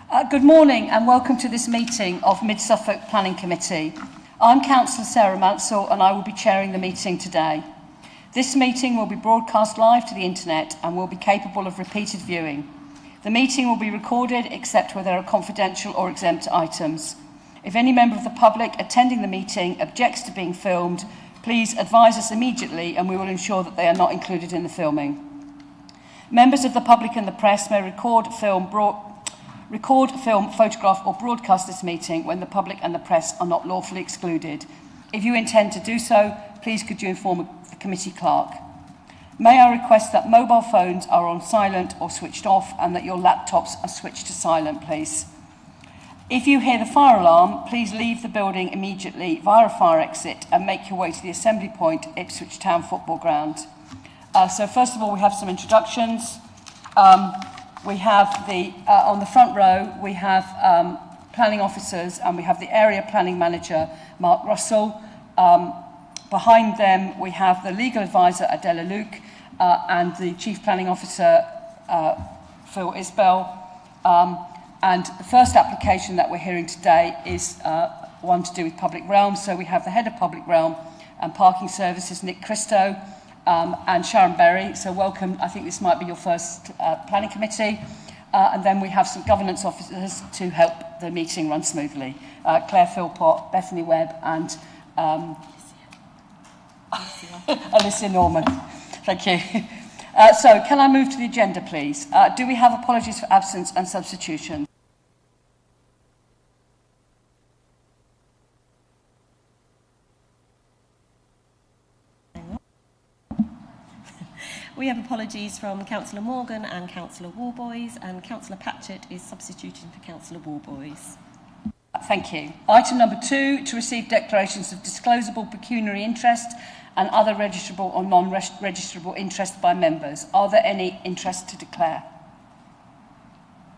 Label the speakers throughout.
Speaker 1: Good morning and welcome to this meeting of Mid-Suffolk Planning Committee. I'm Councillor Sarah Mansell and I will be chairing the meeting today. This meeting will be broadcast live to the internet and will be capable of repeated viewing. The meeting will be recorded except where there are confidential or exempt items. If any member of the public attending the meeting objects to being filmed, please advise us immediately and we will ensure that they are not included in the filming. Members of the public and the press may record, film, photograph or broadcast this meeting when the public and the press are not lawfully excluded. If you intend to do so, please could you inform the committee clerk. May I request that mobile phones are on silent or switched off and that your laptops are switched to silent, please. If you hear the fire alarm, please leave the building immediately via a fire exit and make your way to the assembly point, Ipswich Town Football Ground. So first of all, we have some introductions. We have on the front row, we have planning officers and we have the area planning manager, Mark Russell. Behind them, we have the legal advisor, Adela Luke, and the chief planning officer, Phil Isbell. And the first application that we're hearing today is one to do with public realm. So we have the head of public realm and parking services, Nick Christo, and Sharon Berry. So welcome. I think this might be your first planning committee. And then we have some governance officers to help the meeting run smoothly. Claire Philpott, Bethany Webb, and Alicia Norman. Thank you. So can I move to the agenda, please? Do we have apologies for absence and substitution?
Speaker 2: We have apologies from Councillor Morgan and Councillor Warboys, and Councillor Patchett is substituting for Councillor Warboys.
Speaker 1: Thank you. Item number 2, to receive declarations of disclosable pecuniary interest and other registrable or non-registrable interest by members. Are there any interests to declare?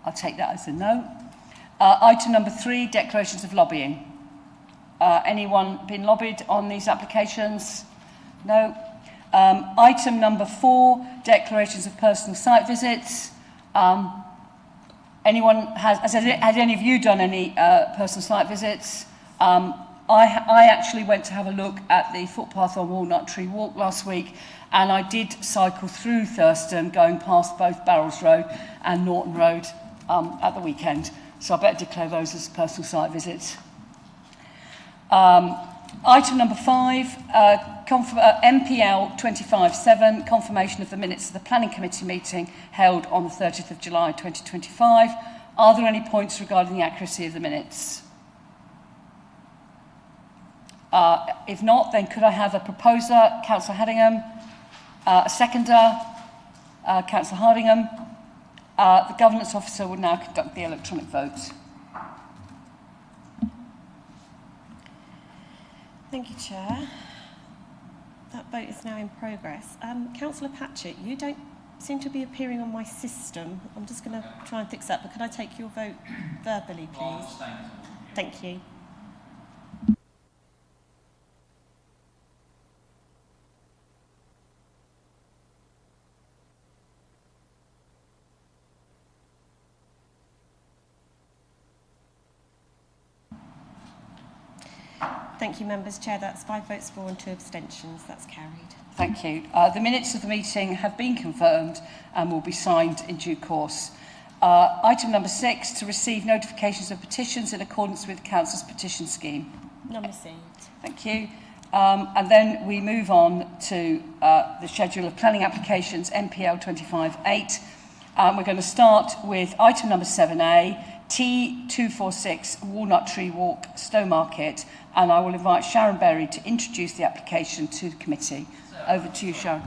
Speaker 1: I'll take that as a no. Item number 3, declarations of lobbying. Anyone been lobbied on these applications? No. Item number 4, declarations of personal site visits. Has any of you done any personal site visits? I actually went to have a look at the footpath on Walnut Tree Walk last week, and I did cycle through Thurston, going past both Barrels Road and Norton Road at the weekend. So I better declare those as personal site visits. Item number 5, MPL 25-7, confirmation of the minutes of the Planning Committee meeting held on the 30th of July 2025. Are there any points regarding the accuracy of the minutes? If not, then could I have a proposer, Councillor Haddingham, a seconder, Councillor Hardingham. The governance officer will now conduct the electronic votes.
Speaker 2: Thank you, Chair. That vote is now in progress. Councillor Patchett, you don't seem to be appearing on my system. I'm just going to try and fix that, but can I take your vote verbally, please? Thank you. Thank you, members. Chair, that's 5 votes for and 2 abstentions. That's carried.
Speaker 1: Thank you. The minutes of the meeting have been confirmed and will be signed in due course. Item number 6, to receive notifications of petitions in accordance with the Council's petition scheme.
Speaker 2: None received.
Speaker 1: Thank you. And then we move on to the schedule of planning applications, MPL 25-8. We're going to start with item number 7A, T246 Walnut Tree Walk, Stowmarket, and I will invite Sharon Berry to introduce the application to the committee. Over to you, Sharon.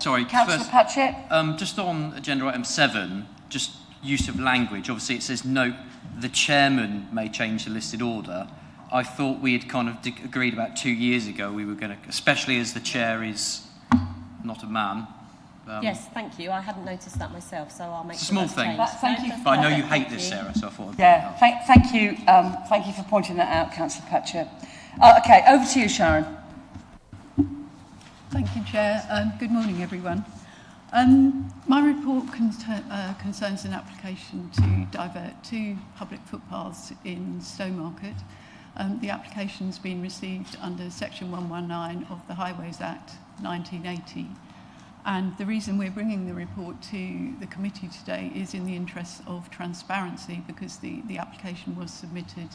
Speaker 3: Sorry,
Speaker 1: Councillor Patchett.
Speaker 3: Just on agenda item 7, just use of language. Obviously, it says note the chairman may change the listed order. I thought we had kind of agreed about 2 years ago we were going to, especially as the chair is not a man.
Speaker 2: Yes, thank you. I hadn't noticed that myself, so I'll make
Speaker 3: it's a small thing.
Speaker 1: Thank you.
Speaker 3: But I know you hate this, Sarah, so I thought.
Speaker 1: Thank you. Thank you for pointing that out, Councillor Patchett. Okay, over to you, Sharon.
Speaker 4: Thank you, Chair. Good morning, everyone. My report concerns an application to divert 2 public footpaths in Stowmarket. The application's been received under Section 119 of the Highways Act 1980. And the reason we're bringing the report to the committee today is in the interest of transparency, because the application was submitted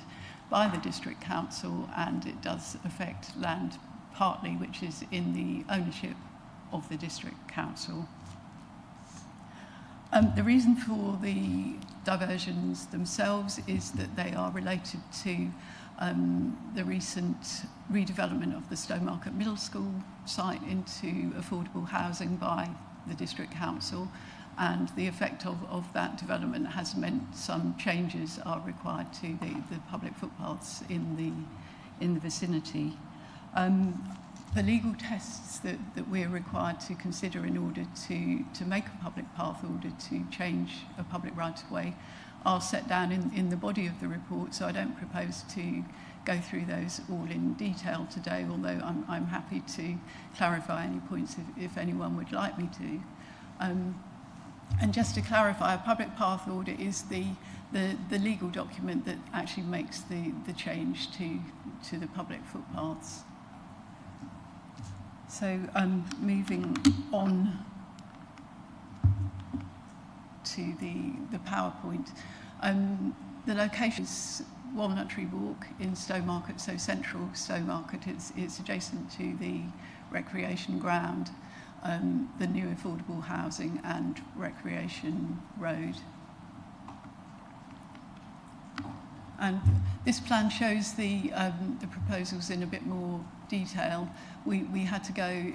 Speaker 4: by the District Council and it does affect land partly which is in the ownership of the District Council. The reason for the diversions themselves is that they are related to the recent redevelopment of the Stowmarket Middle School site into affordable housing by the District Council, and the effect of that development has meant some changes are required to the public footpaths in the vicinity. The legal tests that we're required to consider in order to make a public path order to change a public right-of-way are set down in the body of the report, so I don't propose to go through those all in detail today, although I'm happy to clarify any points if anyone would like me to. And just to clarify, a public path order is the legal document that actually makes the change to the public footpaths. So moving on to the PowerPoint. The location is Walnut Tree Walk in Stowmarket, so central Stowmarket. It's adjacent to the recreation ground, the new affordable housing and recreation road. And this plan shows the proposals in a bit more detail. We had to go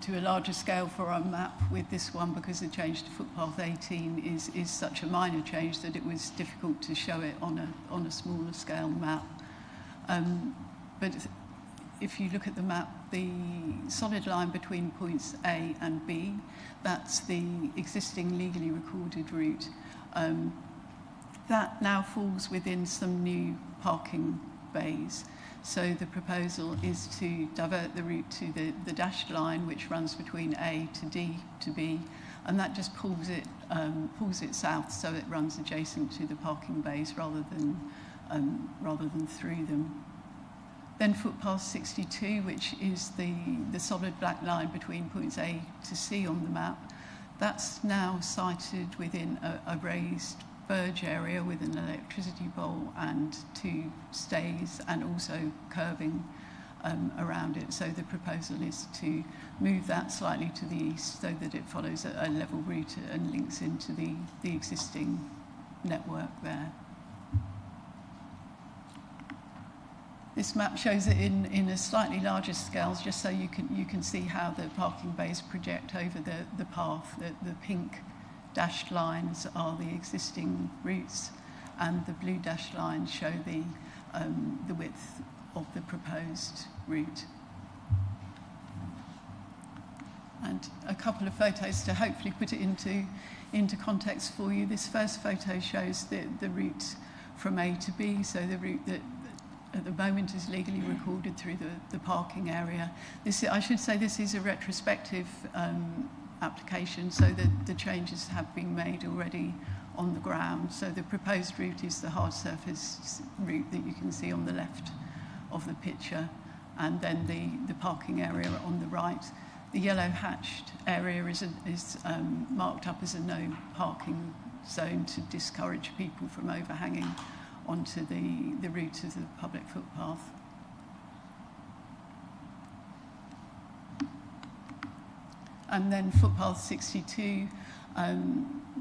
Speaker 4: to a larger scale for our map with this one because the change to footpath 18 is such a minor change that it was difficult to show it on a smaller scale map. But if you look at the map, the solid line between points A and B, that's the existing legally recorded route. That now falls within some new parking bays. So the proposal is to divert the route to the dashed line, which runs between A to D to B, and that just pulls it south, so it runs adjacent to the parking bays rather than through them. Then footpath 62, which is the solid black line between points A to C on the map, that's now sited within a raised verge area with an electricity pole and 2 stays and also curbing around it. So the proposal is to move that slightly to the east so that it follows a level route and links into the existing network there. This map shows it in a slightly larger scale, just so you can see how the parking bays project over the path. The pink dashed lines are the existing routes, and the blue dashed lines show the width of the proposed route. And a couple of photos to hopefully put it into context for you. This first photo shows the route from A to B, so the route that at the moment is legally recorded through the parking area. I should say this is a retrospective application, so that the changes have been made already on the ground. So the proposed route is the hard surface route that you can see on the left of the picture, and then the parking area on the right. The yellow hatched area is marked up as a no parking zone to discourage people from overhanging onto the route of the public footpath. And then footpath 62,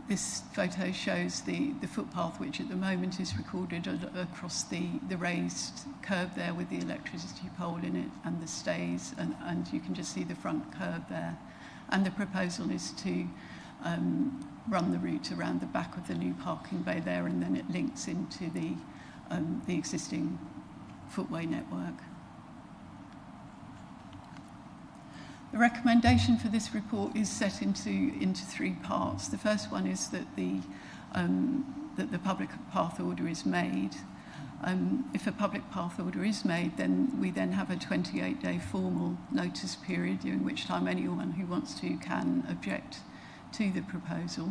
Speaker 4: this photo shows the footpath, which at the moment is recorded across the raised curb there with the electricity pole in it and the stays, and you can just see the front curb there. And the proposal is to run the route around the back of the new parking bay there, and then it links into the existing footway network. The recommendation for this report is set into 3 parts. The first one is that the public path order is made. If a public path order is made, then we then have a 28-day formal notice period, during which time anyone who wants to can object to the proposal,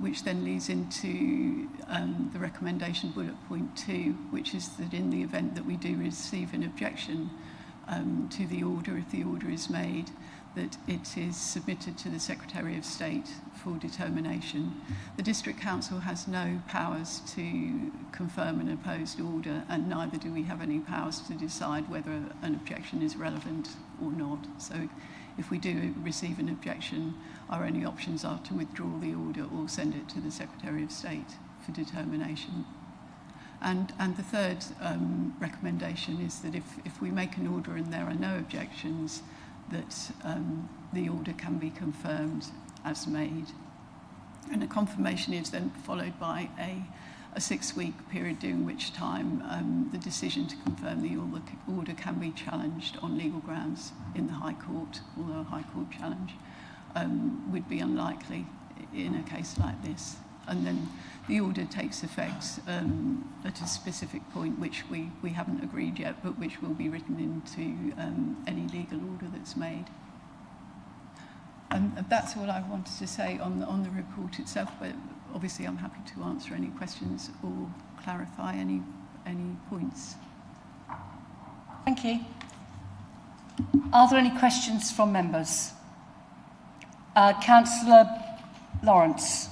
Speaker 4: which then leads into the recommendation bullet point 2, which is that in the event that we do receive an objection to the order, if the order is made, that it is submitted to the Secretary of State for determination. The District Council has no powers to confirm an opposed order, and neither do we have any powers to decide whether an objection is relevant or not. So if we do receive an objection, our only options are to withdraw the order or send it to the Secretary of State for determination. And the third recommendation is that if we make an order and there are no objections, that the order can be confirmed as made. And a confirmation is then followed by a 6-week period during which time the decision to confirm the order can be challenged on legal grounds in the High Court, although a High Court challenge would be unlikely in a case like this. And then the order takes effect at a specific point, which we haven't agreed yet, but which will be written into any legal order that's made. And that's all I wanted to say on the report itself, but obviously I'm happy to answer any questions or clarify any points.
Speaker 1: Thank you. Are there any questions from members? Councillor Lawrence.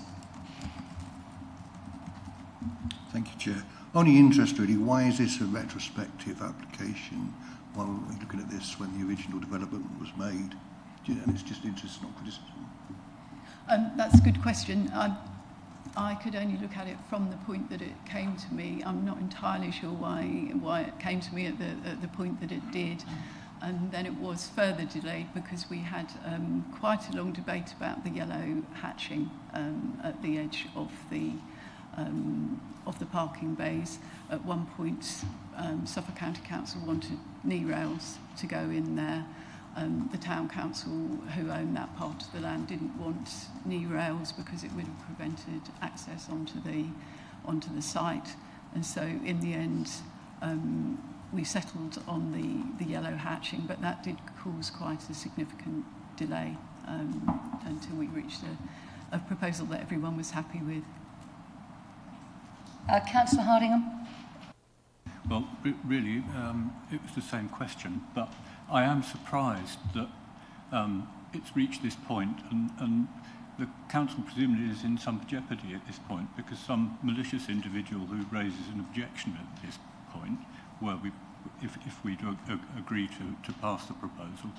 Speaker 5: Thank you, Chair. Only interest really, why is this a retrospective application while we're looking at this when the original development was made? And it's just interest, not criticism.
Speaker 4: That's a good question. I could only look at it from the point that it came to me. I'm not entirely sure why it came to me at the point that it did. And then it was further delayed because we had quite a long debate about the yellow hatching at the edge of the parking bays. At one point, Suffolk County Council wanted knee rails to go in there. The town council, who owned that part of the land, didn't want knee rails because it would have prevented access onto the site. And so, in the end, we settled on the yellow hatching, but that did cause quite a significant delay until we reached a proposal that everyone was happy with.
Speaker 1: Councillor Hardingham.
Speaker 6: Well, really, it was the same question, but I am surprised that it's reached this point, and the council presumably is in some jeopardy at this point because some malicious individual who raises an objection at this point, where if we do agree to pass the proposal,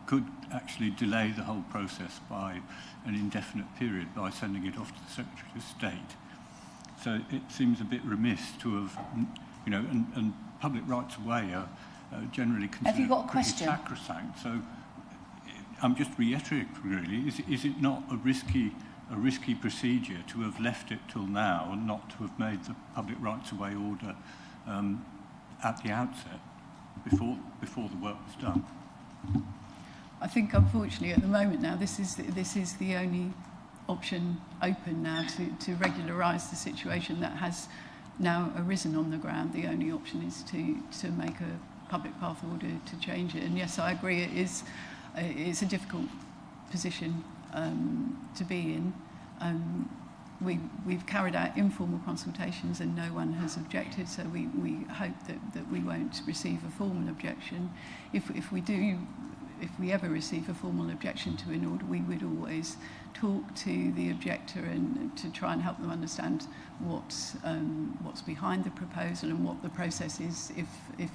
Speaker 6: could actually delay the whole process by an indefinite period by sending it off to the Secretary of State. So it seems a bit remiss to have, and public rights of way are generally considered pretty sacrosanct. So I'm just reiterating, really, is it not a risky procedure to have left it till now and not to have made the public rights of way order at the outset before the work was done?
Speaker 4: I think, unfortunately, at the moment now, this is the only option open now to regularise the situation that has now arisen on the ground. The only option is to make a public path order to change it. And yes, I agree, it's a difficult position to be in. We've carried out informal consultations and no one has objected, so we hope that we won't receive a formal objection. If we ever receive a formal objection to an order, we would always talk to the objector and to try and help them understand what's behind the proposal and what the process is if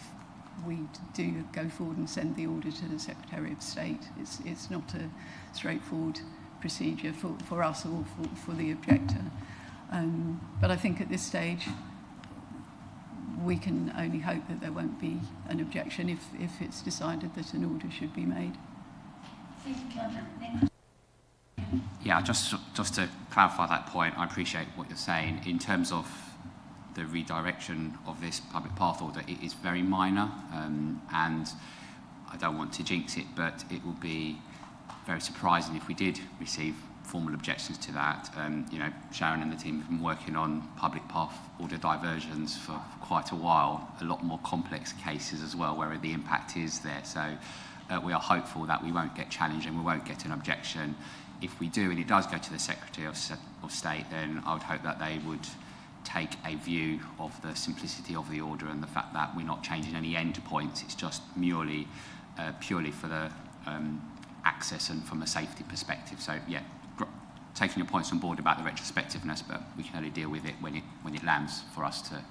Speaker 4: we do go forward and send the order to the Secretary of State. It's not a straightforward procedure for us or for the objector. But I think at this stage we can only hope that there won't be an objection if it's decided that an order should be made.
Speaker 7: Yeah, just to clarify that point, I appreciate what you're saying. In terms of the redirection of this public path order, it is very minor, and I don't want to jinx it, but it will be very surprising if we did receive formal objections to that. Sharon and the team have been working on public path order diversions for quite a while, a lot more complex cases as well, where the impact is there. So we are hopeful that we won't get challenged and we won't get an objection. if we do and it does go to the Secretary of State, then I would hope that they would take a view of the simplicity of the order and the fact that we're not changing any end points. It's just purely for the access and from a safety perspective. So yeah, taking your points on board about the retrospectiveness, but we can only deal with it when it lands for us to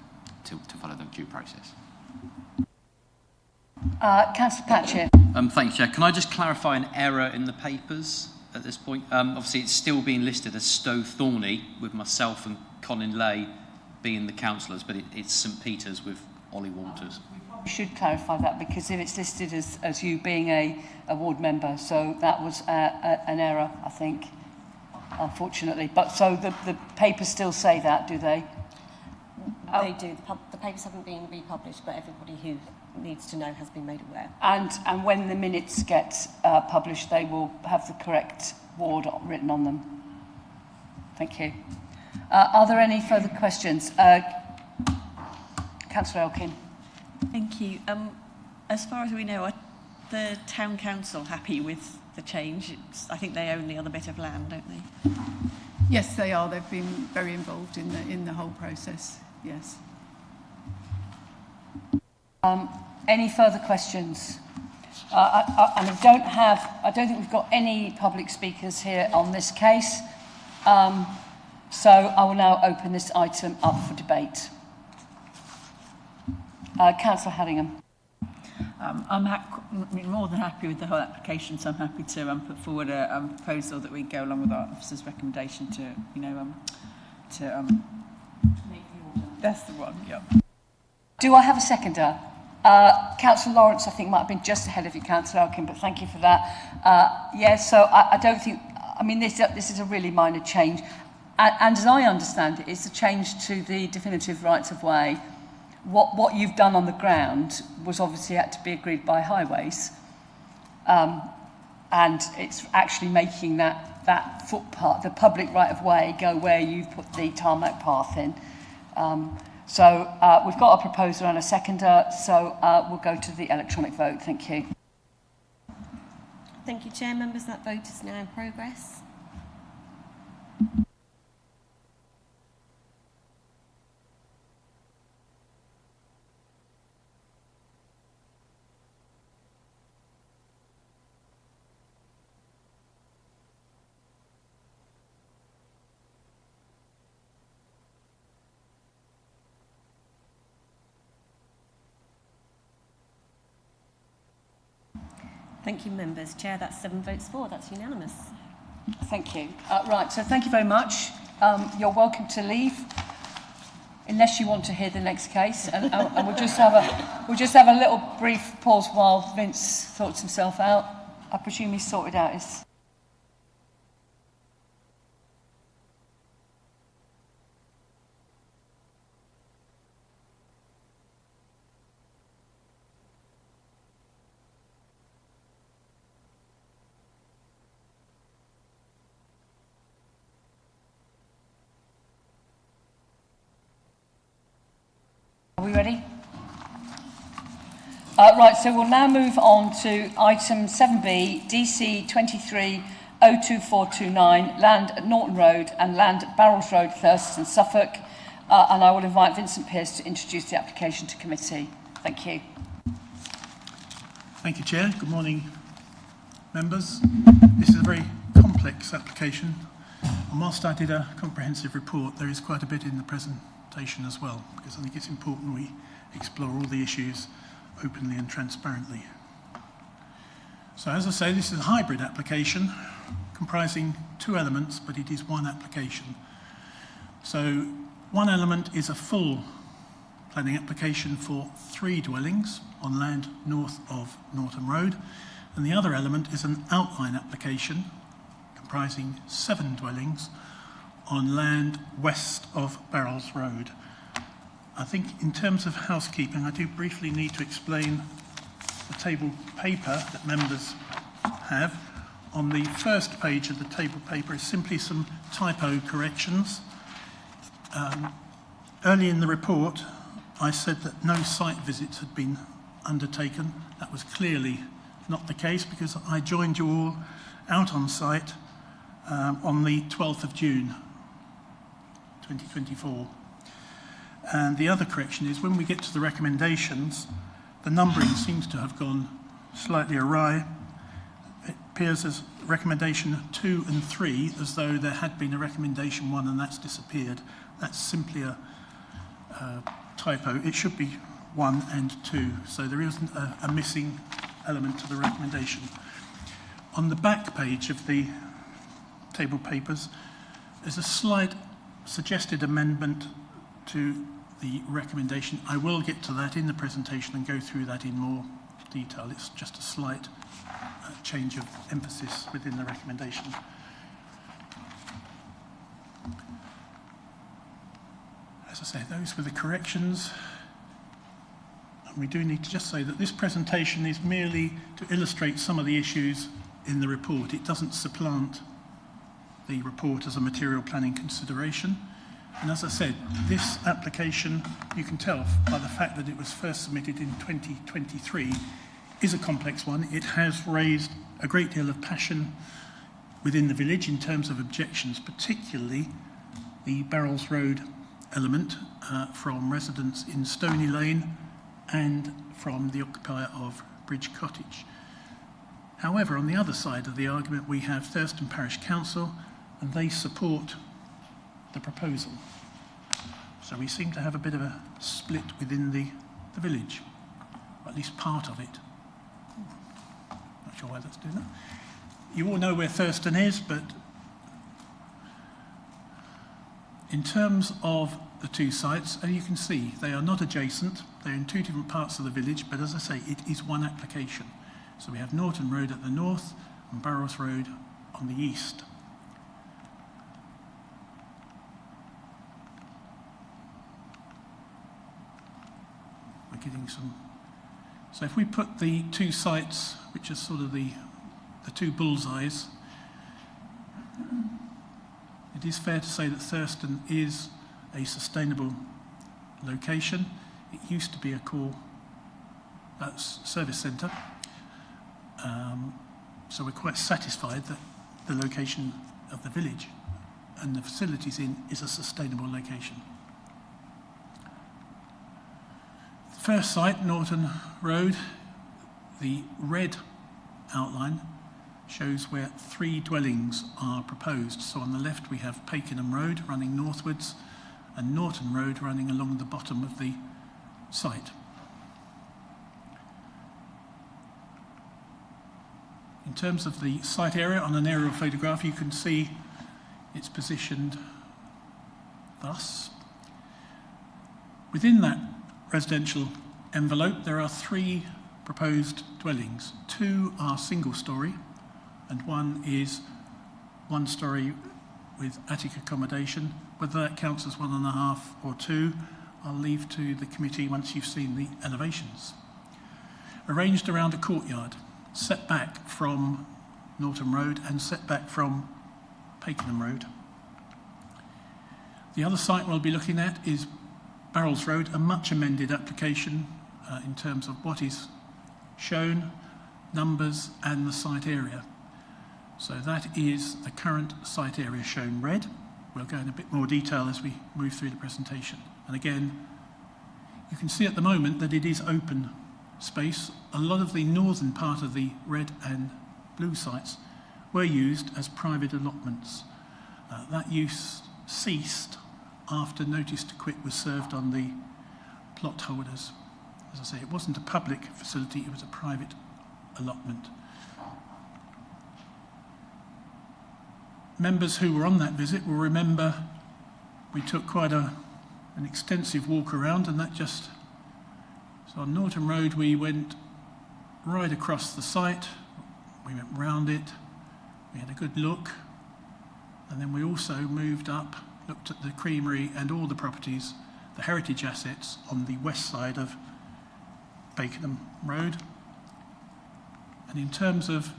Speaker 7: follow the due process.
Speaker 1: Councillor Patchett.
Speaker 3: Thank you, Chair. Can I just clarify an error in the papers at this point? Obviously, it's still being listed as Stowe Thorney, with myself and Colin Lay being the councillors, but it's St Peter's with Ollie Walters.
Speaker 1: We should clarify that, because if it's listed as you being a ward member, so that was an error, I think, unfortunately. But so the papers still say that, do they?
Speaker 2: They do. The papers haven't been republished, but everybody who needs to know has been made aware.
Speaker 1: And when the minutes get published, they will have the correct ward written on them. Thank you. Are there any further questions? Councillor Elkin.
Speaker 8: Thank you. As far as we know, are the town council happy with the change? I think they own the other bit of land, don't they?
Speaker 4: Yes, they are. They've been very involved in the whole process. Yes.
Speaker 1: Any further questions? And I don't think we've got any public speakers here on this case. So I will now open this item up for debate. Councillor Haddingham.
Speaker 9: I'm more than happy with the whole application, so I'm happy to put forward a proposal that we go along with our officer's recommendation to, make the order. That's the one, yeah.
Speaker 1: Do I have a seconder? Councillor Lawrence, I think, might have been just ahead of you, Councillor Elkin, but thank you for that. Yes, so I don't think, this is a really minor change. And as I understand it, it's a change to the definitive rights of way. What you've done on the ground was obviously had to be agreed by highways. And it's actually making that footpath, the public right of way, go where you've put the tarmac path in. So we've got a proposer and a seconder, so we'll go to the electronic vote. Thank you.
Speaker 2: Thank you, Chair. Members, that vote is now in progress. Thank you, members. Chair, that's 7 votes for. That's unanimous.
Speaker 1: Thank you. Right, so thank you very much. You're welcome to leave, unless you want to hear the next case, and we'll just have a little brief pause while Vince sorts himself out. I presume he's sorted out his. Are we ready? Right, so we'll now move on to item 7B, DC 23-02429, land at Norton Road and land at Barrels Road, Thurston, Suffolk. And I will invite Vincent Pearce to introduce the application to committee. Thank you.
Speaker 10: Thank you, Chair. Good morning, members. This is a very complex application. And whilst I did a comprehensive report, there is quite a bit in the presentation as well, because I think it's important we explore all the issues openly and transparently. So as I say, this is a hybrid application comprising 2 elements, but it is one application. So one element is a full planning application for 3 dwellings on land north of Norton Road, and the other element is an outline application comprising 7 dwellings on land west of Barrels Road. I think in terms of housekeeping, I do briefly need to explain the table paper that members have. On the first page of the table paper is simply some typo corrections. Early in the report, I said that no site visits had been undertaken. That was clearly not the case, because I joined you all out on site on the 12th of June 2024. And the other correction is when we get to the recommendations, the numbering seems to have gone slightly awry. It appears as recommendation 2 and 3 as though there had been a recommendation 1 and that's disappeared. That's simply a typo. It should be 1 and 2, so there isn't a missing element to the recommendation. On the back page of the table papers, there's a slight suggested amendment to the recommendation. I will get to that in the presentation and go through that in more detail. It's just a slight change of emphasis within the recommendation. As I say, those were the corrections. And we do need to just say that this presentation is merely to illustrate some of the issues in the report. It doesn't supplant the report as a material planning consideration. And as I said, this application, you can tell by the fact that it was first submitted in 2023, is a complex one. It has raised a great deal of passion within the village in terms of objections, particularly the Barrels Road element from residents in Stony Lane and from the occupier of Bridge Cottage. However, on the other side of the argument, we have Thurston Parish Council, and they support the proposal. So we seem to have a bit of a split within the village, or at least part of it. Not sure why that's doing that. You all know where Thurston is, but in terms of the two sites, and you can see they are not adjacent, they're in two different parts of the village, but as I say, it is one application. So we have Norton Road at the north and Barrows Road on the east. We're getting some. So if we put the two sites, which are sort of the two bullseyes, it is fair to say that Thurston is a sustainable location. It used to be a core service centre. So we're quite satisfied that the location of the village and the facilities in is a sustainable location. The first site, Norton Road, the red outline shows where 3 dwellings are proposed. So on the left we have Pakenham Road running northwards and Norton Road running along the bottom of the site. In terms of the site area, on an aerial photograph you can see it's positioned thus. Within that residential envelope there are 3 proposed dwellings. 2 are single storey and 1 is 1 storey with attic accommodation. Whether that counts as 1.5 or 2, I'll leave to the committee once you've seen the elevations. Arranged around a courtyard, set back from Norton Road and set back from Pakenham Road. The other site we'll be looking at is Barrels Road, a much amended application in terms of what is shown, numbers and the site area. So that is the current site area shown red. We'll go in a bit more detail as we move through the presentation. And again, you can see at the moment that it is open space. A lot of the northern part of the red and blue sites were used as private allotments. That use ceased after notice to quit was served on the plot holders. As I say, it wasn't a public facility, it was a private allotment. Members who were on that visit will remember we took quite an extensive walk around, and that just, so on Norton Road we went right across the site, we went round it, we had a good look, and then we also moved up, looked at the creamery and all the properties, the heritage assets on the west side of Pakenham Road. And in terms of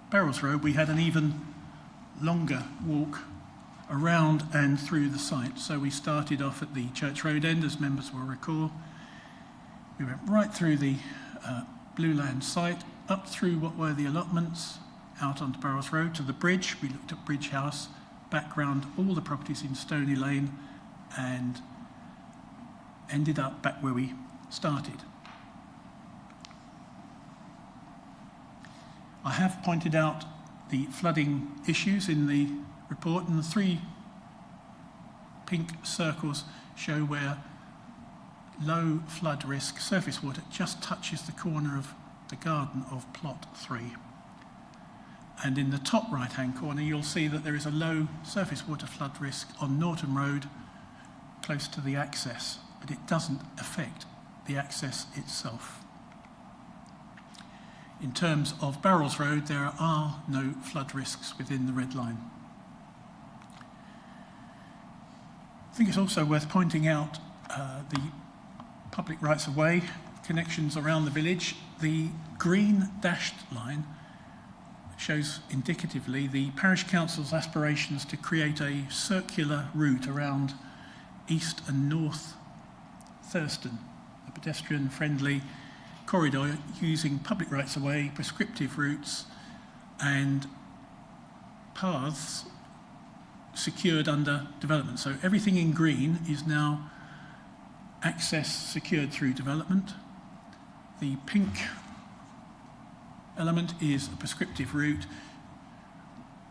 Speaker 10: Barrels Road, we had an even longer walk around and through the site. So we started off at the Church Road end, as members will recall. We went right through the Blue Land site, up through what were the allotments, out onto Barrows Road to the bridge. We looked at Bridge House, back round all the properties in Stony Lane, and ended up back where we started. I have pointed out the flooding issues in the report, and the 3 pink circles show where low flood risk surface water just touches the corner of the garden of plot 3. And in the top right hand corner you'll see that there is a low surface water flood risk on Norton Road close to the access, but it doesn't affect the access itself. In terms of Barrows Road, there are no flood risks within the red line. I think it's also worth pointing out the public rights-of-way connections around the village. The green dashed line shows indicatively the parish council's aspirations to create a circular route around East and North Thurston, a pedestrian-friendly corridor using public rights-of-way, prescriptive routes and paths secured under development. So everything in green is now access secured through development. The pink element is a prescriptive route.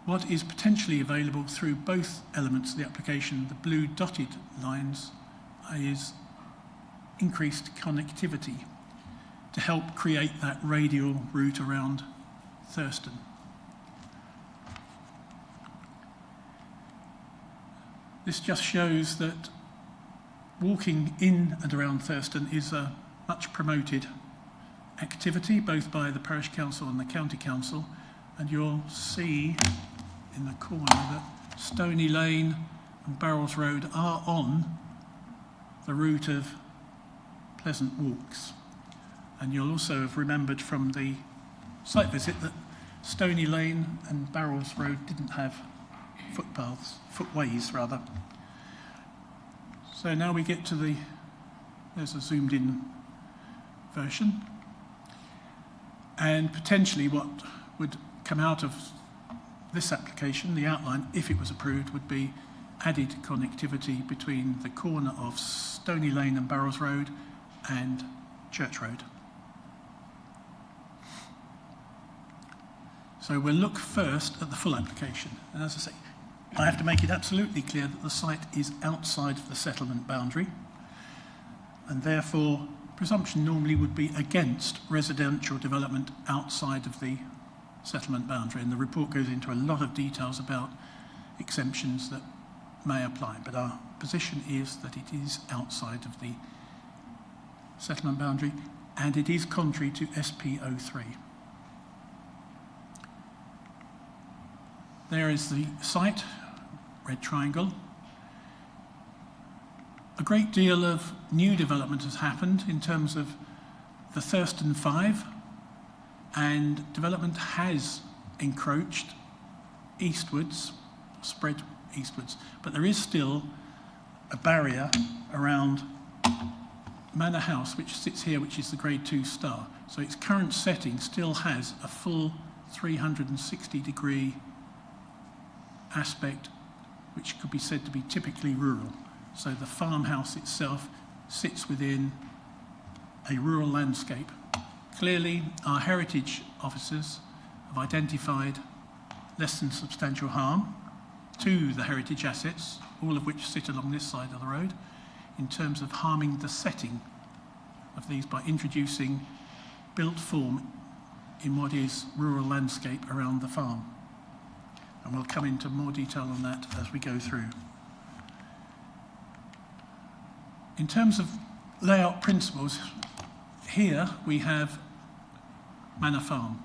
Speaker 10: What is potentially available through both elements of the application, the blue dotted lines, is increased connectivity to help create that radial route around Thurston. This just shows that walking in and around Thurston is a much promoted activity, both by the parish council and the county council, and you'll see in the corner that Stony Lane and Barrows Road are on the route of pleasant walks. And you'll also have remembered from the site visit that Stony Lane and Barrows Road didn't have footways rather. So now we get to there's a zoomed in version. And potentially what would come out of this application, the outline, if it was approved, would be added connectivity between the corner of Stony Lane and Barrows Road and Church Road. So we'll look first at the full application. And as I say, I have to make it absolutely clear that the site is outside of the settlement boundary, and therefore presumption normally would be against residential development outside of the settlement boundary, and the report goes into a lot of details about exemptions that may apply, but our position is that it is outside of the settlement boundary and it is contrary to SP03. There is the site, red triangle. A great deal of new development has happened in terms of the Thurston 5, and development has encroached eastwards, spread eastwards, but there is still a barrier around Manor House, which sits here, which is the grade 2 star. So its current setting still has a full 360-degree aspect, which could be said to be typically rural. So the farmhouse itself sits within a rural landscape. Clearly, our heritage officers have identified less than substantial harm to the heritage assets, all of which sit along this side of the road, in terms of harming the setting of these by introducing built form in what is rural landscape around the farm. And we'll come into more detail on that as we go through. In terms of layout principles, here we have Manor Farm,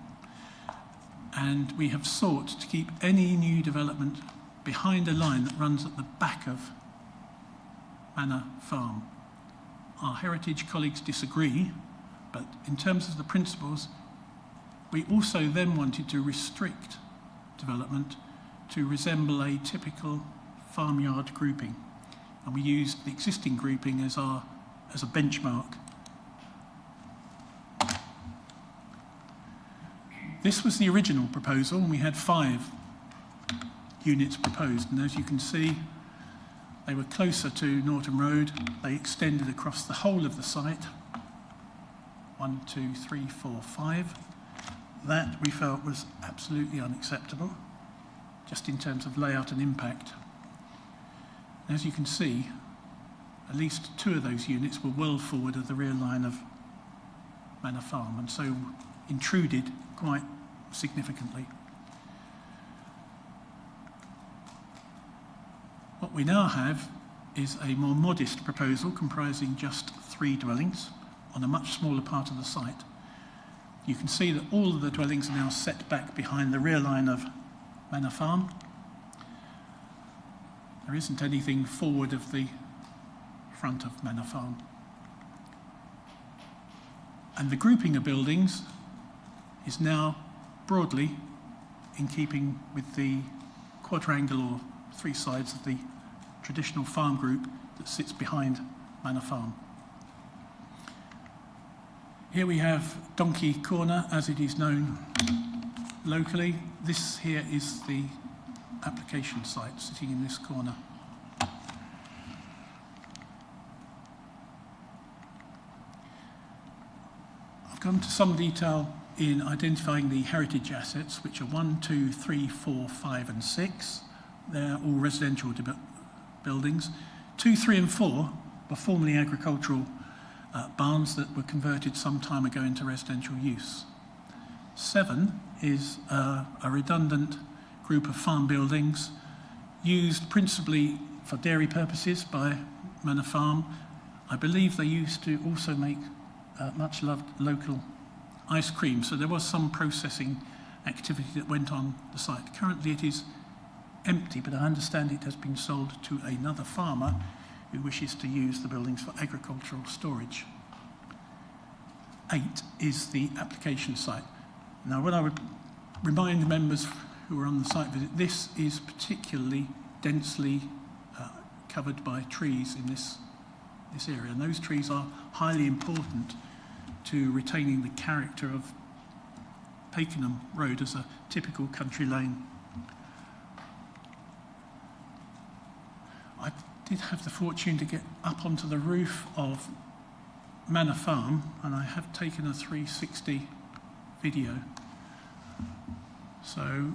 Speaker 10: and we have sought to keep any new development behind a line that runs at the back of Manor Farm. Our heritage colleagues disagree, but in terms of the principles, we also then wanted to restrict development to resemble a typical farmyard grouping. And we used the existing grouping as a benchmark. This was the original proposal, and we had 5 units proposed. And as you can see, they were closer to Norton Road. They extended across the whole of the site. 1, 2, 3, 4, 5. That we felt was absolutely unacceptable, just in terms of layout and impact. As you can see, at least 2 of those units were well forward of the rear line of Manor Farm, and so intruded quite significantly. What we now have is a more modest proposal comprising just 3 dwellings on a much smaller part of the site. You can see that all of the dwellings are now set back behind the rear line of Manor Farm. There isn't anything forward of the front of Manor Farm. And the grouping of buildings is now broadly in keeping with the quadrangle or 3 sides of the traditional farm group that sits behind Manor Farm. Here we have Donkey Corner, as it is known locally. This here is the application site sitting in this corner. I've gone to some detail in identifying the heritage assets, which are 1, 2, 3, 4, 5 and 6. They're all residential buildings. 2, 3 and 4 were formerly agricultural barns that were converted some time ago into residential use. 7 is a redundant group of farm buildings used principally for dairy purposes by Manor Farm. I believe they used to also make much loved local ice cream, so there was some processing activity that went on the site. Currently it is empty, but I understand it has been sold to another farmer who wishes to use the buildings for agricultural storage. 8 is the application site. Now, what I would remind members who are on the site visit, this is particularly densely covered by trees in this area, and those trees are highly important to retaining the character of Pakenham Road as a typical country lane. I did have the fortune to get up onto the roof of Manor Farm, and I have taken a 360 video. So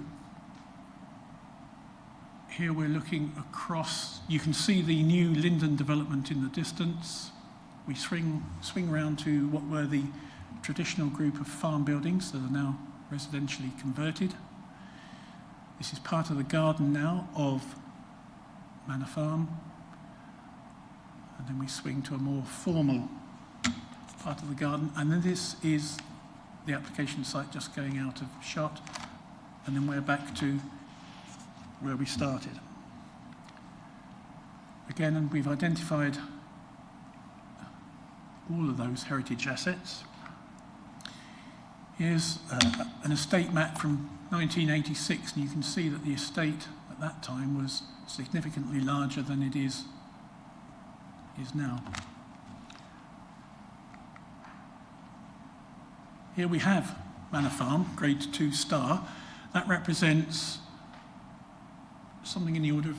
Speaker 10: here we're looking across, you can see the new Linden development in the distance. We swing round to what were the traditional group of farm buildings that are now residentially converted. This is part of the garden now of Manor Farm. And then we swing to a more formal part of the garden. And then this is the application site just going out of shot. And then we're back to where we started. Again, and we've identified all of those heritage assets. Here's an estate map from 1986, and you can see that the estate at that time was significantly larger than it is now. Here we have Manor Farm, grade 2 star. That represents something in the order of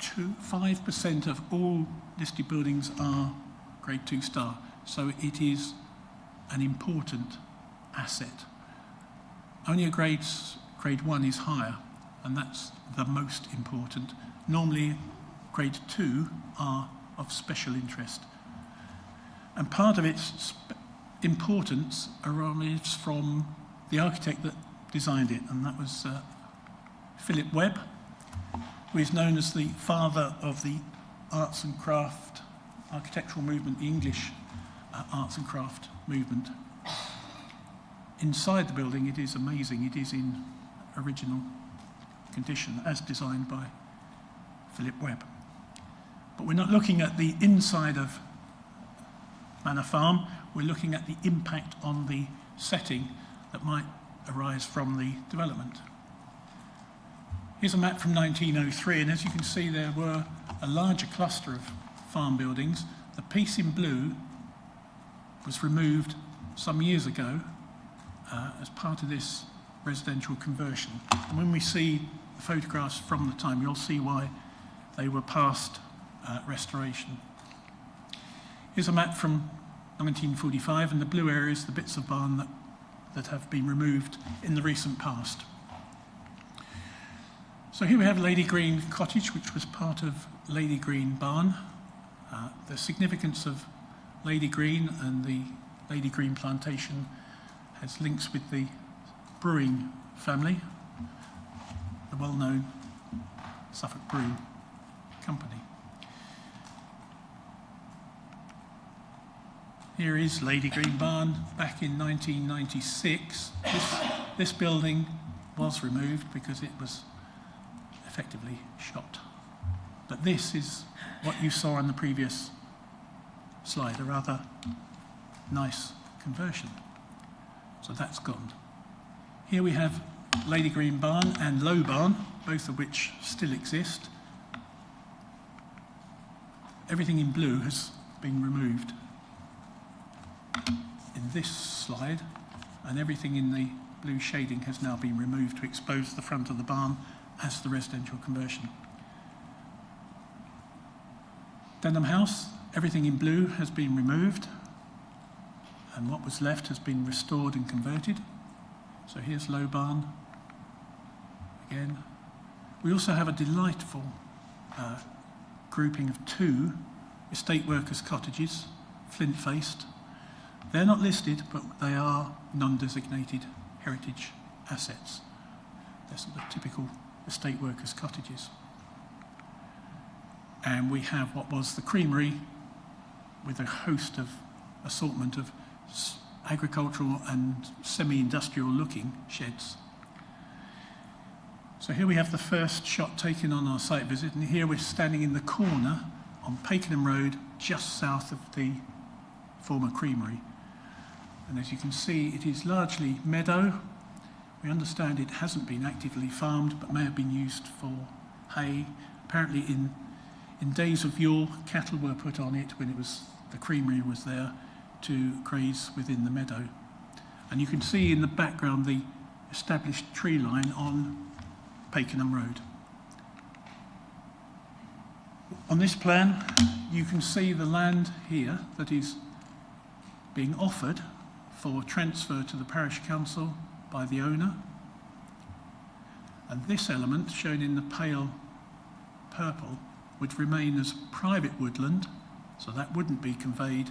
Speaker 10: 5% of all listed buildings are grade 2 star. So it is an important asset. Only a grade 1 is higher, and that's the most important. Normally, grade 2 are of special interest. And part of its importance arises from the architect that designed it, and that was Philip Webb, who is known as the father of the arts and craft architectural movement, the English arts and craft movement. Inside the building, it is amazing. It is in original condition, as designed by Philip Webb. But we're not looking at the inside of Manor Farm. We're looking at the impact on the setting that might arise from the development. Here's a map from 1903, and as you can see, there were a larger cluster of farm buildings. The piece in blue was removed some years ago, as part of this residential conversion. And when we see the photographs from the time, you'll see why they were past restoration. Here's a map from 1945, and the blue area is the bits of barn that have been removed in the recent past. So here we have Lady Green Cottage, which was part of Lady Green Barn. The significance of Lady Green and the Lady Green plantation has links with the brewing family, the well-known Suffolk Brewing Company. Here is Lady Green Barn back in 1996. This building was removed because it was effectively shot. But this is what you saw on the previous slide, a rather nice conversion. So that's gone. Here we have Lady Green Barn and Low Barn, both of which still exist. Everything in blue has been removed in this slide, and everything in the blue shading has now been removed to expose the front of the barn as the residential conversion. Denham House, everything in blue has been removed, and what was left has been restored and converted. So here's Low Barn again. We also have a delightful grouping of 2 estate workers' cottages, flint-faced. They're not listed, but they are non-designated heritage assets. They're sort of typical estate workers' cottages. And we have what was the creamery with a host of assortment of agricultural and semi-industrial looking sheds. So here we have the first shot taken on our site visit, and here we're standing in the corner on Pakenham Road, just south of the former creamery. And as you can see, it is largely meadow. We understand it hasn't been actively farmed, but may have been used for hay. Apparently in days of yore, cattle were put on it when the creamery was there to graze within the meadow. And you can see in the background the established tree line on Pakenham Road. On this plan, you can see the land here that is being offered for transfer to the parish council by the owner. And this element, shown in the pale purple, would remain as private woodland, so that wouldn't be conveyed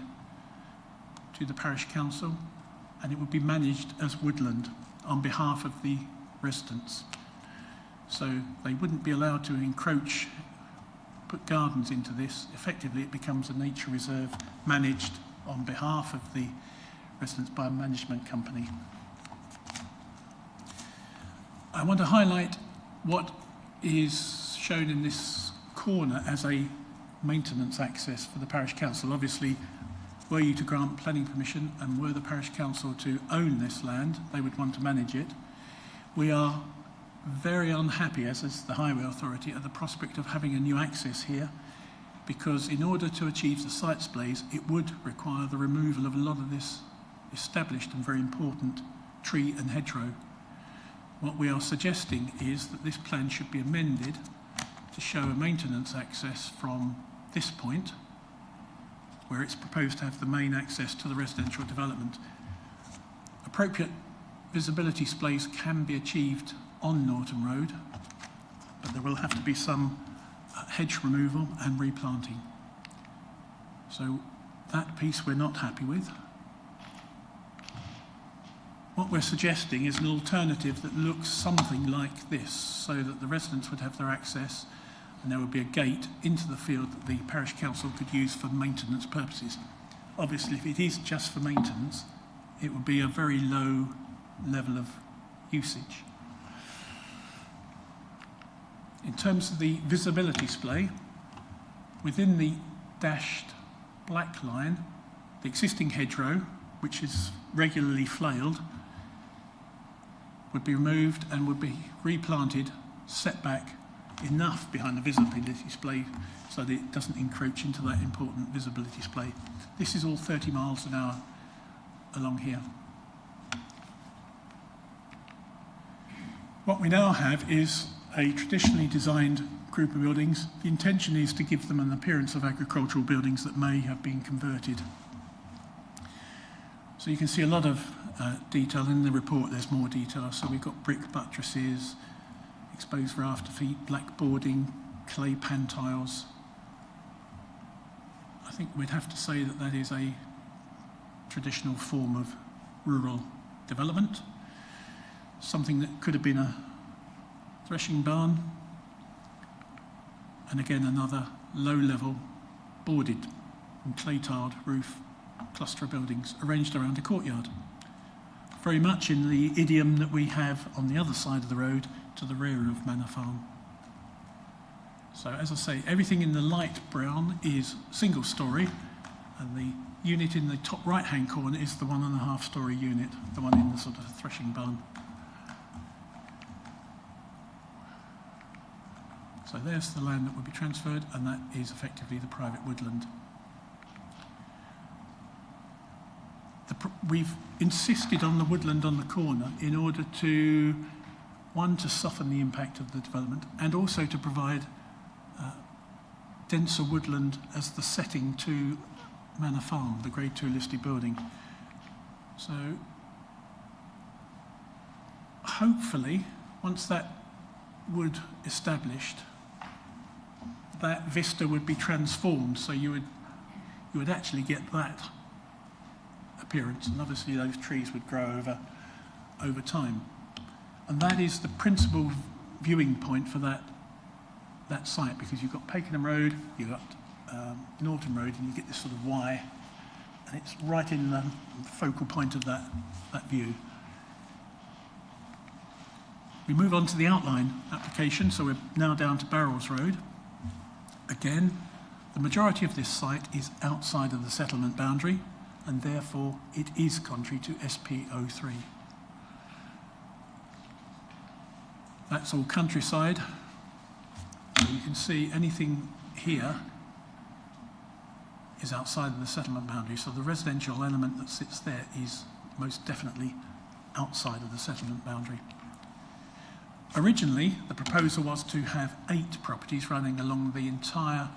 Speaker 10: to the parish council, and it would be managed as woodland on behalf of the residents. So they wouldn't be allowed to encroach, put gardens into this. Effectively, it becomes a nature reserve managed on behalf of the residents by a management company. I want to highlight what is shown in this corner as a maintenance access for the parish council. Obviously, were you to grant planning permission and were the parish council to own this land, they would want to manage it. We are very unhappy, as is the Highway Authority, at the prospect of having a new access here, because in order to achieve the site splays, it would require the removal of a lot of this established and very important tree and hedgerow. What we are suggesting is that this plan should be amended to show a maintenance access from this point, where it's proposed to have the main access to the residential development. Appropriate visibility splays can be achieved on Norton Road, but there will have to be some hedge removal and replanting. So that piece we're not happy with. What we're suggesting is an alternative that looks something like this, so that the residents would have their access and there would be a gate into the field that the parish council could use for maintenance purposes. Obviously, if it is just for maintenance, it would be a very low level of usage. In terms of the visibility splay, within the dashed black line, the existing hedgerow, which is regularly flailed, would be removed and would be replanted, set back enough behind the visibility splay so that it doesn't encroach into that important visibility splay. This is all 30 miles an hour along here. What we now have is a traditionally designed group of buildings. The intention is to give them an appearance of agricultural buildings that may have been converted. So you can see a lot of detail in the report. There's more detail. So we've got brick buttresses, exposed rafter feet, black boarding, clay pantiles. I think we'd have to say that that is a traditional form of rural development. Something that could have been a threshing barn, and again another low-level boarded and clay-tiled roof cluster of buildings arranged around a courtyard. Very much in the idiom that we have on the other side of the road to the rear of Manor Farm. So as I say, everything in the light brown is single storey, and the unit in the top right-hand corner is the 1.5 storey unit, the one in the sort of threshing barn. So there's the land that would be transferred, and that is effectively the private woodland. We've insisted on the woodland on the corner in order to, one, to soften the impact of the development, and also to provide denser woodland as the setting to Manor Farm, the Grade 2 listed building. So hopefully, once that wood established, that vista would be transformed, so you would actually get that appearance, and obviously those trees would grow over time. And that is the principal viewing point for that site, because you've got Pakenham Road, you've got Norton Road, and you get this sort of Y, and it's right in the focal point of that view. We move on to the outline application, so we're now down to Barrels Road. Again, the majority of this site is outside of the settlement boundary, and therefore it is contrary to SP03. That's all countryside. So you can see anything here is outside of the settlement boundary, so the residential element that sits there is most definitely outside of the settlement boundary. Originally, the proposal was to have 8 properties running along the entire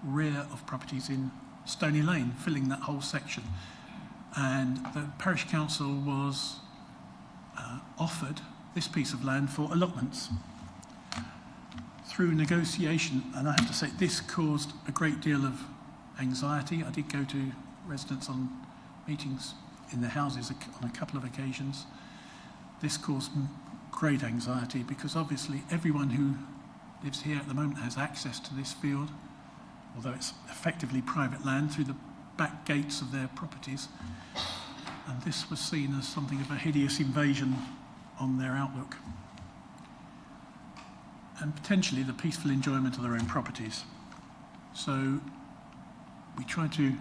Speaker 10: rear of properties in Stony Lane, filling that whole section. And the parish council was offered this piece of land for allotments. Through negotiation, and I have to say this caused a great deal of anxiety. I did go to residents on meetings in their houses on a couple of occasions. This caused great anxiety, because obviously everyone who lives here at the moment has access to this field, although it's effectively private land, through the back gates of their properties. And this was seen as something of a hideous invasion on their outlook, and potentially the peaceful enjoyment of their own properties. So we try to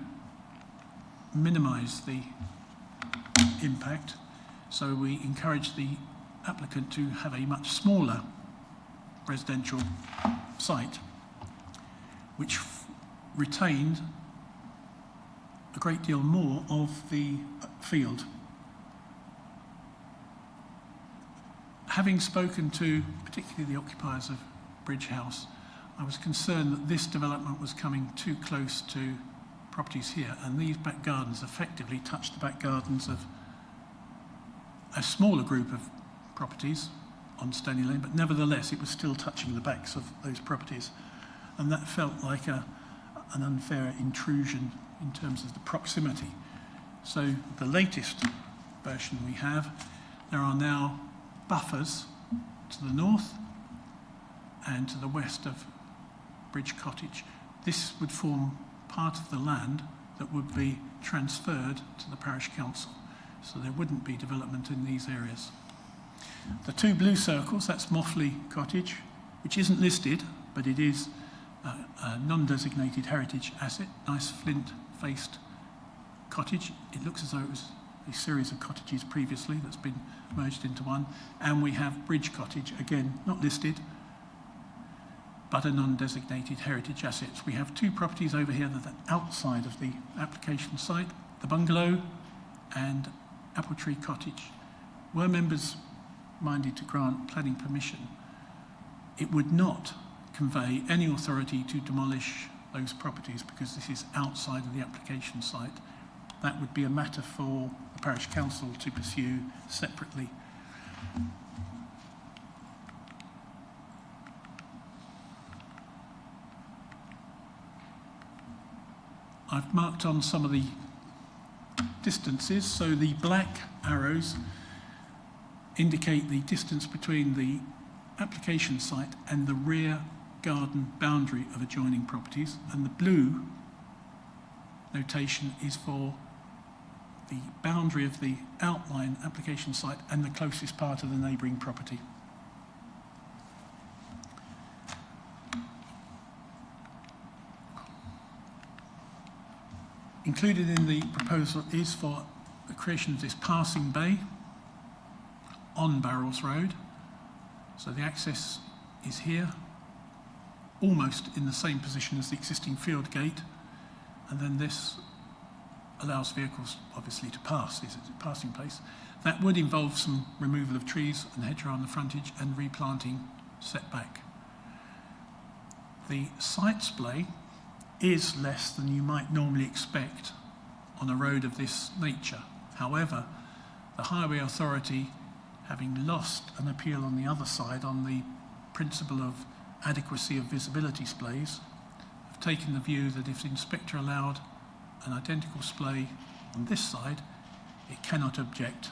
Speaker 10: minimise the impact, so we encourage the applicant to have a much smaller residential site, which retained a great deal more of the field. Having spoken to particularly the occupiers of Bridge House, I was concerned that this development was coming too close to properties here, and these back gardens effectively touched the back gardens of a smaller group of properties on Stony Lane, but nevertheless it was still touching the backs of those properties, and that felt like an unfair intrusion in terms of the proximity. So the latest version we have, there are now buffers to the north and to the west of Bridge Cottage. This would form part of the land that would be transferred to the parish council, so there wouldn't be development in these areas. The 2 blue circles, that's Moffley Cottage, which isn't listed, but it is a non-designated heritage asset, nice flint-faced cottage. It looks as though it was a series of cottages previously that's been merged into one. And we have Bridge Cottage, again, not listed, but a non-designated heritage asset. We have 2 properties over here that are outside of the application site, the bungalow and Apple Tree Cottage. Were members minded to grant planning permission, it would not convey any authority to demolish those properties because this is outside of the application site. That would be a matter for the parish council to pursue separately. I've marked on some of the distances. So the black arrows indicate the distance between the application site and the rear garden boundary of adjoining properties, and the blue notation is for the boundary of the outline application site and the closest part of the neighbouring property. Included in the proposal is for the creation of this passing bay on Barrels Road. So the access is here, almost in the same position as the existing field gate, and then this allows vehicles obviously to pass, is a passing place. That would involve some removal of trees and hedgerow on the frontage and replanting setback. The site splay is less than you might normally expect on a road of this nature. However, the Highway Authority, having lost an appeal on the other side on the principle of adequacy of visibility splays, have taken the view that if the inspector allowed an identical splay on this side, it cannot object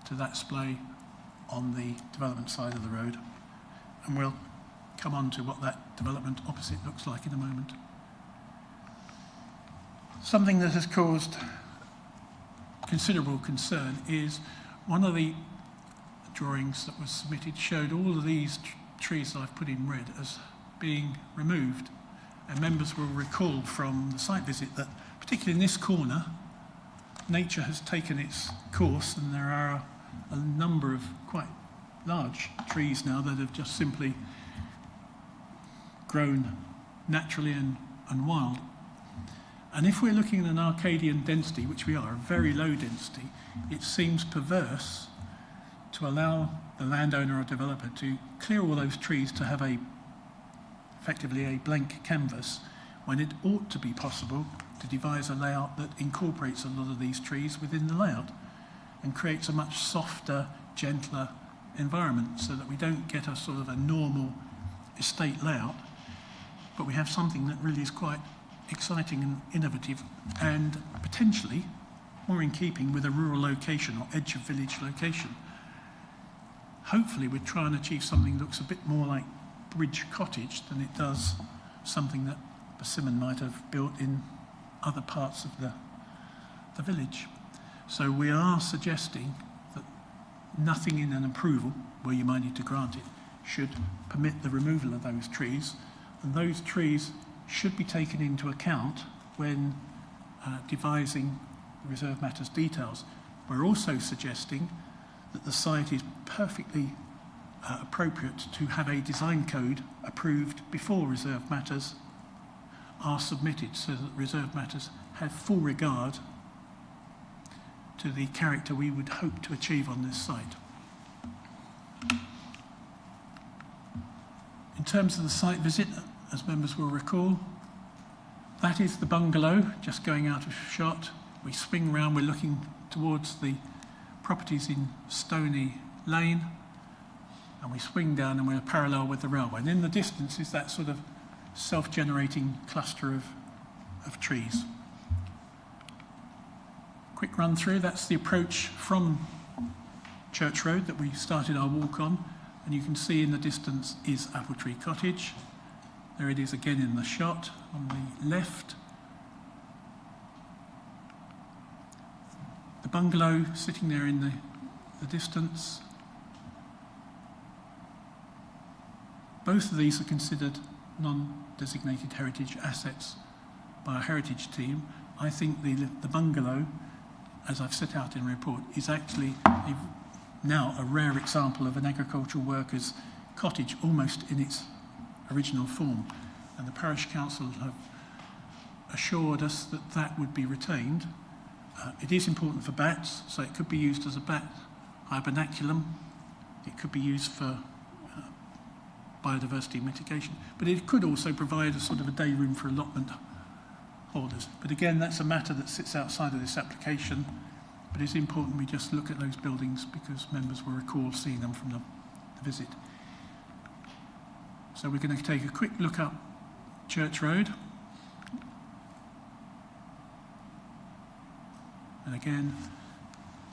Speaker 10: to that splay on the development side of the road. And we'll come on to what that development opposite looks like in a moment. Something that has caused considerable concern is one of the drawings that was submitted showed all of these trees that I've put in red as being removed. And members will recall from the site visit that, particularly in this corner, nature has taken its course, and there are a number of quite large trees now that have just simply grown naturally and wild. And if we're looking at an Arcadian density, which we are, a very low density, it seems perverse to allow the landowner or developer to clear all those trees to have effectively a blank canvas, when it ought to be possible to devise a layout that incorporates a lot of these trees within the layout and creates a much softer, gentler environment, so that we don't get a sort of a normal estate layout, but we have something that really is quite exciting and innovative, and potentially more in keeping with a rural location or edge of village location. Hopefully we'd try and achieve something that looks a bit more like Bridge Cottage than it does something that Persimmon might have built in other parts of the village. So we are suggesting that nothing in an approval, where you might need to grant it, should permit the removal of those trees, and those trees should be taken into account when devising the reserve matters details. We're also suggesting that the site is perfectly appropriate to have a design code approved before reserve matters are submitted, so that reserve matters have full regard to the character we would hope to achieve on this site. In terms of the site visit, as members will recall, that is the bungalow just going out of shot. We swing round, we're looking towards the properties in Stony Lane, and we swing down and we're parallel with the railway. And in the distance is that sort of self-generating cluster of trees. Quick run through, that's the approach from Church Road that we started our walk on, and you can see in the distance is Apple Tree Cottage. There it is again in the shot on the left. The bungalow sitting there in the distance. Both of these are considered non-designated heritage assets by our heritage team. I think the bungalow, as I've set out in the report, is actually now a rare example of an agricultural worker's cottage, almost in its original form. And the parish council have assured us that that would be retained. It is important for bats, so it could be used as a bat hibernaculum. It could be used for biodiversity mitigation, but it could also provide a sort of a day room for allotment holders. But again, that's a matter that sits outside of this application, but it's important we just look at those buildings because members will recall seeing them from the visit. So we're going to take a quick look up Church Road. And again,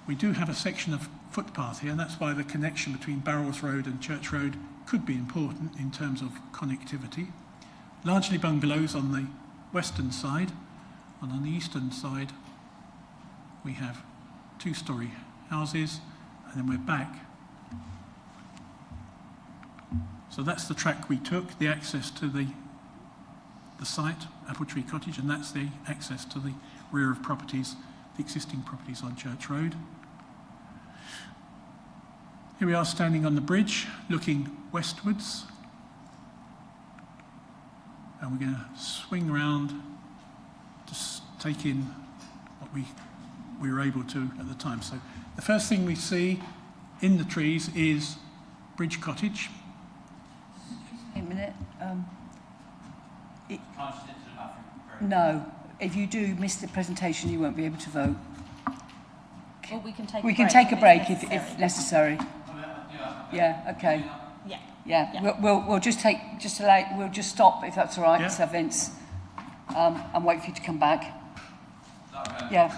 Speaker 10: we do have a section of footpath here, and that's why the connection between Barrels Road and Church Road could be important in terms of connectivity. Largely bungalows on the western side, and on the eastern side we have two-storey houses, and then we're back. So that's the track we took, the access to the site, Apple Tree Cottage, and that's the access to the rear of properties, the existing properties on Church Road. Here we are standing on the bridge, looking westwards. And we're going to swing around to take in what we were able to at the time. So the first thing we see in the trees is Bridge Cottage.
Speaker 1: Wait a minute. No, if you do miss the presentation, you won't be able to vote.
Speaker 2: Or we can take
Speaker 1: We
Speaker 2: a
Speaker 1: can
Speaker 2: break
Speaker 1: take a break
Speaker 2: necessary.
Speaker 1: if necessary. Yeah, okay.
Speaker 2: Yeah.
Speaker 1: Yeah,
Speaker 2: Yeah.
Speaker 1: we'll just we'll just stop if that's all right,
Speaker 10: Yeah.
Speaker 1: Sir Vince, and wait for you to come back. Yeah.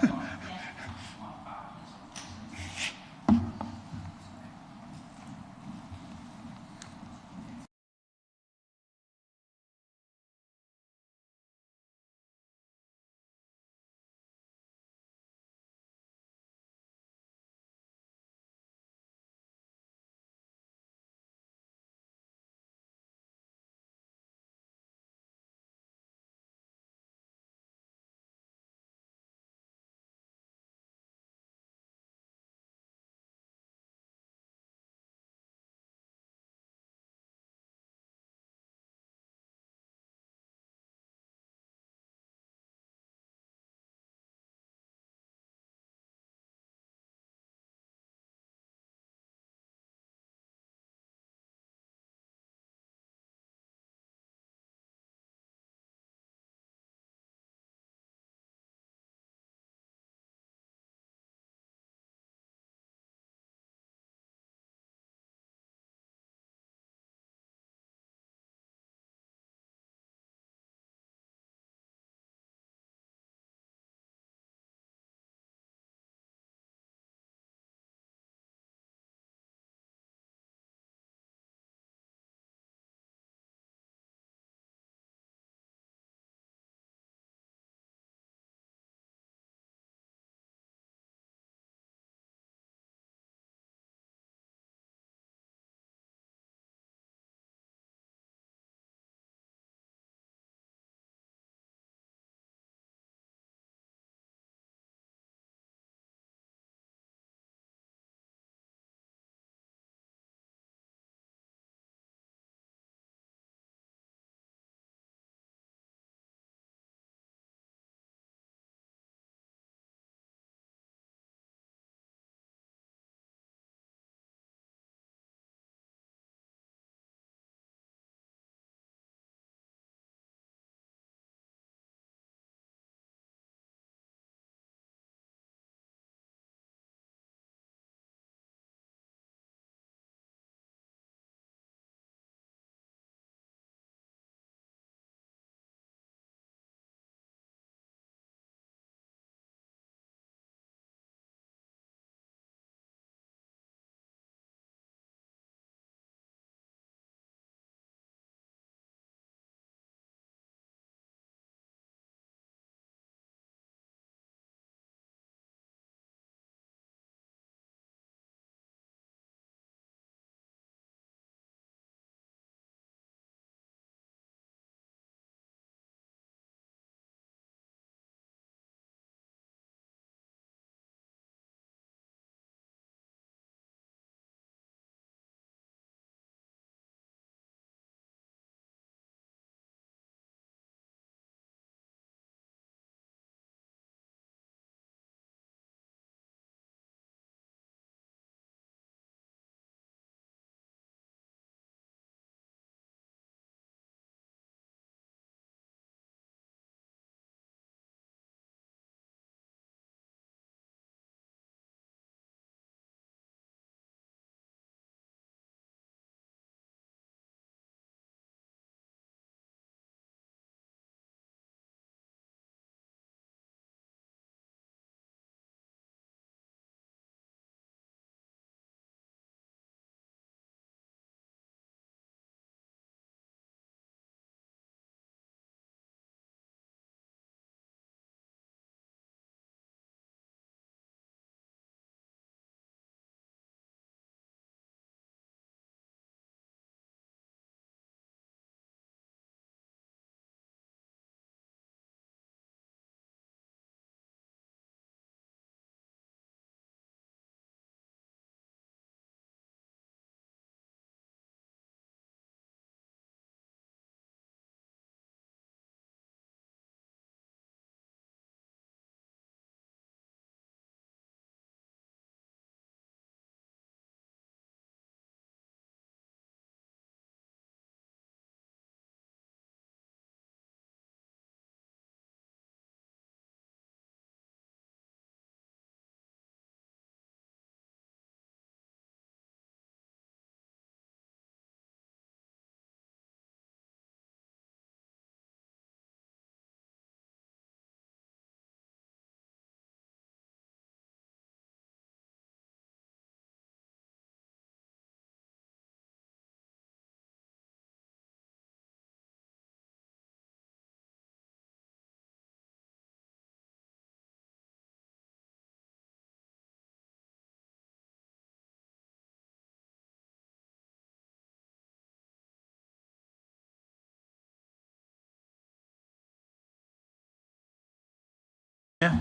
Speaker 10: Yeah.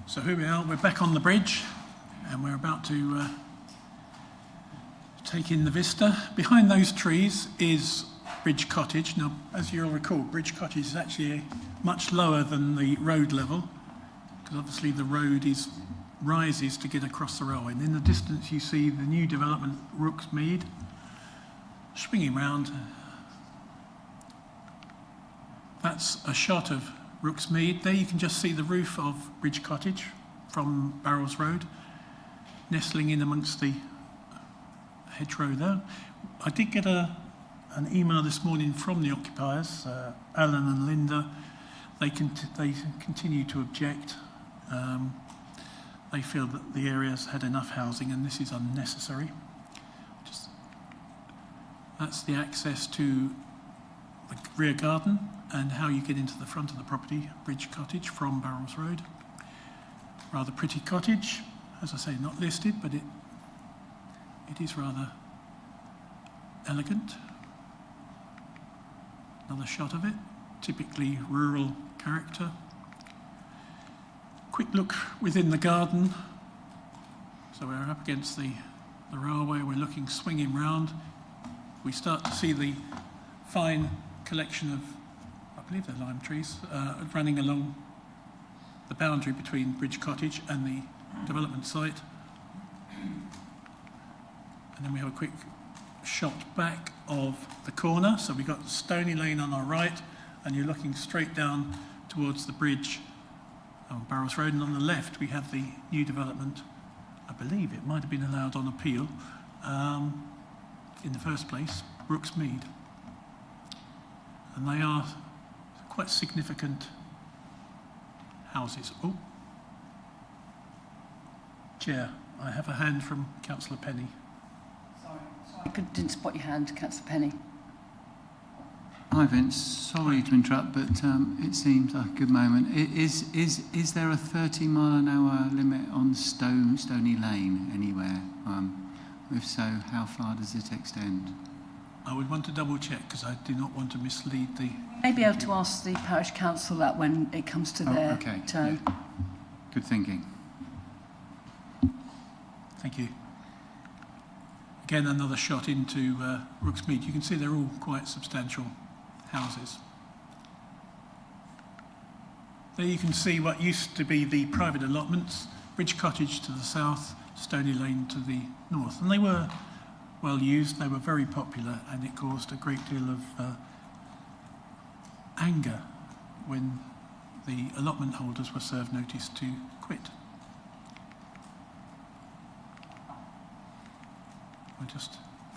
Speaker 10: So here we are, we're back on the bridge and we're about to take in the vista. Behind those trees is Bridge Cottage. Now, as you'll recall, Bridge Cottage is actually much lower than the road level, because obviously the road rises to get across the railway. And in the distance you see the new development, Rooksmead, swinging round. That's a shot of Rooksmead. There you can just see the roof of Bridge Cottage from Barrows Road, nestling in amongst the hedgerow there. I did get an email this morning from the occupiers, Alan and Linda. They continue to object. They feel that the area's had enough housing and this is unnecessary. That's the access to the rear garden and how you get into the front of the property, Bridge Cottage from Barrows Road. Rather pretty cottage, as I say, not listed, but it is rather elegant. Another shot of it, typically rural character. Quick look within the garden. So we're up against the railway, we're looking, swinging round. We start to see the fine collection of, I believe they're lime trees, running along the boundary between Bridge Cottage and the development site. And then we have a quick shot back of the corner. So we've got Stony Lane on our right, and you're looking straight down towards the bridge on Barrows Road. And on the left, we have the new development. I believe it might have been allowed on appeal in the first place, Rooksmead. And they are quite significant houses. Oh, Chair, I have a hand from Councillor Penny.
Speaker 1: Sorry, I didn't spot your hand, Councillor Penny.
Speaker 11: Hi Vince, sorry to interrupt, but it seems like a good moment. Is there a 30-mile-an-hour limit on Stony Lane anywhere? If so, how far does it extend?
Speaker 10: I would want to double check because I do not want to mislead the...
Speaker 1: May be able to ask the parish council that when it comes to their turn.
Speaker 11: Yeah. Good thinking.
Speaker 10: Thank you. Again, another shot into Rooksmead. You can see they're all quite substantial houses. There you can see what used to be the private allotments, Bridge Cottage to the south, Stony Lane to the north. And they were well used, they were very popular, and it caused a great deal of anger when the allotment holders were served notice to quit.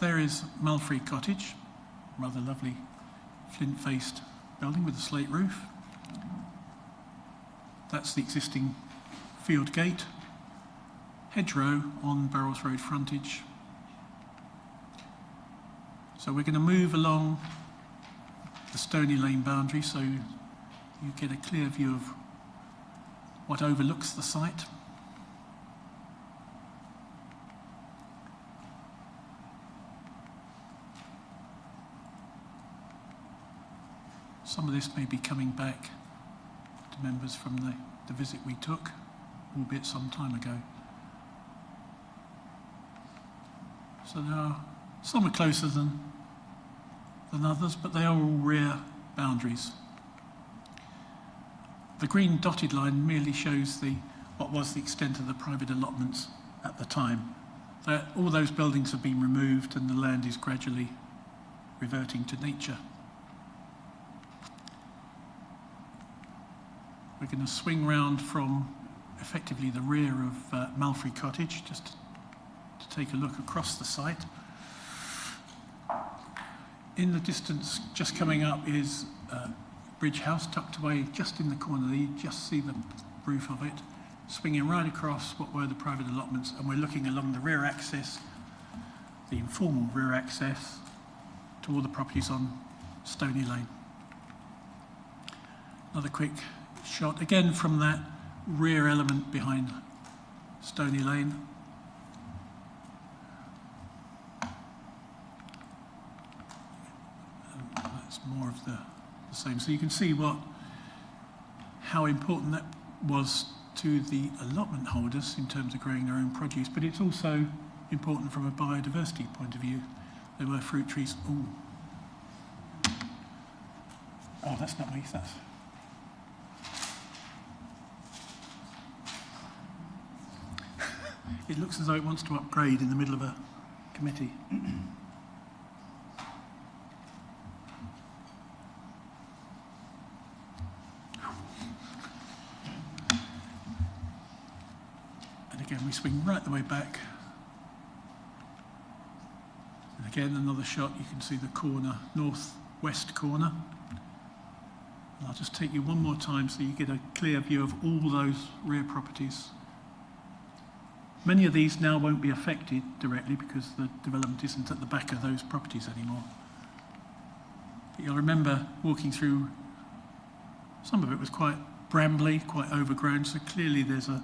Speaker 10: There is Malfrey Cottage, rather lovely flint-faced building with a slate roof. That's the existing field gate. Hedgerow on Barrows Road frontage. So we're going to move along the Stony Lane boundary so you get a clear view of what overlooks the site. Some of this may be coming back to members from the visit we took, albeit some time ago. So some are closer than others, but they are all rear boundaries. The green dotted line merely shows what was the extent of the private allotments at the time. All those buildings have been removed and the land is gradually reverting to nature. We're going to swing round from effectively the rear of Malfrey Cottage, just to take a look across the site. In the distance, just coming up, is Bridge House, tucked away just in the corner. You just see the roof of it, swinging right across what were the private allotments, and we're looking along the rear access, the informal rear access, to all the properties on Stony Lane. Another quick shot, again from that rear element behind Stony Lane. That's more of the same. So you can see how important that was to the allotment holders in terms of growing their own produce, but it's also important from a biodiversity point of view. There were fruit trees. Ooh. Oh, that's not me. That's. It looks as though it wants to upgrade in the middle of a committee. And again, we swing right the way back. And again, another shot. You can see the corner, northwest corner. And I'll just take you one more time so you get a clear view of all those rear properties. Many of these now won't be affected directly because the development isn't at the back of those properties anymore. But you'll remember walking through, some of it was quite brambly, quite overgrown, so clearly there's a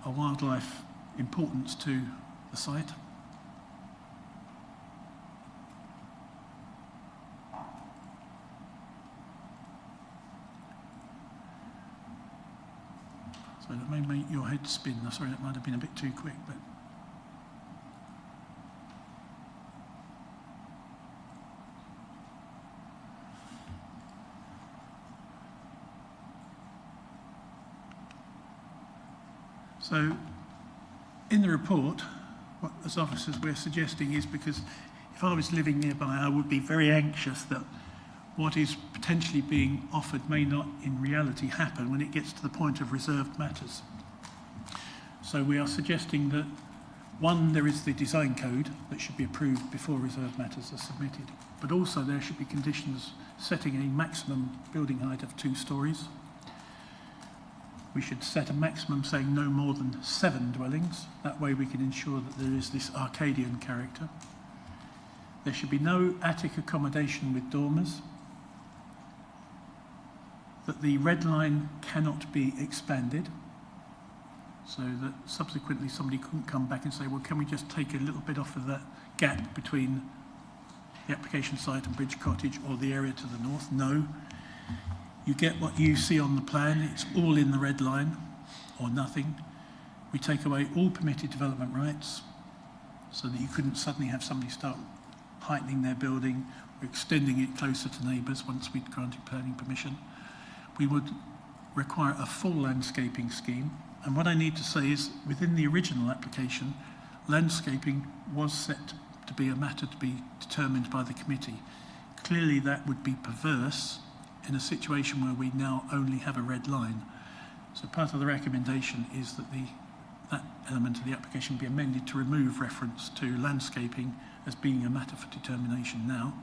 Speaker 10: wildlife importance to the site. So that may make your head spin. Sorry, that might have been a bit too quick, but so in the report, what as officers we're suggesting is, because if I was living nearby, I would be very anxious that what is potentially being offered may not in reality happen when it gets to the point of reserved matters. So we are suggesting that, one, there is the design code that should be approved before reserved matters are submitted, but also there should be conditions setting a maximum building height of 2 stories. We should set a maximum saying no more than 7 dwellings. That way we can ensure that there is this Arcadian character. There should be no attic accommodation with dormers. That the red line cannot be expanded, so that subsequently somebody couldn't come back and say, well, can we just take a little bit off of that gap between the application site and Bridge Cottage or the area to the north? No. You get what you see on the plan. It's all in the red line or nothing. We take away all permitted development rights so that you couldn't suddenly have somebody start heightening their building or extending it closer to neighbours once we'd granted planning permission. We would require a full landscaping scheme. And what I need to say is, within the original application, landscaping was set to be a matter to be determined by the committee. Clearly that would be perverse in a situation where we now only have a red line. So part of the recommendation is that that element of the application be amended to remove reference to landscaping as being a matter for determination now.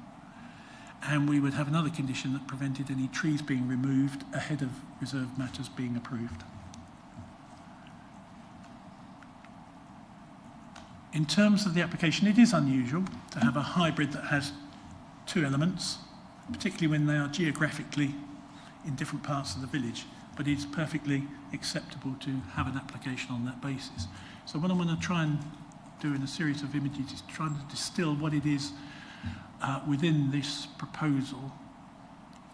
Speaker 10: And we would have another condition that prevented any trees being removed ahead of reserved matters being approved. In terms of the application, it is unusual to have a hybrid that has 2 elements, particularly when they are geographically in different parts of the village, but it's perfectly acceptable to have an application on that basis. So what I'm going to try and do in a series of images is trying to distill what it is within this proposal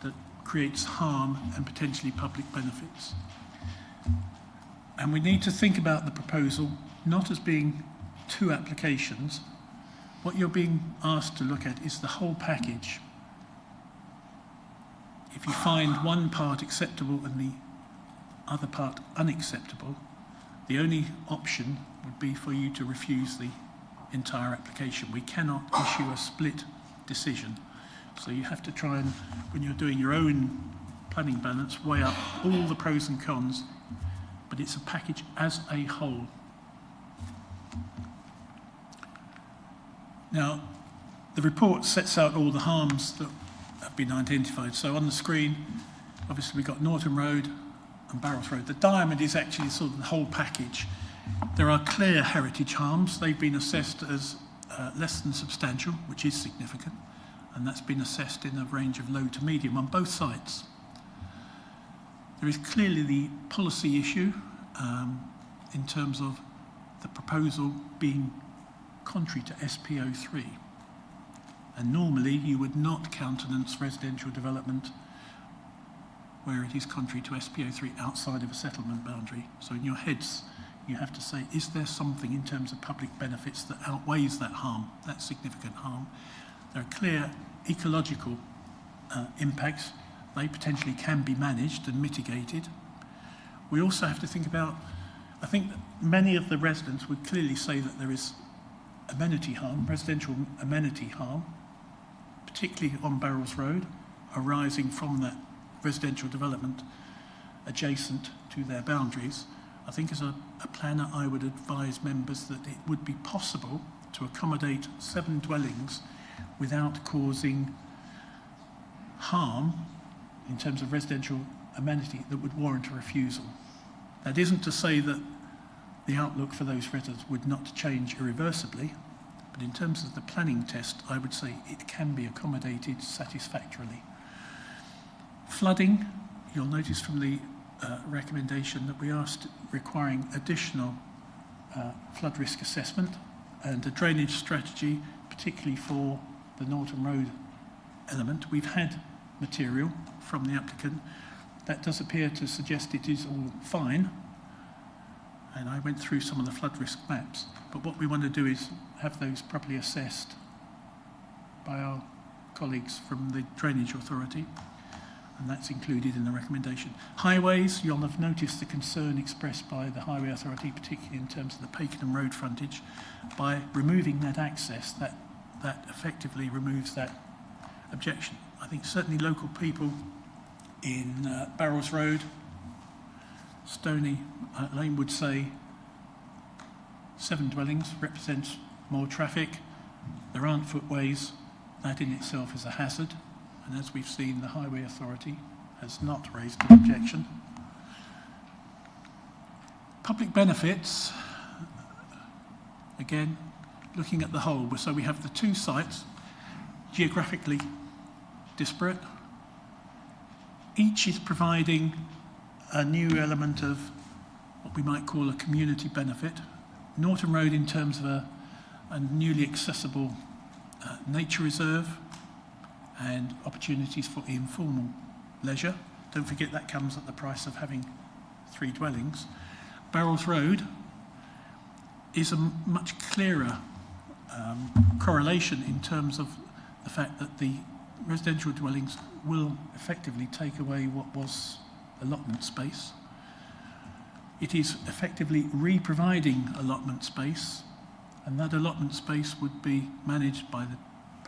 Speaker 10: that creates harm and potentially public benefits. And we need to think about the proposal not as being 2 applications. What you're being asked to look at is the whole package. If you find one part acceptable and the other part unacceptable, the only option would be for you to refuse the entire application. We cannot issue a split decision. So you have to try and, when you're doing your own planning balance, weigh up all the pros and cons, but it's a package as a whole. Now, the report sets out all the harms that have been identified. So on the screen, obviously we've got Norton Road and Barrows Road. The diamond is actually sort of the whole package. There are clear heritage harms. They've been assessed as less than substantial, which is significant, and that's been assessed in a range of low to medium on both sites. There is clearly the policy issue in terms of the proposal being contrary to SPO3. And normally you would not countenance residential development where it is contrary to SPO3 outside of a settlement boundary. So in your heads, you have to say, is there something in terms of public benefits that outweighs that harm, that significant harm? There are clear ecological impacts. They potentially can be managed and mitigated. We also have to think about, I think that many of the residents would clearly say that there is amenity harm, residential amenity harm, particularly on Barrels Road, arising from that residential development adjacent to their boundaries. I think as a planner, I would advise members that it would be possible to accommodate 7 dwellings without causing harm in terms of residential amenity that would warrant a refusal. That isn't to say that the outlook for those residents would not change irreversibly, but in terms of the planning test, I would say it can be accommodated satisfactorily. Flooding, you'll notice from the recommendation that we are requiring additional flood risk assessment and a drainage strategy, particularly for the Norton Road element. We've had material from the applicant that does appear to suggest it is all fine, and I went through some of the flood risk maps, but what we want to do is have those properly assessed by our colleagues from the Drainage Authority, and that's included in the recommendation. Highways, you'll have noticed the concern expressed by the Highway Authority, particularly in terms of the Pakenham Road frontage. By removing that access, that effectively removes that objection. I think certainly local people in Barrels Road, Stony Lane would say 7 dwellings represents more traffic. There aren't footways. That in itself is a hazard. And as we've seen, the Highway Authority has not raised an objection. Public benefits, again, looking at the whole. So we have the 2 sites, geographically disparate. Each is providing a new element of what we might call a community benefit. Norton Road in terms of a newly accessible nature reserve and opportunities for informal leisure. Don't forget that comes at the price of having 3 dwellings. Barrels Road is a much clearer correlation in terms of the fact that the residential dwellings will effectively take away what was allotment space. It is effectively re-providing allotment space, and that allotment space would be managed by the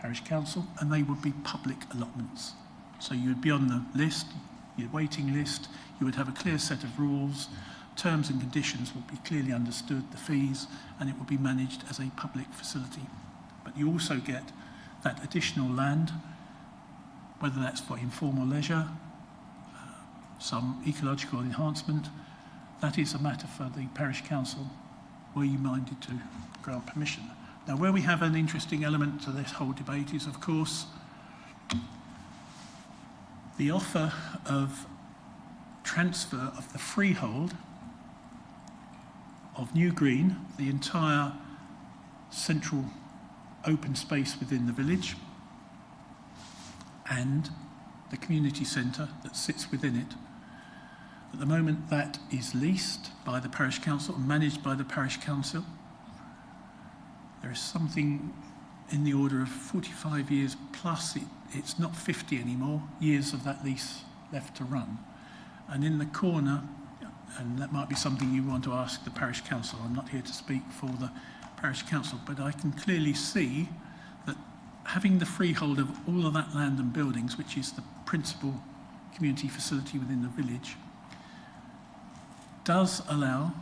Speaker 10: parish council, and they would be public allotments. So you would be on the list, your waiting list, you would have a clear set of rules, terms and conditions would be clearly understood, the fees, and it would be managed as a public facility. But you also get that additional land, whether that's for informal leisure, some ecological enhancement. That is a matter for the parish council, were you minded to grant permission. Now, where we have an interesting element to this whole debate is, of course, the offer of transfer of the freehold of New Green, the entire central open space within the village, and the community centre that sits within it. At the moment, that is leased by the parish council and managed by the parish council. There is something in the order of 45 years plus, it's not 50 anymore, years of that lease left to run. And in the corner, and that might be something you want to ask the parish council, I'm not here to speak for the parish council, but I can clearly see that having the freehold of all of that land and buildings, which is the principal community facility within the village, does allow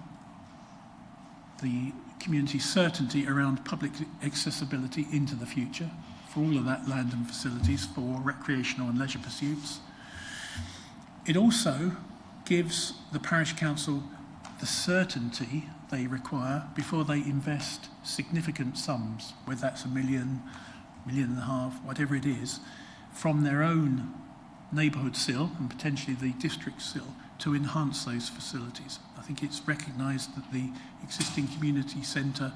Speaker 10: the community certainty around public accessibility into the future for all of that land and facilities for recreational and leisure pursuits. It also gives the parish council the certainty they require before they invest significant sums, whether that's £1 million, £1.5 million, whatever it is, from their own neighbourhood SIL and potentially the district SIL to enhance those facilities. I think it's recognised that the existing community centre,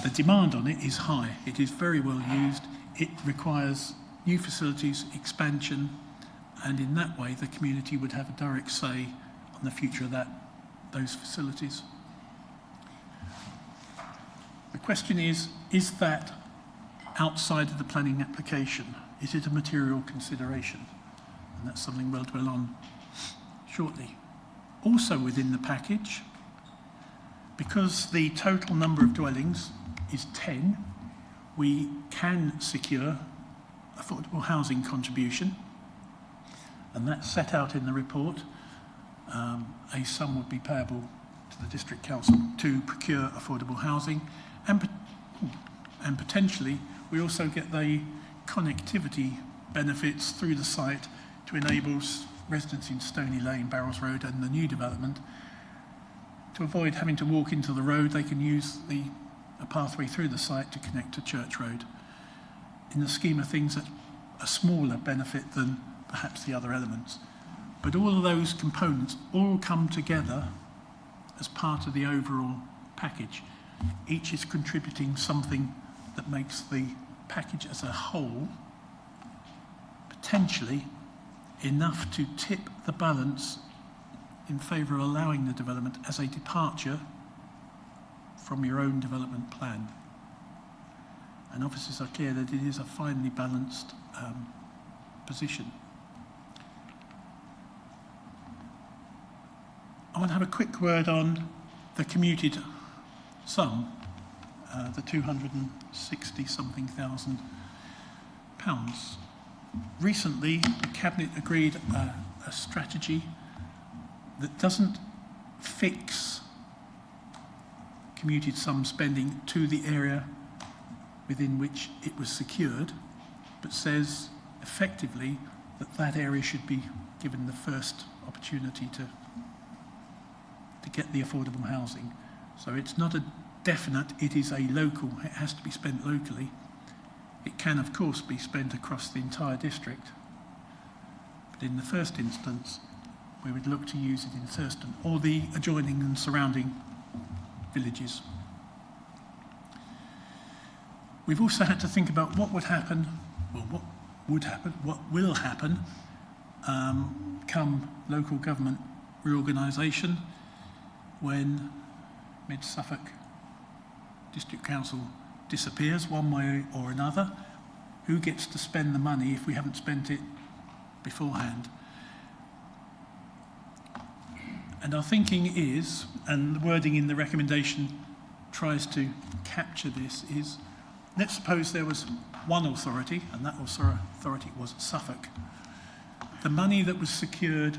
Speaker 10: the demand on it is high. It is very well used. It requires new facilities, expansion, and in that way the community would have a direct say on the future of those facilities. The question is that outside of the planning application? Is it a material consideration? And that's something we'll dwell on shortly. Also within the package, because the total number of dwellings is 10, we can secure affordable housing contribution, and that's set out in the report. A sum would be payable to the District Council to procure affordable housing, and potentially we also get the connectivity benefits through the site to enable residents in Stony Lane, Barrows Road and the new development to avoid having to walk into the road. They can use a pathway through the site to connect to Church Road. In the scheme of things, that's a smaller benefit than perhaps the other elements. But all of those components all come together as part of the overall package. Each is contributing something that makes the package as a whole potentially enough to tip the balance in favour of allowing the development as a departure from your own development plan. And officers are clear that it is a finely balanced position. I want to have a quick word on the commuted sum, the 260-something thousand pounds. Recently, the Cabinet agreed a strategy that doesn't fix commuted sum spending to the area within which it was secured, but says effectively that that area should be given the first opportunity to get the affordable housing. So it's not a definite, it is a local, it has to be spent locally. It can of course be spent across the entire district, but in the first instance we would look to use it in Thurston or the adjoining and surrounding villages. We've also had to think about what would happen, well, what will happen come local government reorganisation when Mid-Suffolk District Council disappears one way or another. Who gets to spend the money if we haven't spent it beforehand? And our thinking is, and the wording in the recommendation tries to capture this, is let's suppose there was one authority, and that authority was Suffolk. The money that was secured,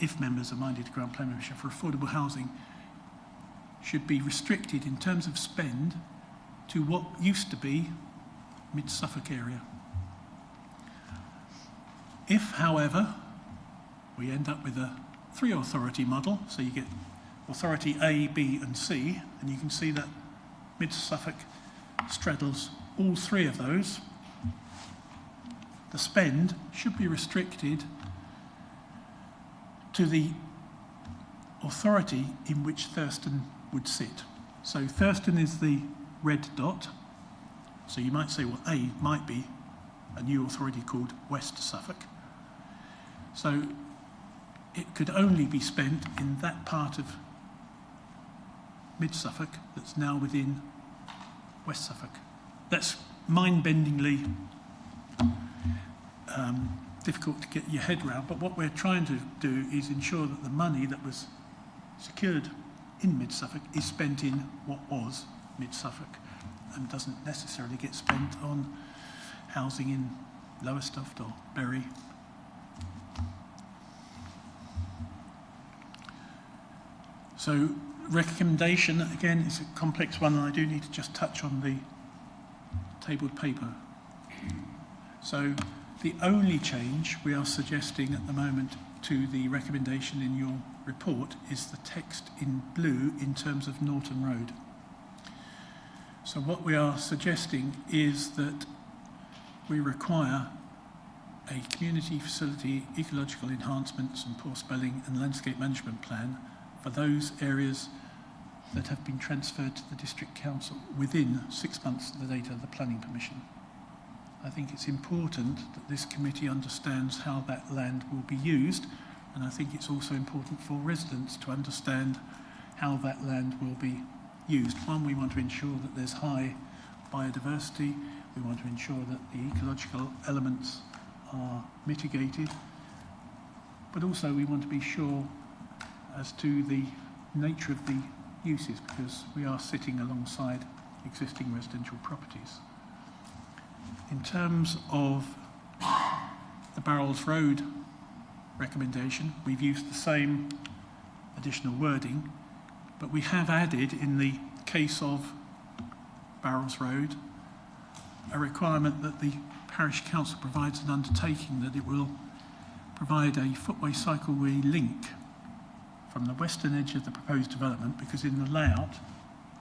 Speaker 10: if members are minded to grant planning permission for affordable housing, should be restricted in terms of spend to what used to be Mid-Suffolk area. If, however, we end up with a three-authority model, so you get authority A, B and C, and you can see that Mid-Suffolk straddles all three of those, the spend should be restricted to the authority in which Thurston would sit. So Thurston is the red dot. So you might say, well, A might be a new authority called West Suffolk. So it could only be spent in that part of Mid-Suffolk that's now within West Suffolk. That's mind-bendingly difficult to get your head around, but what we're trying to do is ensure that the money that was secured in Mid-Suffolk is spent in what was Mid-Suffolk and doesn't necessarily get spent on housing in Lowestoft or Bury. So recommendation, again, is a complex one, and I do need to just touch on the tabled paper. So the only change we are suggesting at the moment to the recommendation in your report is the text in blue in terms of Norton Road. So what we are suggesting is that we require a community facility, ecological enhancements and poor spelling and landscape management plan for those areas that have been transferred to the District Council within 6 months of the date of the planning permission. I think it's important that this committee understands how that land will be used, and I think it's also important for residents to understand how that land will be used. One, we want to ensure that there's high biodiversity. We want to ensure that the ecological elements are mitigated, but also we want to be sure as to the nature of the uses, because we are sitting alongside existing residential properties. In terms of the Barrels Road recommendation, we've used the same additional wording, but we have added, in the case of Barrels Road, a requirement that the parish council provides an undertaking that it will provide a footway cycleway link from the western edge of the proposed development, because in the layout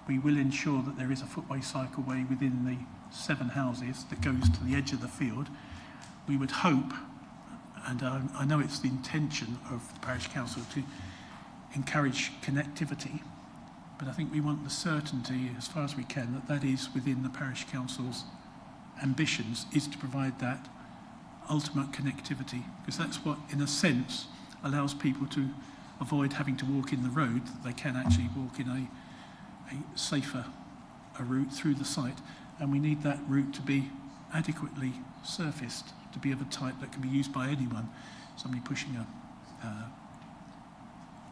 Speaker 10: we will ensure that there is a footway cycleway within the 7 houses that goes to the edge of the field. We would hope, and I know it's the intention of the parish council to encourage connectivity, but I think we want the certainty as far as we can that that is within the parish council's ambitions, is to provide that ultimate connectivity, because that's what in a sense allows people to avoid having to walk in the road, that they can actually walk in a safer route through the site. And we need that route to be adequately surfaced, to be of a type that can be used by anyone. Somebody pushing a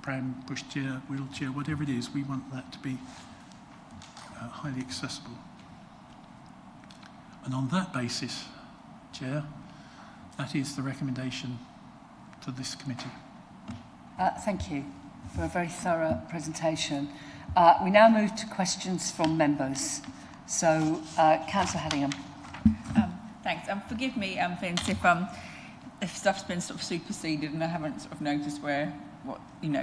Speaker 10: pram, pushchair, wheelchair, whatever it is, we want that to be highly accessible. And on that basis, Chair, that is the recommendation to this committee.
Speaker 1: Thank you for a very thorough presentation. We now move to questions from members. So, Councillor Hadingham.
Speaker 9: Thanks. Forgive me, Vince, if stuff's been sort of superseded and I haven't sort of noticed what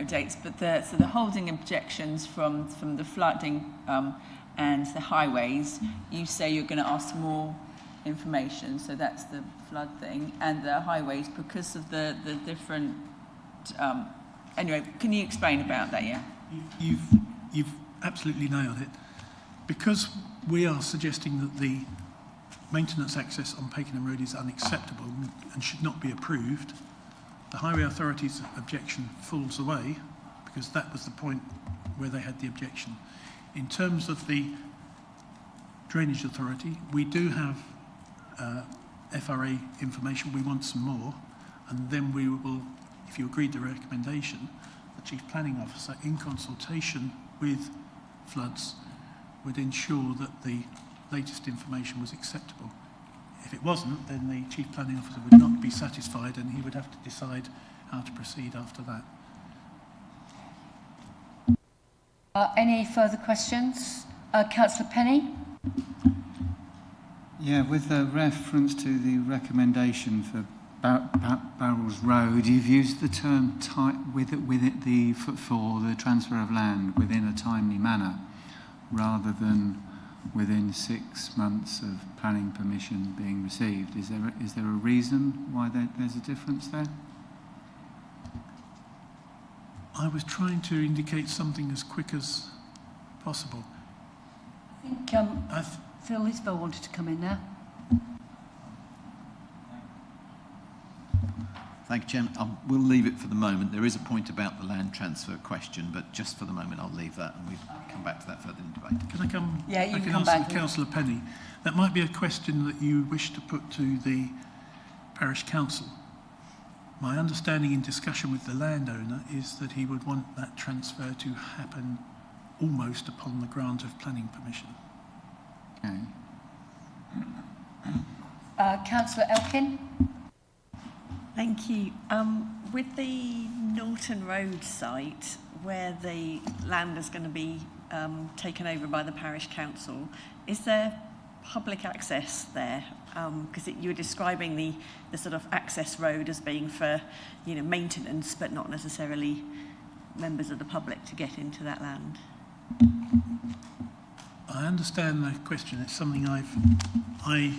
Speaker 9: dates. But the holding objections from the flooding and the highways, you say you're going to ask for more information. So that's the flood thing, and the highways because of the different. Anyway, can you explain about that? Yeah.
Speaker 10: You've absolutely nailed it. Because we are suggesting that the maintenance access on Pakenham Road is unacceptable and should not be approved, the Highway Authority's objection falls away, because that was the point where they had the objection. In terms of the Drainage Authority, we do have FRA information. We want some more, and then we will, if you agreed the recommendation, the Chief Planning Officer, in consultation with Floods, would ensure that the latest information was acceptable. If it wasn't, then the Chief Planning Officer would not be satisfied, and he would have to decide how to proceed after that.
Speaker 1: Any further questions? Councillor Penny?
Speaker 11: Yeah, with a reference to the recommendation for Barrels Road, you've used the term for the transfer of land within a timely manner, rather than within 6 months of planning permission being received. Is there a reason why there's a difference there?
Speaker 10: I was trying to indicate something as quick as possible.
Speaker 1: I think Phil Isbell wanted to come in now.
Speaker 12: Thank you, Chairman. We'll leave it for the moment. There is a point about the land transfer question, but just for the moment I'll leave that, and we'll come back to that further in debate.
Speaker 10: Can I come?
Speaker 1: Yeah, you can
Speaker 10: come
Speaker 1: come
Speaker 10: back.
Speaker 1: back.
Speaker 10: Councillor Penny, that might be a question that you wish to put to the parish council. My understanding in discussion with the landowner is that he would want that transfer to happen almost upon the grant of planning permission.
Speaker 11: Okay.
Speaker 1: Councillor Elkin?
Speaker 8: Thank you. With the Norton Road site, where the land is going to be taken over by the parish council, is there public access there? Because you were describing the sort of access road as being for, maintenance, but not necessarily members of the public to get into that land.
Speaker 10: I understand the question. It's something I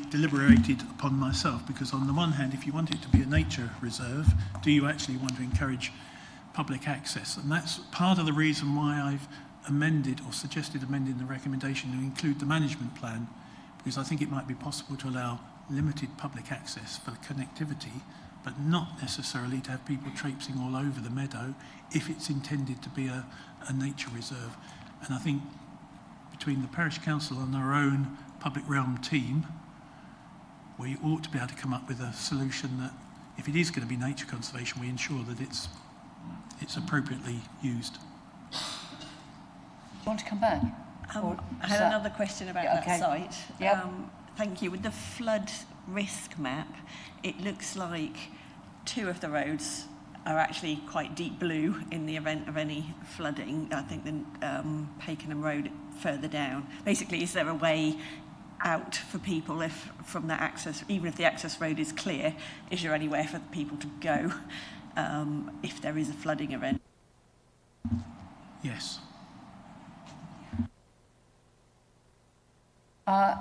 Speaker 10: deliberated upon myself, because on the one hand, if you want it to be a nature reserve, do you actually want to encourage public access? And that's part of the reason why I've amended or suggested amending the recommendation to include the management plan, because I think it might be possible to allow limited public access for connectivity, but not necessarily to have people traipsing all over the meadow if it's intended to be a nature reserve. And I think between the parish council and our own public realm team, we ought to be able to come up with a solution that, if it is going to be nature conservation, we ensure that it's appropriately used.
Speaker 1: Do you want to come back?
Speaker 8: I had another question about that site.
Speaker 1: Yep.
Speaker 8: Thank you. With the flood risk map, it looks like 2 of the roads are actually quite deep blue in the event of any flooding. I think the Pakenham Road further down. Basically, is there a way out for people if from that access, even if the access road is clear, is there anywhere for people to go if there is a flooding event?
Speaker 10: Yes.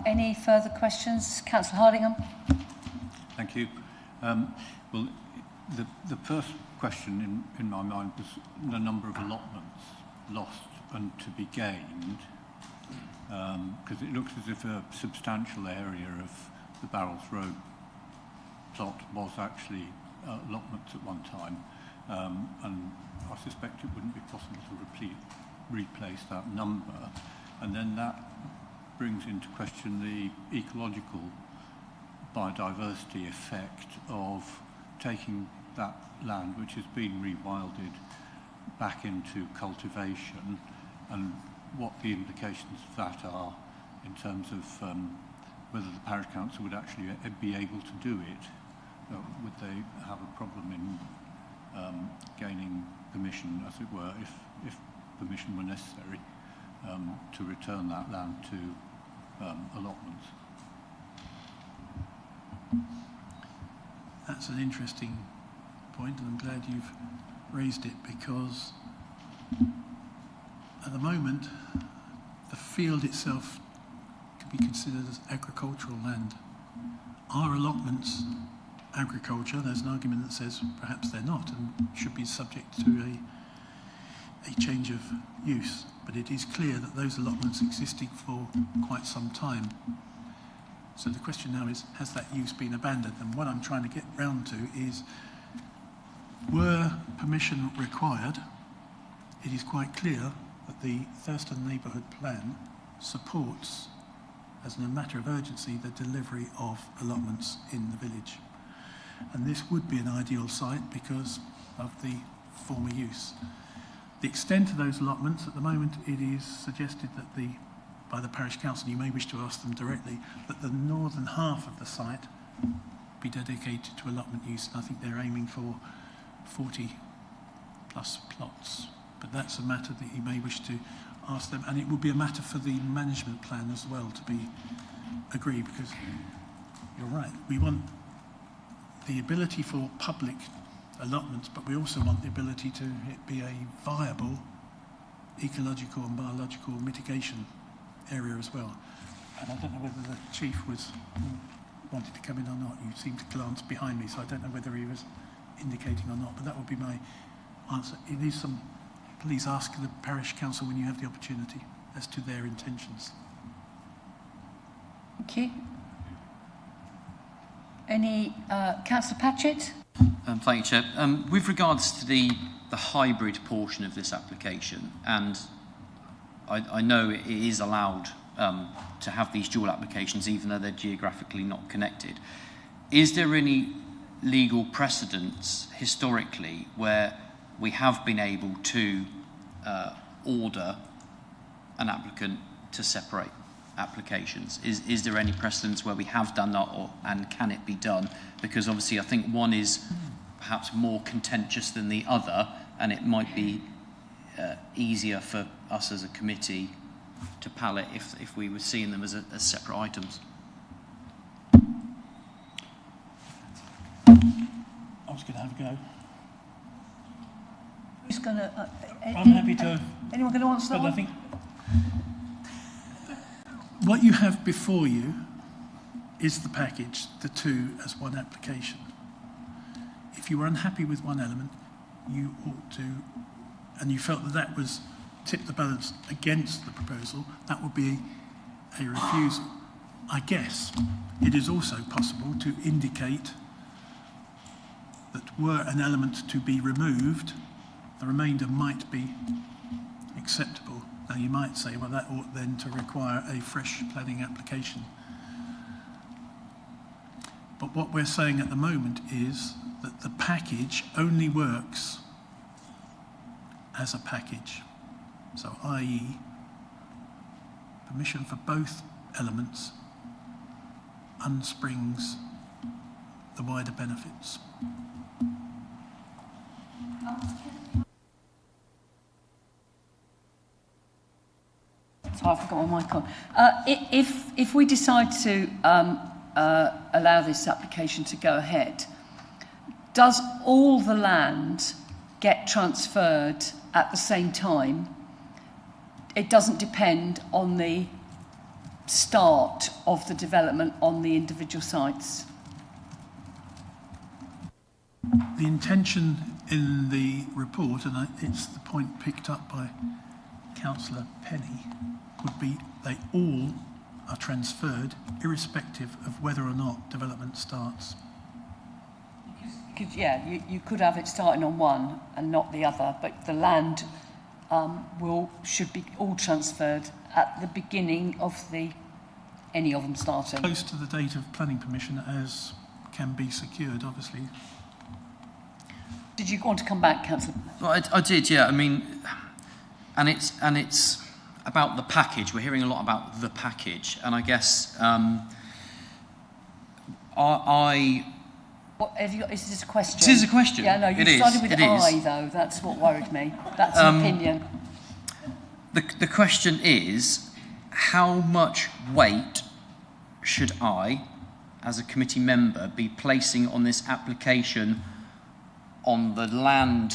Speaker 1: Any further questions? Councillor Hardingham?
Speaker 6: Thank you. Well, the first question in my mind was the number of allotments lost and to be gained, because it looks as if a substantial area of the Barrels Road plot was actually allotments at one time, and I suspect it wouldn't be possible to replace that number. And then that brings into question the ecological biodiversity effect of taking that land which has been rewilded back into cultivation, and what the implications of that are in terms of whether the parish council would actually be able to do it. Would they have a problem in gaining permission, as it were, if permission were necessary to return that land to allotments?
Speaker 10: That's an interesting point, and I'm glad you've raised it, because at the moment the field itself can be considered as agricultural land. Are allotments agriculture? There's an argument that says perhaps they're not and should be subject to a change of use, but it is clear that those allotments existed for quite some time. So the question now is, has that use been abandoned? And what I'm trying to get round to is, were permission required, it is quite clear that the Thurston Neighbourhood Plan supports, as a matter of urgency, the delivery of allotments in the village. And this would be an ideal site because of the former use. The extent of those allotments, at the moment it is suggested that by the parish council, you may wish to ask them directly, that the northern half of the site be dedicated to allotment use, and I think they're aiming for 40 plus plots. But that's a matter that you may wish to ask them, and it would be a matter for the management plan as well to be agreed, because you're right, we want the ability for public allotments, but we also want the ability to it be a viable ecological and biological mitigation area as well. And I don't know whether the chief wanted to come in or not. You seem to glance behind me, so I don't know whether he was indicating or not, but that would be my answer. It is please ask the parish council when you have the opportunity as to their intentions.
Speaker 1: Thank you. Any, Councillor Patchett?
Speaker 3: Thank you, Chair. With regards to the hybrid portion of this application, and I know it is allowed to have these dual applications even though they're geographically not connected. Is there any legal precedents historically where we have been able to order an applicant to separate applications? Is there any precedents where we have done that, and can it be done? Because obviously I think one is perhaps more contentious than the other, and it might be easier for us as a committee to pallet if we were seeing them as separate items.
Speaker 10: I was going to have a go.
Speaker 1: Who's going to...
Speaker 10: I'm happy to...
Speaker 1: Anyone going to answer that
Speaker 10: But
Speaker 1: one?
Speaker 10: I think what you have before you is the package, the two as one application. If you were unhappy with one element, you ought to, and you felt that was tipped the balance against the proposal, that would be a refusal. I guess it is also possible to indicate that were an element to be removed, the remainder might be acceptable. Now you might say, well, that ought then to require a fresh planning application. But what we're saying at the moment is that the package only works as a package. So i.e. permission for both elements unsprings the wider benefits.
Speaker 1: So I've got my mic on. If we decide to allow this application to go ahead, does all the land get transferred at the same time? It doesn't depend on the start of the development on the individual sites.
Speaker 10: The intention in the report, and it's the point picked up by Councillor Penny, would be they all are transferred irrespective of whether or not development starts.
Speaker 1: You could have it starting on one and not the other, but the land should be all transferred at the beginning of any of them starting.
Speaker 10: Close to the date of planning permission as can be secured, obviously.
Speaker 1: Did you want to come back, Councillor?
Speaker 3: Well, I did, yeah. I mean, and it's about the package. We're hearing a lot about the package, and I guess
Speaker 1: What, is this a question?
Speaker 3: This is a question.
Speaker 1: Yeah, no, you started with I, though. That's what worried me. That's an opinion.
Speaker 3: The question is, how much weight should I, as a committee member, be placing on this application on the land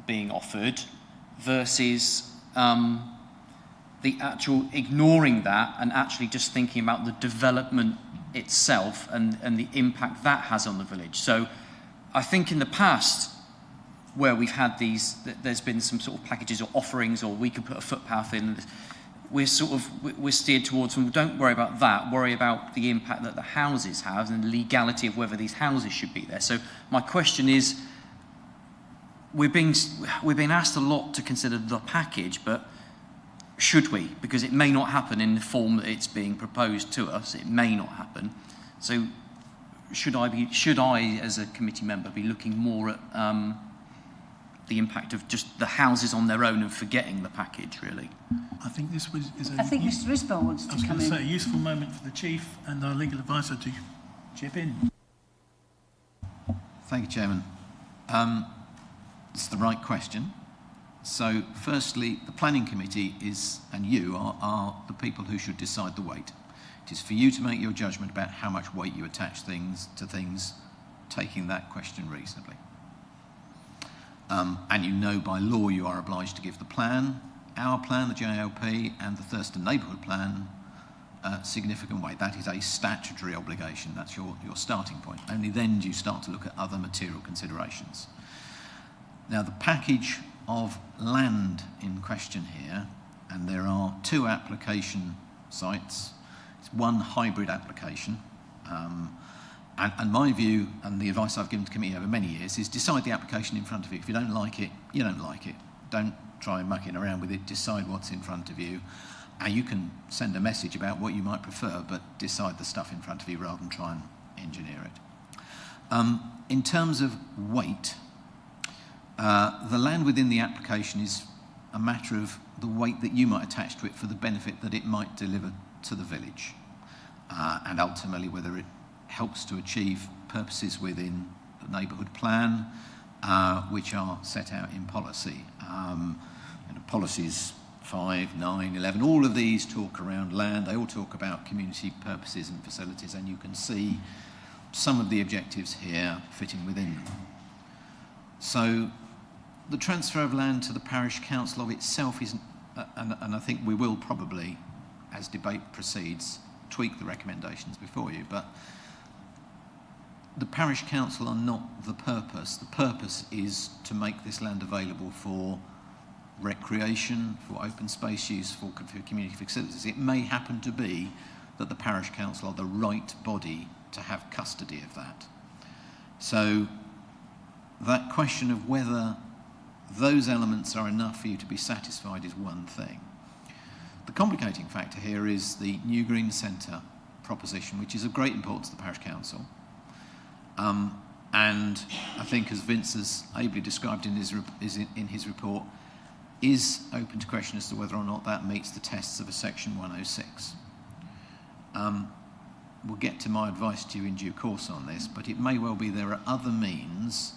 Speaker 3: being offered versus the actual ignoring that and actually just thinking about the development itself and the impact that has on the village? So I think in the past where we've had there's been some sort of packages or offerings, or we could put a footpath in, we're steered towards, well, don't worry about that, worry about the impact that the houses have and the legality of whether these houses should be there. So my question is, we're being asked a lot to consider the package, but should we? Because it may not happen in the form that it's being proposed to us. It may not happen. So should I as a committee member be looking more at the impact of just the houses on their own and forgetting the package, really?
Speaker 10: I think this is
Speaker 1: I think Mr. Isbell wants to come in.
Speaker 10: I was going to say, a useful moment for the Chief and our legal advisor to chip in.
Speaker 12: Thank you, Chairman. It's the right question. So, firstly, the Planning Committee is, and you are the people who should decide the weight. It is for you to make your judgment about how much weight you attach to things, taking that question reasonably. And you know by law you are obliged to give the plan, our plan, the JLP, and the Thurston Neighbourhood Plan significant weight. That is a statutory obligation. That's your starting point. Only then do you start to look at other material considerations. Now, the package of land in question here, and there are two application sites. It's one hybrid application. And my view, and the advice I've given to committee over many years, is decide the application in front of you. If you don't like it, you don't like it. Don't try mucking around with it. Decide what's in front of you. And you can send a message about what you might prefer, but decide the stuff in front of you rather than try and engineer it. In terms of weight, the land within the application is a matter of the weight that you might attach to it for the benefit that it might deliver to the village, and ultimately whether it helps to achieve purposes within the neighbourhood plan, which are set out in policy. Policies 5, 9, 11, all of these talk around land. They all talk about community purposes and facilities, and you can see some of the objectives here fitting within them. So the transfer of land to the parish council of itself isn't, and I think we will probably, as debate proceeds, tweak the recommendations before you, but the parish council are not the purpose. The purpose is to make this land available for recreation, for open space use, for community facilities. It may happen to be that the parish council are the right body to have custody of that. So that question of whether those elements are enough for you to be satisfied is one thing. The complicating factor here is the New Green Centre proposition, which is of great importance to the parish council. And I think, as Vince has ably described in his report, is open to question as to whether or not that meets the tests of a Section 106. We'll get to my advice to you in due course on this, but it may well be there are other means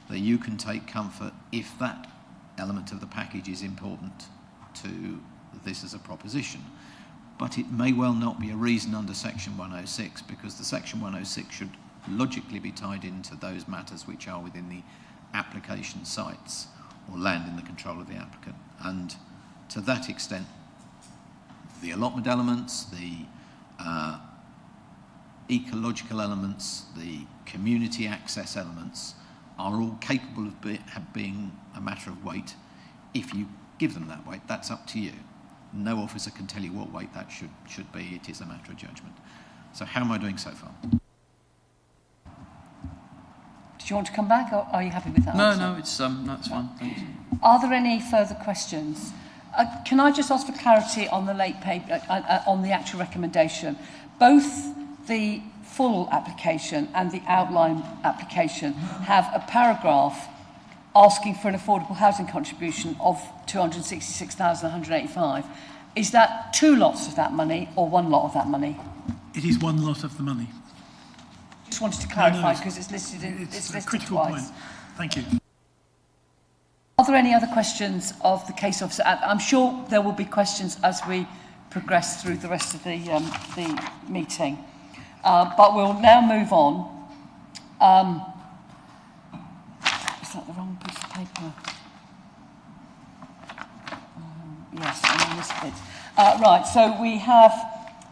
Speaker 12: that you can take comfort if that element of the package is important to this as a proposition. But it may well not be a reason under Section 106, because the Section 106 should logically be tied into those matters which are within the application sites or land in the control of the applicant. And to that extent, the allotment elements, the ecological elements, the community access elements are all capable of being a matter of weight. If you give them that weight, that's up to you. No officer can tell you what weight that should be. It is a matter of judgment. So how am I doing so far?
Speaker 1: Did you want to come back, or are you happy with that answer?
Speaker 3: No, it's fine. Thanks.
Speaker 1: Are there any further questions? Can I just ask for clarity on the late paper, on the actual recommendation? Both the full application and the outline application have a paragraph asking for an affordable housing contribution of £266,185. Is that two lots of that money or one lot of that money?
Speaker 10: It is one lot of the money.
Speaker 1: Just wanted to clarify because it's listed
Speaker 10: It's a
Speaker 1: listed
Speaker 10: critical
Speaker 1: twice.
Speaker 10: point. Thank you.
Speaker 1: Are there any other questions of the case officer? I'm sure there will be questions as we progress through the rest of the meeting. But we'll now move on. Is that the wrong piece of paper? Yes, I'm on this bit. Right, so we have...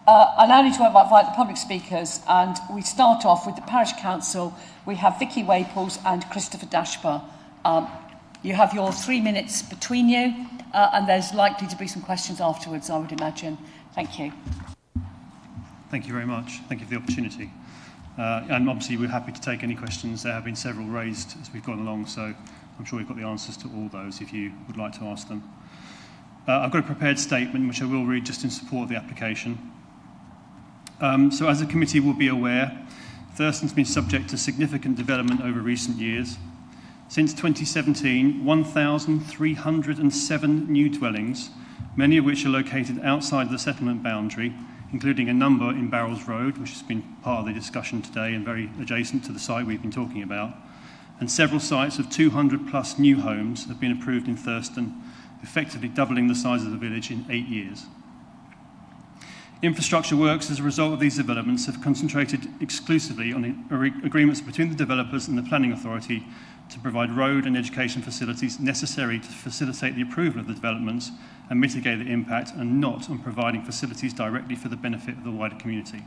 Speaker 1: I now need to invite the public speakers, and we start off with the Parish Council. We have Vicky Waples and Christopher Dashper. You have your 3 minutes between you, and there's likely to be some questions afterwards, I would imagine. Thank you.
Speaker 13: Thank you very much. Thank you for the opportunity. And obviously we're happy to take any questions. There have been several raised as we've gone along, so I'm sure we've got the answers to all those if you would like to ask them. I've got a prepared statement which I will read just in support of the application. So as the committee will be aware, Thurston's been subject to significant development over recent years. Since 2017, 1,307 new dwellings, many of which are located outside the settlement boundary, including a number in Barrels Road, which has been part of the discussion today and very adjacent to the site we've been talking about, and several sites of 200 plus new homes have been approved in Thurston, effectively doubling the size of the village in 8 years. Infrastructure works as a result of these developments have concentrated exclusively on the agreements between the developers and the planning authority to provide road and education facilities necessary to facilitate the approval of the developments and mitigate the impact, and not on providing facilities directly for the benefit of the wider community.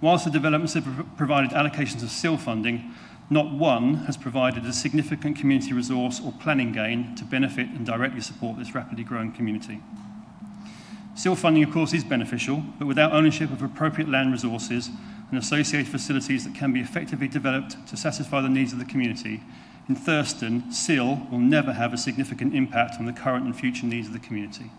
Speaker 13: Whilst the developments have provided allocations of SIL funding, not one has provided a significant community resource or planning gain to benefit and directly support this rapidly growing community. SIL funding, of course, is beneficial, but without ownership of appropriate land resources and associated facilities that can be effectively developed to satisfy the needs of the community, in Thurston, SIL will never have a significant impact on the current and future needs of the community.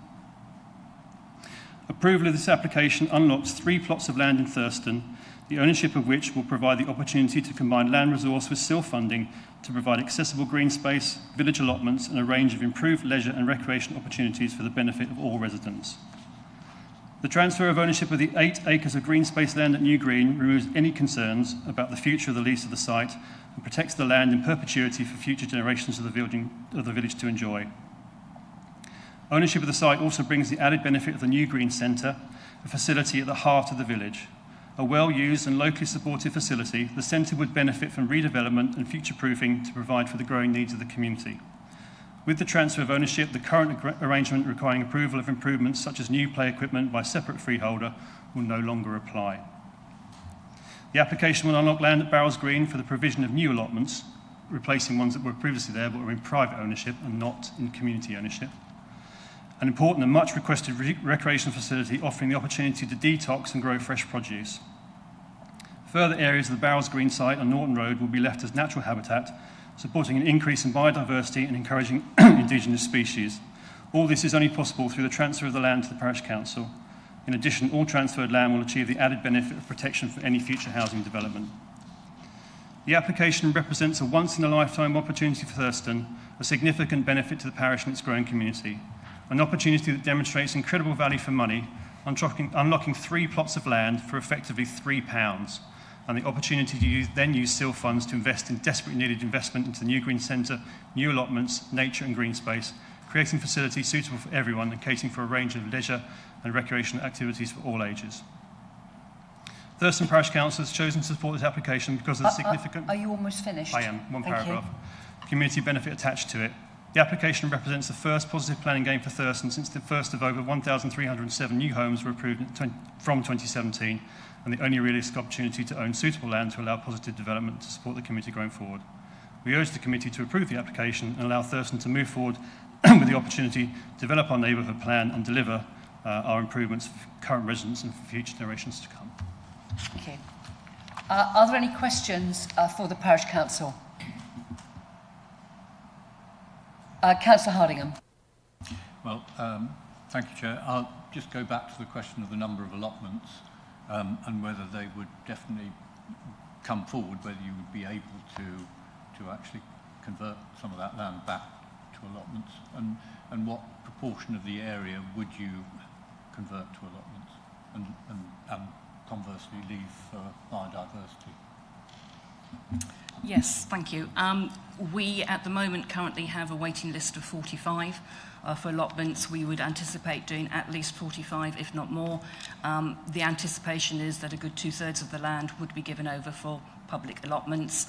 Speaker 13: Approval of this application unlocks 3 plots of land in Thurston, the ownership of which will provide the opportunity to combine land resource with SIL funding to provide accessible green space, village allotments, and a range of improved leisure and recreation opportunities for the benefit of all residents. The transfer of ownership of the 8 acres of green space land at New Green removes any concerns about the future of the lease of the site and protects the land in perpetuity for future generations of the village to enjoy. Ownership of the site also brings the added benefit of the New Green Centre, a facility at the heart of the village. A well-used and locally supported facility, the centre would benefit from redevelopment and future-proofing to provide for the growing needs of the community. With the transfer of ownership, the current arrangement requiring approval of improvements such as new play equipment by a separate freeholder will no longer apply. The application will unlock land at Barrels Green for the provision of new allotments, replacing ones that were previously there but were in private ownership and not in community ownership. an important and much requested recreational facility offering the opportunity to detox and grow fresh produce. Further areas of the Barrels Green site on Norton Road will be left as natural habitat, supporting an increase in biodiversity and encouraging indigenous species. All this is only possible through the transfer of the land to the Parish Council. In addition, all transferred land will achieve the added benefit of protection for any future housing development. The application represents a once-in-a-lifetime opportunity for Thurston, a significant benefit to the parish and its growing community, an opportunity that demonstrates incredible value for money, unlocking 3 plots of land for effectively £3, and the opportunity to then use SIL funds to invest in desperately needed investment into the new green centre, new allotments, nature and green space, creating facilities suitable for everyone and catering for a range of leisure and recreational activities for all ages. Thurston Parish Council has chosen to support this application because of the significant...
Speaker 1: Are you almost finished?
Speaker 13: I am, one
Speaker 1: Thank
Speaker 13: paragraph.
Speaker 1: You.
Speaker 13: Community benefit attached to it. The application represents the first positive planning gain for Thurston since the first of over 1,307 new homes were approved from 2017, and the only realistic opportunity to own suitable land to allow positive development to support the community going forward. We urge the committee to approve the application and allow Thurston to move forward with the opportunity to develop our neighbourhood plan and deliver our improvements for current residents and for future generations to come.
Speaker 1: Thank you. Are there any questions for the Parish Council? Councillor Hardingham.
Speaker 6: Well, thank you, Chair. I'll just go back to the question of the number of allotments and whether they would definitely come forward, whether you would be able to actually convert some of that land back to allotments, and what proportion of the area would you convert to allotments and conversely leave for biodiversity?
Speaker 14: Yes, thank you. We at the moment currently have a waiting list of 45 for allotments. We would anticipate doing at least 45, if not more. The anticipation is that a good 2/3 of the land would be given over for public allotments.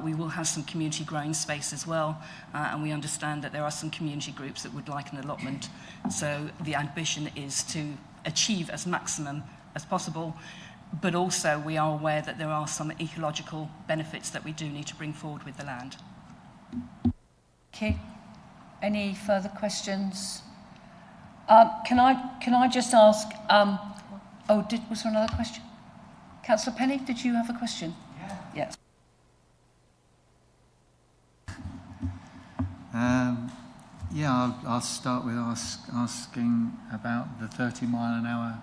Speaker 14: We will have some community growing space as well, and we understand that there are some community groups that would like an allotment. So the ambition is to achieve as maximum as possible, but also we are aware that there are some ecological benefits that we do need to bring forward with the land.
Speaker 1: Okay. Any further questions? Can I just ask? Was there another question? Councillor Penny, did you have a question? Yeah. Yes.
Speaker 11: I'll start with asking about the 30-mile-an-hour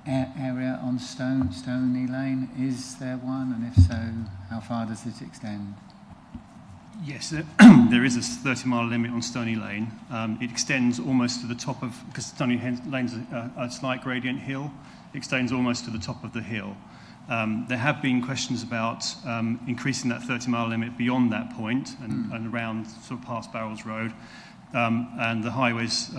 Speaker 11: area on Stony Lane. Is there one, and if so, how far does it extend?
Speaker 13: Yes, there is a 30-mile limit on Stony Lane. It extends almost to the top of, because Stony Lane's a slight gradient hill, it extends almost to the top of the hill. There have been questions about increasing that 30-mile limit beyond that point and around sort of past Barrels Road. And the Highways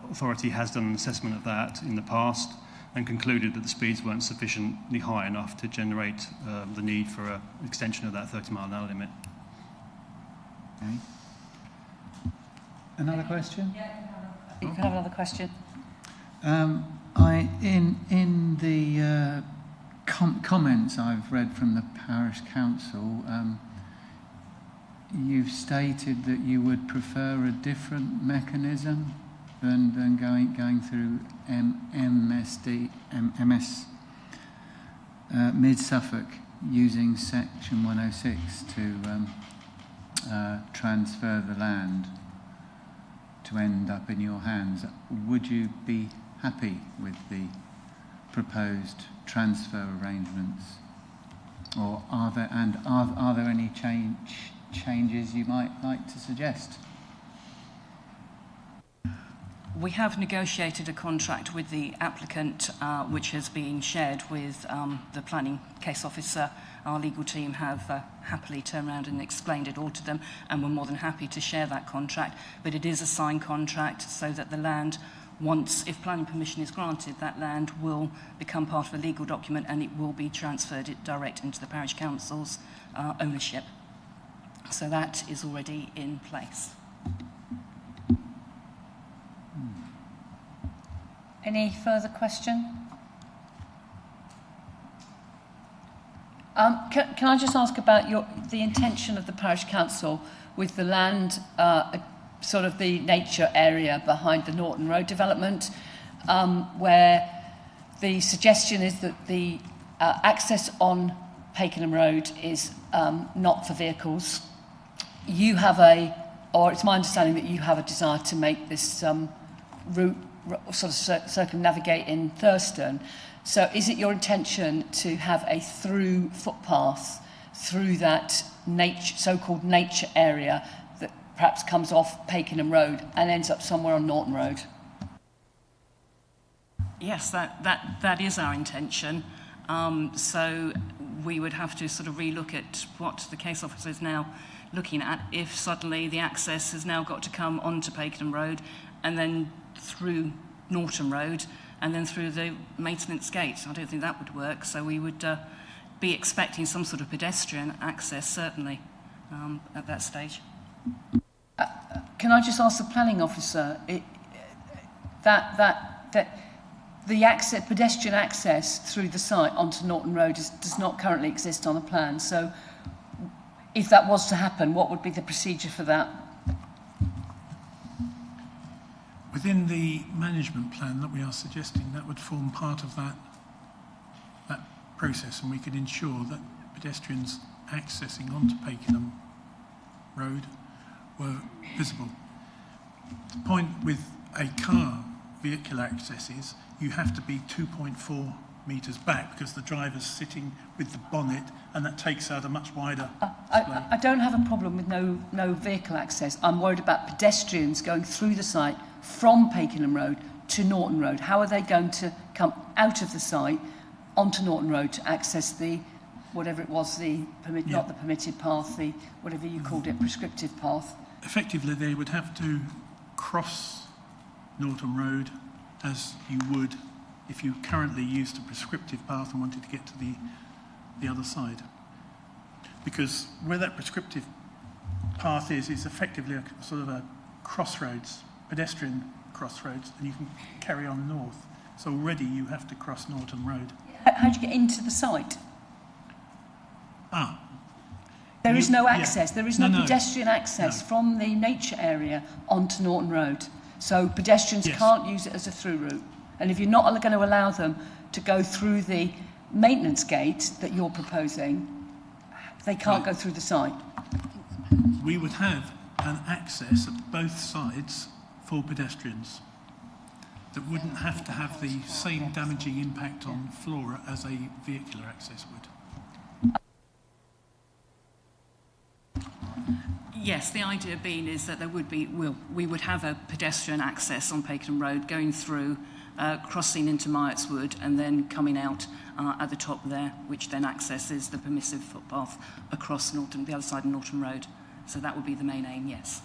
Speaker 13: Authority has done an assessment of that in the past and concluded that the speeds weren't sufficiently high enough to generate the need for an extension of that 30-mile-an-hour limit.
Speaker 11: Okay. Another question?
Speaker 1: Yeah, you can have another question.
Speaker 11: In the comments I've read from the Parish Council, you've stated that you would prefer a different mechanism than going through Mid Suffolk using Section 106 to transfer the land to end up in your hands. Would you be happy with the proposed transfer arrangements, or are there any changes you might like to suggest?
Speaker 14: We have negotiated a contract with the applicant, which has been shared with the planning case officer. Our legal team have happily turned around and explained it all to them, and we're more than happy to share that contract. But it is a signed contract so that the land, if planning permission is granted, that land will become part of a legal document and it will be transferred direct into the Parish Council's ownership. So that is already in place.
Speaker 1: Any further question? Can I just ask about the intention of the Parish Council with the land sort of the nature area behind the Norton Road development, where the suggestion is that the access on Pakenham Road is not for vehicles. You have or it's my understanding that you have a desire to make this route sort of circumnavigate in Thurston. So is it your intention to have a through footpath through that so-called nature area that perhaps comes off Pakenham Road and ends up somewhere on Norton Road?
Speaker 14: Yes, that is our intention. So we would have to sort of relook at what the case officer is now looking at if suddenly the access has now got to come onto Pakenham Road and then through Norton Road and then through the maintenance gate. I don't think that would work, so we would be expecting some sort of pedestrian access, certainly, at that stage.
Speaker 1: Can I just ask the planning officer, that the pedestrian access through the site onto Norton Road does not currently exist on the plan, so if that was to happen, what would be the procedure for that?
Speaker 10: Within the management plan that we are suggesting, that would form part of that process, and we could ensure that pedestrians accessing onto Pakenham Road were visible. The point with a car vehicular access is you have to be 2.4 metres back because the driver's sitting with the bonnet, and that takes out a much wider display.
Speaker 1: I don't have a problem with no vehicle access. I'm worried about pedestrians going through the site from Pakenham Road to Norton Road. How are they going to come out of the site onto Norton Road to access the, whatever it was, not the permitted path, the, whatever you called it, prescriptive path?
Speaker 10: Effectively, they would have to cross Norton Road as you would if you currently used a prescriptive path and wanted to get to the other side. Because where that prescriptive path is effectively a sort of a crossroads, pedestrian crossroads, and you can carry on north. So already you have to cross Norton Road.
Speaker 1: How do you get into the site? There is no access. There is no pedestrian access from the nature area onto Norton Road. So pedestrians can't use it as a through route. And if you're not going to allow them to go through the maintenance gate that you're proposing, they can't go through the site.
Speaker 10: We would have an access at both sides for pedestrians that wouldn't have to have the same damaging impact on flora as a vehicular access would.
Speaker 14: Yes, the idea being is that there would be, we would have a pedestrian access on Pakenham Road going through, crossing into Myatt's Wood and then coming out at the top there, which then accesses the permissive footpath across the other side of Norton Road. So that would be the main aim, yes.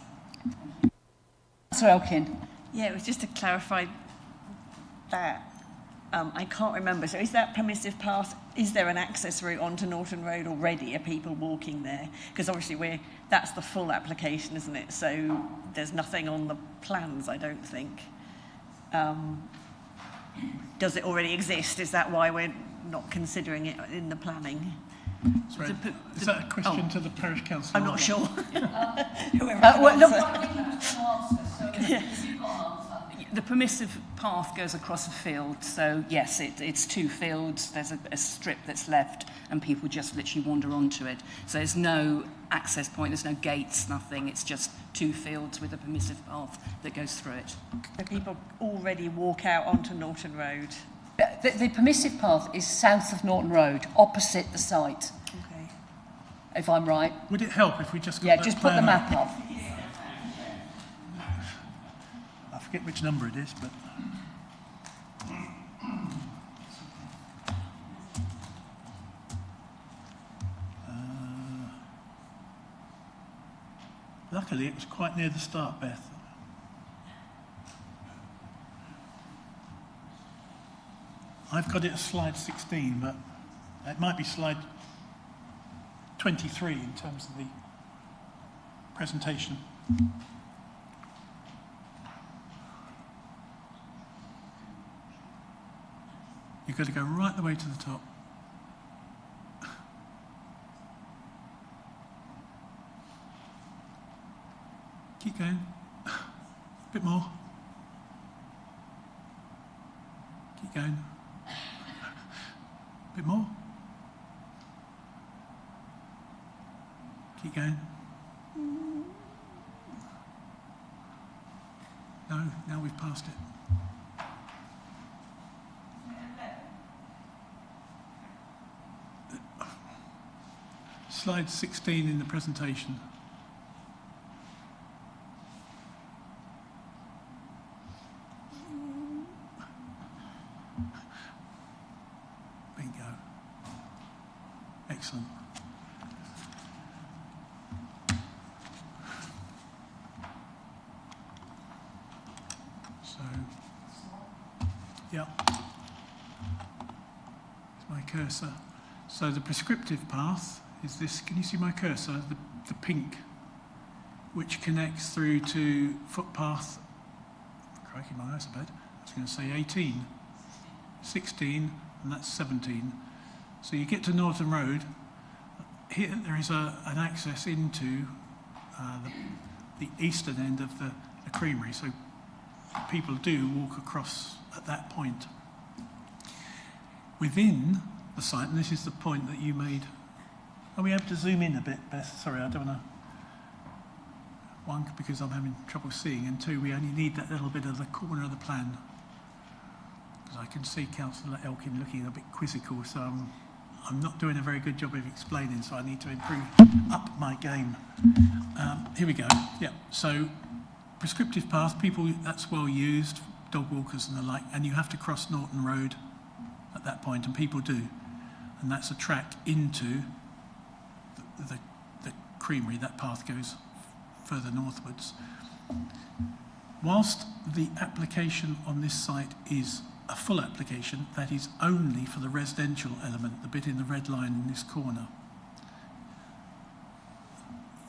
Speaker 1: Sir Elkin.
Speaker 8: Yeah, it was just to clarify that. I can't remember. So is that permissive path, is there an access route onto Norton Road already? Are people walking there? Because obviously that's the full application, isn't it? So there's nothing on the plans, I don't think. Does it already exist? Is that why we're not considering it in the planning?
Speaker 10: Sorry, is that a question to the parish council?
Speaker 8: I'm not sure.
Speaker 14: The permissive path goes across a field, so yes, it's 2 fields. There's a strip that's left, and people just literally wander onto it. So there's no access point, there's no gates, nothing. It's just 2 fields with a permissive path that goes through it.
Speaker 8: So people already walk out onto Norton Road?
Speaker 1: The permissive path is south of Norton Road, opposite the site.
Speaker 8: Okay.
Speaker 1: If I'm right.
Speaker 10: Would it help if we just got that
Speaker 1: just put the map up.
Speaker 10: I forget which number it is, but... luckily, it was quite near the start, Beth. I've got it as slide 16, but it might be slide 23 in terms of the presentation. You've got to go right the way to the top. Keep going. Bit more. Keep going. Bit more. Keep going. No, now we've passed it. Slide 16 in the presentation. Bingo. Excellent. So, yeah. It's my cursor. So the prescriptive path is this. Can you see my cursor? The pink, which connects through to footpath. Crikey, my eyes are bad. I was going to say 18, 16, and that's 17. So you get to Norton Road. Here there is an access into the eastern end of the creamery. So people do walk across at that point. Within the site, and this is the point that you made. Are we able to zoom in a bit, Beth? Sorry, I don't want to. One, because I'm having trouble seeing, and two, we only need that little bit of the corner of the plan. Because I can see Councillor Elkin looking a bit quizzical, so I'm not doing a very good job of explaining, so I need to improve up my game. Here we go. Yeah, so prescriptive path, people, that's well used, dog walkers and the like, and you have to cross Norton Road at that point, and people do. And that's a track into the creamery. That path goes further northwards. Whilst the application on this site is a full application, that is only for the residential element, the bit in the red line in this corner.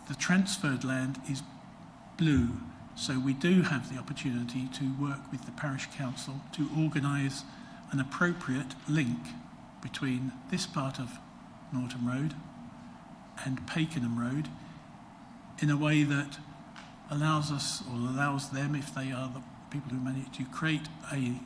Speaker 10: The transferred land is blue, so we do have the opportunity to work with the parish council to organise an appropriate link between this part of Norton Road and Pakenham Road in a way that allows us, or allows them, if they are the people who manage to create a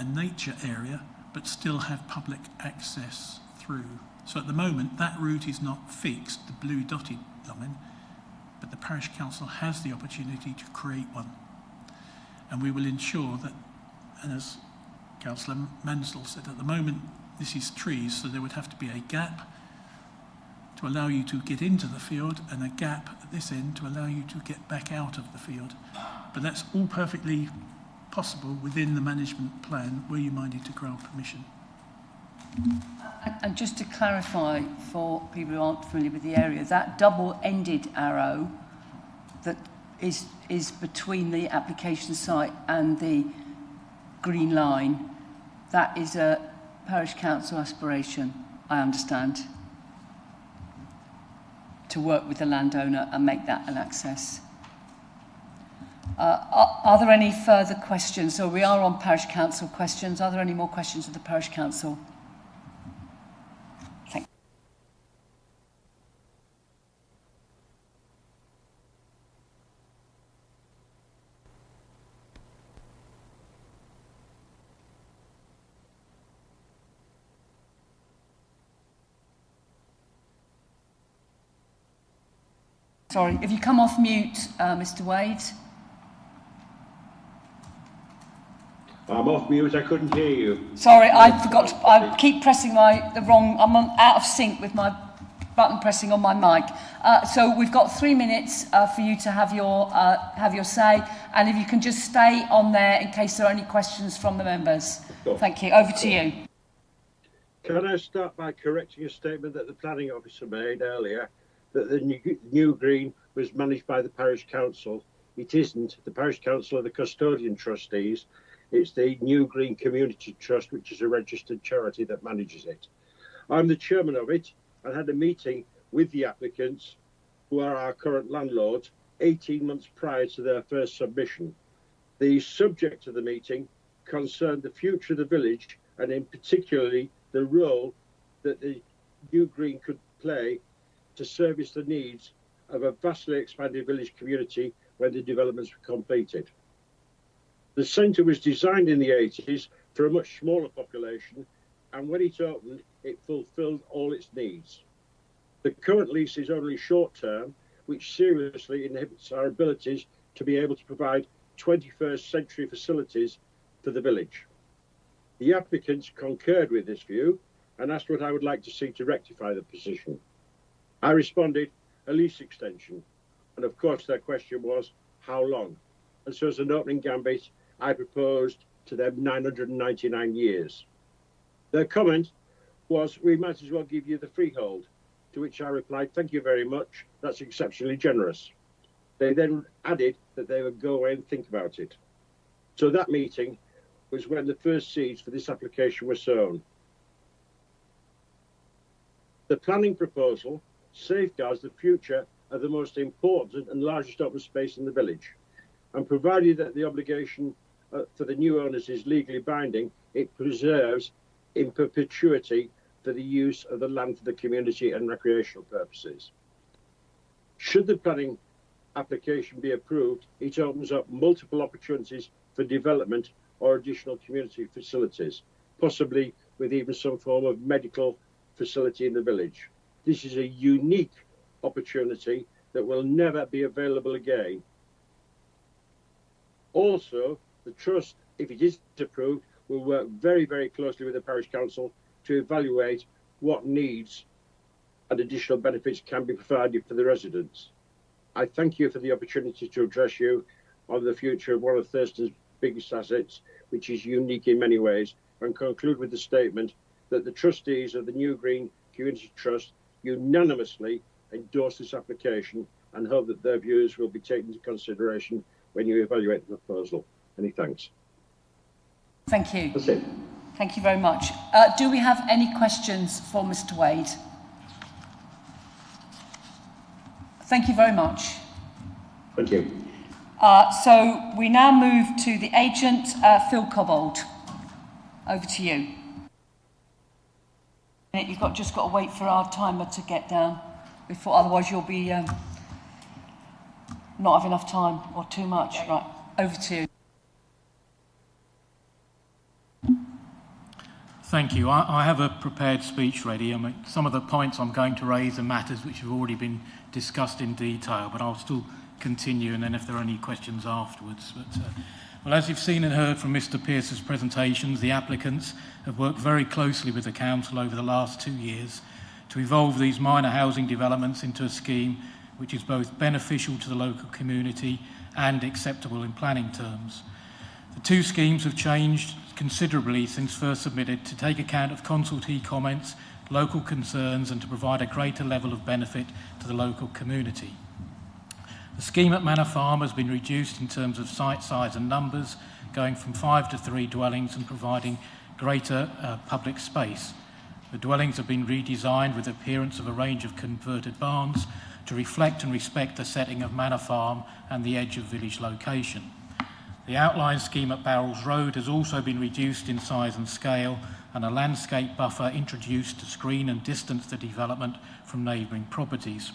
Speaker 10: nature area, but still have public access through. So at the moment, that route is not fixed, the blue dotted line, but the parish council has the opportunity to create one. And we will ensure that, and as Councillor Mansell said, at the moment, this is trees, so there would have to be a gap to allow you to get into the field and a gap at this end to allow you to get back out of the field. But that's all perfectly possible within the management plan were you minded to grant permission.
Speaker 1: And just to clarify for people who aren't familiar with the area, that double-ended arrow that is between the application site and the green line, that is a parish council aspiration, I understand, to work with the landowner and make that an access. Are there any further questions? So we are on parish council questions. Are there any more questions of the parish council? Thank you. Sorry, if you come off mute, Mr. Wade.
Speaker 15: I'm off mute, I couldn't hear you.
Speaker 1: Sorry, I forgot. I keep pressing I'm out of sync with my button pressing on my mic. So we've got 3 minutes for you to have your say, and if you can just stay on there in case there are any questions from the members.
Speaker 15: Sure.
Speaker 1: Thank you. Over to you.
Speaker 15: Can I start by correcting a statement that the planning officer made earlier, that the new green was managed by the parish council? It isn't. The parish council are the custodian trustees. It's the New Green Community Trust, which is a registered charity that manages it. I'm the chairman of it and had a meeting with the applicants, who are our current landlords, 18 months prior to their first submission. The subject of the meeting concerned the future of the village, and in particularly the role that the New Green could play to service the needs of a vastly expanded village community when the developments were completed. The centre was designed in the 80s for a much smaller population, and when it opened, it fulfilled all its needs. The current lease is only short-term, which seriously inhibits our abilities to be able to provide 21st century facilities for the village. The applicants concurred with this view and asked what I would like to see to rectify the position. I responded, a lease extension. And of course their question was, how long? And so as an opening gambit, I proposed to them 999 years. Their comment was, we might as well give you the freehold, to which I replied, thank you very much, that's exceptionally generous. They then added that they would go away and think about it. So that meeting was when the first seeds for this application were sown. The planning proposal safeguards the future of the most important and largest open space in the village, and provided that the obligation for the new owners is legally binding, it preserves in perpetuity for the use of the land for the community and recreational purposes. Should the planning application be approved, it opens up multiple opportunities for development or additional community facilities, possibly with even some form of medical facility in the village. This is a unique opportunity that will never be available again. Also, the Trust, if it is approved, will work very, very closely with the Parish Council to evaluate what needs and additional benefits can be provided for the residents. I thank you for the opportunity to address you on the future of one of Thurston's biggest assets, which is unique in many ways, and conclude with the statement that the trustees of the New Green Community Trust unanimously endorse this application and hope that their views will be taken into consideration when you evaluate the proposal. Many thanks.
Speaker 1: Thank you.
Speaker 15: That's it.
Speaker 1: Thank you very much. Do we have any questions for Mr. Wade? Thank you very much.
Speaker 15: Thank you.
Speaker 1: So we now move to the agent, Phil Cobbold. Over to you. You've just got to wait for our timer to get down, before otherwise you'll be not have enough time or too much. Right, over to you.
Speaker 10: Thank you. I have a prepared speech ready. I mean, some of the points I'm going to raise are matters which have already been discussed in detail, but I'll still continue, and then if there are any questions afterwards. But, well, as you've seen and heard from Mr. Pearce's presentations, the applicants have worked very closely with the Council over the last 2 years to evolve these minor housing developments into a scheme which is both beneficial to the local community and acceptable in planning terms. The two schemes have changed considerably since first submitted to take account of consultee comments, local concerns, and to provide a greater level of benefit to the local community. The scheme at Manor Farm has been reduced in terms of site size and numbers, going from 5 to 3 dwellings and providing greater public space. The dwellings have been redesigned with the appearance of a range of converted barns to reflect and respect the setting of Manor Farm and the edge of village location. The outline scheme at Barrels Road has also been reduced in size and scale, and a landscape buffer introduced to screen and distance the development from neighbouring properties.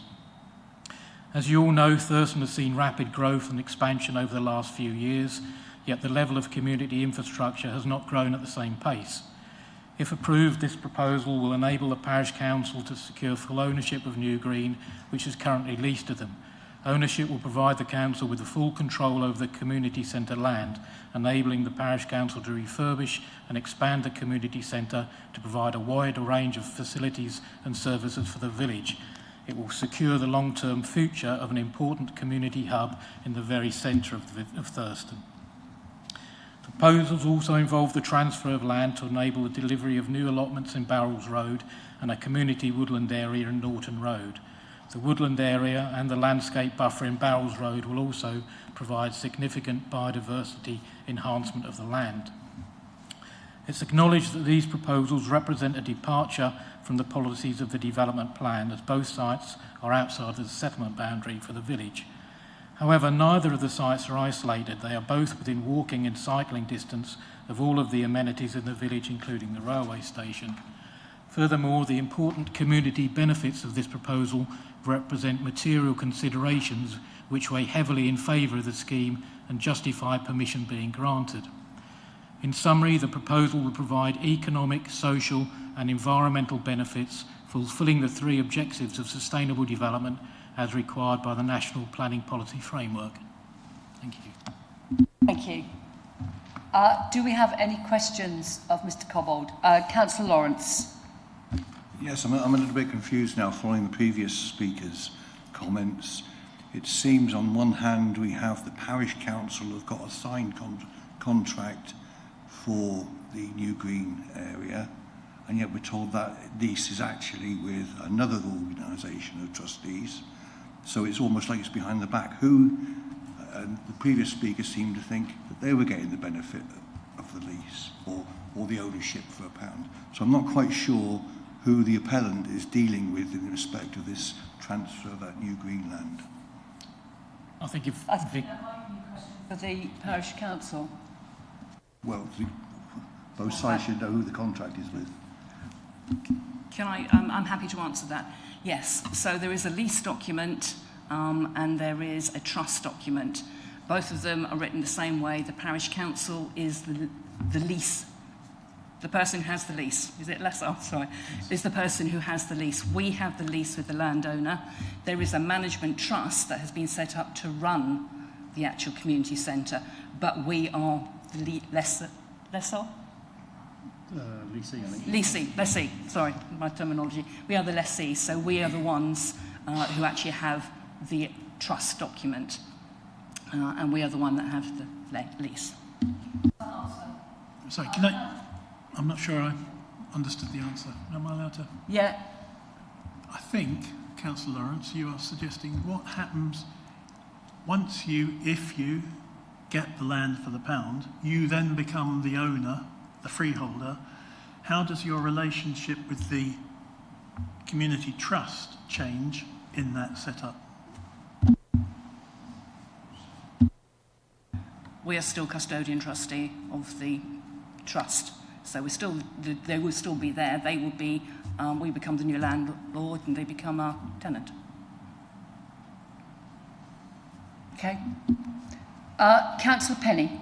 Speaker 10: As you all know, Thurston has seen rapid growth and expansion over the last few years, yet the level of community infrastructure has not grown at the same pace. If approved, this proposal will enable the Parish Council to secure full ownership of New Green, which is currently leased to them. Ownership will provide the Council with the full control over the community centre land, enabling the Parish Council to refurbish and expand the community centre to provide a wider range of facilities and services for the village. It will secure the long-term future of an important community hub in the very centre of Thurston. The proposals also involve the transfer of land to enable the delivery of new allotments in Barrels Road and a community woodland area in Norton Road. The woodland area and the landscape buffer in Barrels Road will also provide significant biodiversity enhancement of the land. It's acknowledged that these proposals represent a departure from the policies of the development plan, as both sites are outside of the settlement boundary for the village. However, neither of the sites are isolated. They are both within walking and cycling distance of all of the amenities in the village, including the railway station.
Speaker 16: Furthermore, the important community benefits of this proposal represent material considerations which weigh heavily in favour of the scheme and justify permission being granted. In summary, the proposal will provide economic, social and environmental benefits, fulfilling the three objectives of sustainable development as required by the National Planning Policy Framework. Thank you.
Speaker 1: Thank you. Do we have any questions of Mr. Cobbold? Councillor Lawrence.
Speaker 5: Yes, I'm a little bit confused now following the previous speaker's comments. It seems on one hand we have the parish council have got a signed contract for the new green area, and yet we're told that lease is actually with another organisation of trustees. So it's almost like it's behind the back. The previous speaker seemed to think that they were getting the benefit of the lease or the ownership for £1. So I'm not quite sure who the appellant is dealing with in respect of this transfer of that new green land.
Speaker 16: I think if
Speaker 1: that might be a question for the parish council.
Speaker 5: Well, both sides should know who the contract is with.
Speaker 14: Can I? I'm happy to answer that. Yes. So there is a lease document and there is a trust document. Both of them are written the same way. The parish council is the lease. The person who has the lease, is it lessor? Sorry, is the person who has the lease. We have the lease with the landowner. There is a management trust that has been set up to run the actual community centre, but we are the lessor? Lessee, sorry, my terminology. We are the lessee, so we are the ones who actually have the trust document, and we are the one that have the lease.
Speaker 10: Sorry, I'm not sure I understood the answer. Am I allowed to?
Speaker 1: Yeah.
Speaker 10: I think, Councillor Lawrence, you are suggesting what happens if you get the land for the £1, you then become the owner, the freeholder. How does your relationship with the community trust change in that setup?
Speaker 14: We are still custodian trustee of the trust. So they will still be there. They will be, we become the new landlord and they become our tenant.
Speaker 1: Okay. Councillor Penny.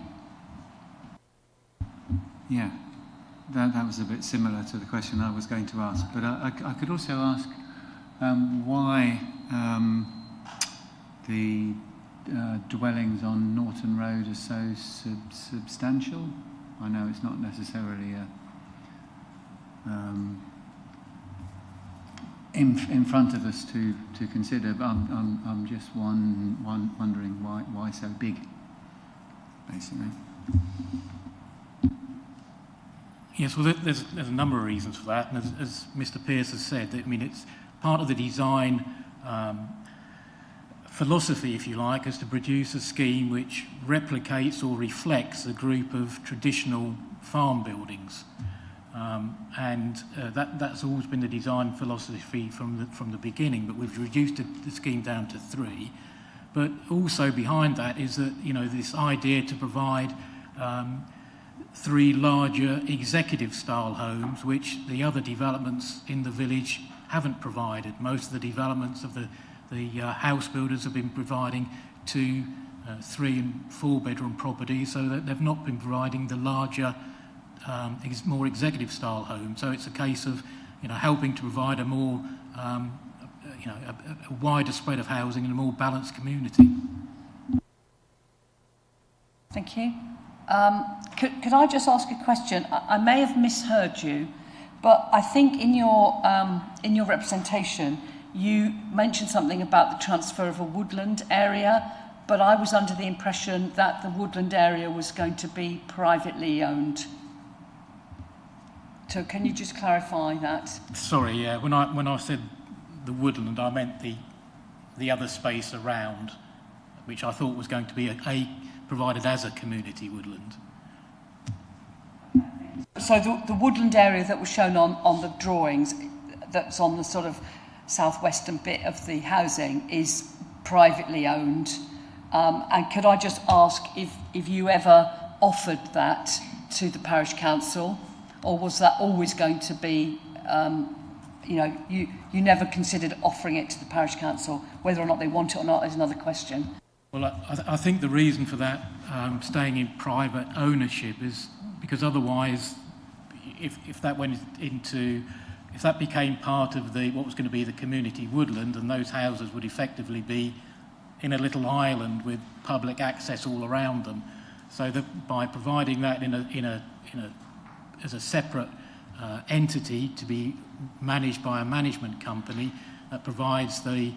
Speaker 11: Yeah, that was a bit similar to the question I was going to ask, but I could also ask why the dwellings on Norton Road are so substantial. I know it's not necessarily in front of us to consider, but I'm just wondering why so big, basically.
Speaker 16: Yes, well, there's a number of reasons for that, and as Mr. Pearce has said, I mean, it's part of the design philosophy, if you like, is to produce a scheme which replicates or reflects a group of traditional farm buildings. That's always been the design philosophy from the beginning, but we've reduced the scheme down to 3. But also behind that is that, you know, this idea to provide 3 larger executive-style homes, which the other developments in the village haven't provided. Most of the developments of the house builders have been providing 2, 3 and 4 bedroom properties, so that they've not been providing the larger, more executive style homes. So it's a case of, you know, helping to provide a more, a wider spread of housing and a more balanced community.
Speaker 1: Thank you. Could I just ask a question? I may have misheard you, but I think in your representation you mentioned something about the transfer of a woodland area, but I was under the impression that the woodland area was going to be privately owned. So can you just clarify that?
Speaker 16: Sorry, yeah. When I said the woodland, I meant the other space around, which I thought was going to be provided as a community woodland.
Speaker 1: So the woodland area that was shown on the drawings, that's on the sort of southwestern bit of the housing, is privately owned. And could I just ask if you ever offered that to the parish council, or was that always going to be you never considered offering it to the parish council. Whether or not they want it or not is another question.
Speaker 16: Well, I think the reason for that staying in private ownership is because otherwise, if that went into, if that became part of what was going to be the community woodland, and those houses would effectively be in a little island with public access all around them, so that by providing that as a separate entity to be managed by a management company that provides the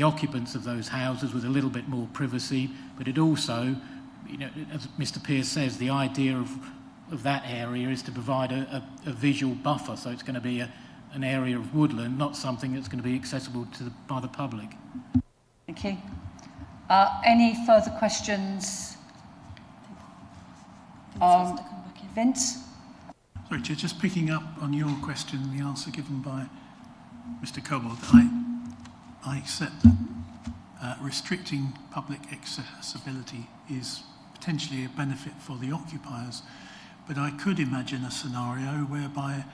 Speaker 16: occupants of those houses with a little bit more privacy, but it also, as Mr. Pearce says, the idea of that area is to provide a visual buffer, so it's going to be an area of woodland, not something that's going to be accessible by the public.
Speaker 1: Thank you. Any further questions? Vince?
Speaker 10: Sorry, Chair, just picking up on your question and the answer given by Mr. Cobbold, I accept that restricting public accessibility is potentially a benefit for the occupiers, but I could imagine a scenario whereby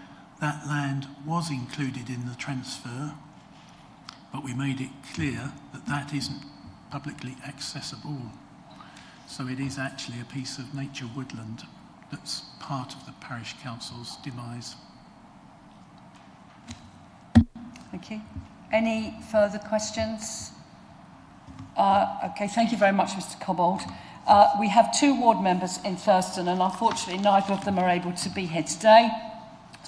Speaker 10: that land was included in the transfer, but we made it clear that that isn't publicly accessible. So it is actually a piece of nature woodland that's part of the parish council's demise.
Speaker 1: Thank you. Any further questions? Okay, thank you very much, Mr. Cobbold. We have 2 ward members in Thurston, and unfortunately neither of them are able to be here today.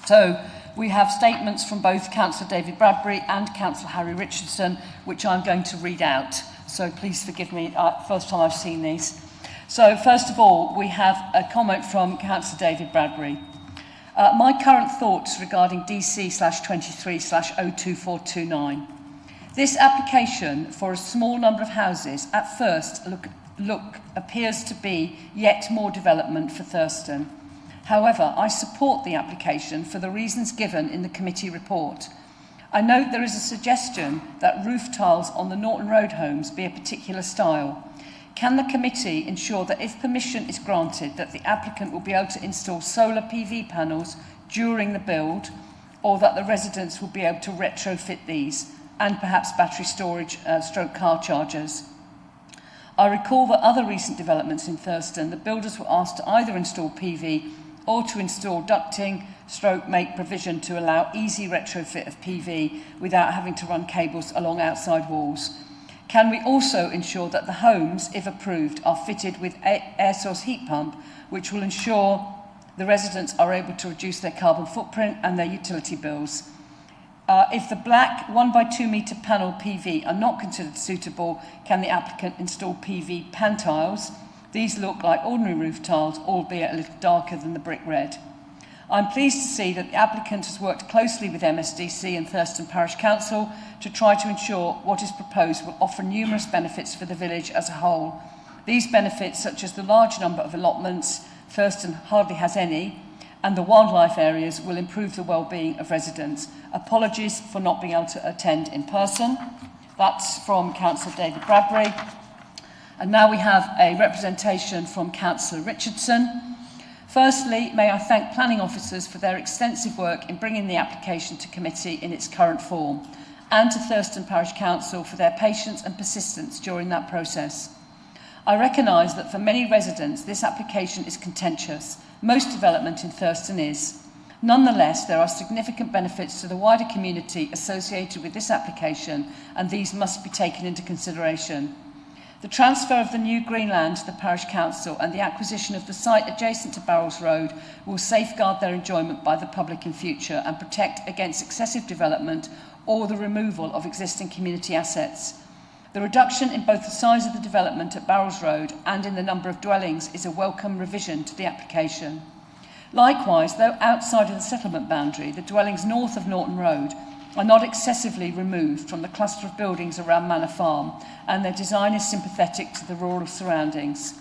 Speaker 1: So we have statements from both Councillor David Bradbury and Councillor Harry Richardson, which I'm going to read out. So please forgive me, first time I've seen these. So first of all, we have a comment from Councillor David Bradbury. My current thoughts regarding DC/23/02429. This application for a small number of houses at first appears to be yet more development for Thurston. However, I support the application for the reasons given in the committee report. I note there is a suggestion that roof tiles on the Norton Road homes be a particular style. Can the committee ensure that if permission is granted that the applicant will be able to install solar PV panels during the build, or that the residents will be able to retrofit these, and perhaps battery storage stroke car chargers? I recall that other recent developments in Thurston, the builders were asked to either install PV or to install ducting stroke make provision to allow easy retrofit of PV without having to run cables along outside walls. Can we also ensure that the homes, if approved, are fitted with air source heat pump, which will ensure the residents are able to reduce their carbon footprint and their utility bills? If the black 1 by 2 metre panel PV are not considered suitable, can the applicant install PV pan tiles? These look like ordinary roof tiles, albeit a little darker than the brick red. I'm pleased to see that the applicant has worked closely with MSDC and Thurston Parish Council to try to ensure what is proposed will offer numerous benefits for the village as a whole. These benefits, such as the large number of allotments, Thurston hardly has any, and the wildlife areas, will improve the well-being of residents. Apologies for not being able to attend in person. That's from Councillor David Bradbury. And now we have a representation from Councillor Richardson. Firstly, may I thank planning officers for their extensive work in bringing the application to committee in its current form, and to Thurston Parish Council for their patience and persistence during that process. I recognise that for many residents this application is contentious. Most development in Thurston is. Nonetheless, there are significant benefits to the wider community associated with this application, and these must be taken into consideration. The transfer of the new green land to the Parish Council and the acquisition of the site adjacent to Barrels Road will safeguard their enjoyment by the public in future and protect against excessive development or the removal of existing community assets. The reduction in both the size of the development at Barrels Road and in the number of dwellings is a welcome revision to the application. Likewise, though outside of the settlement boundary, the dwellings north of Norton Road are not excessively removed from the cluster of buildings around Manor Farm, and their design is sympathetic to the rural surroundings.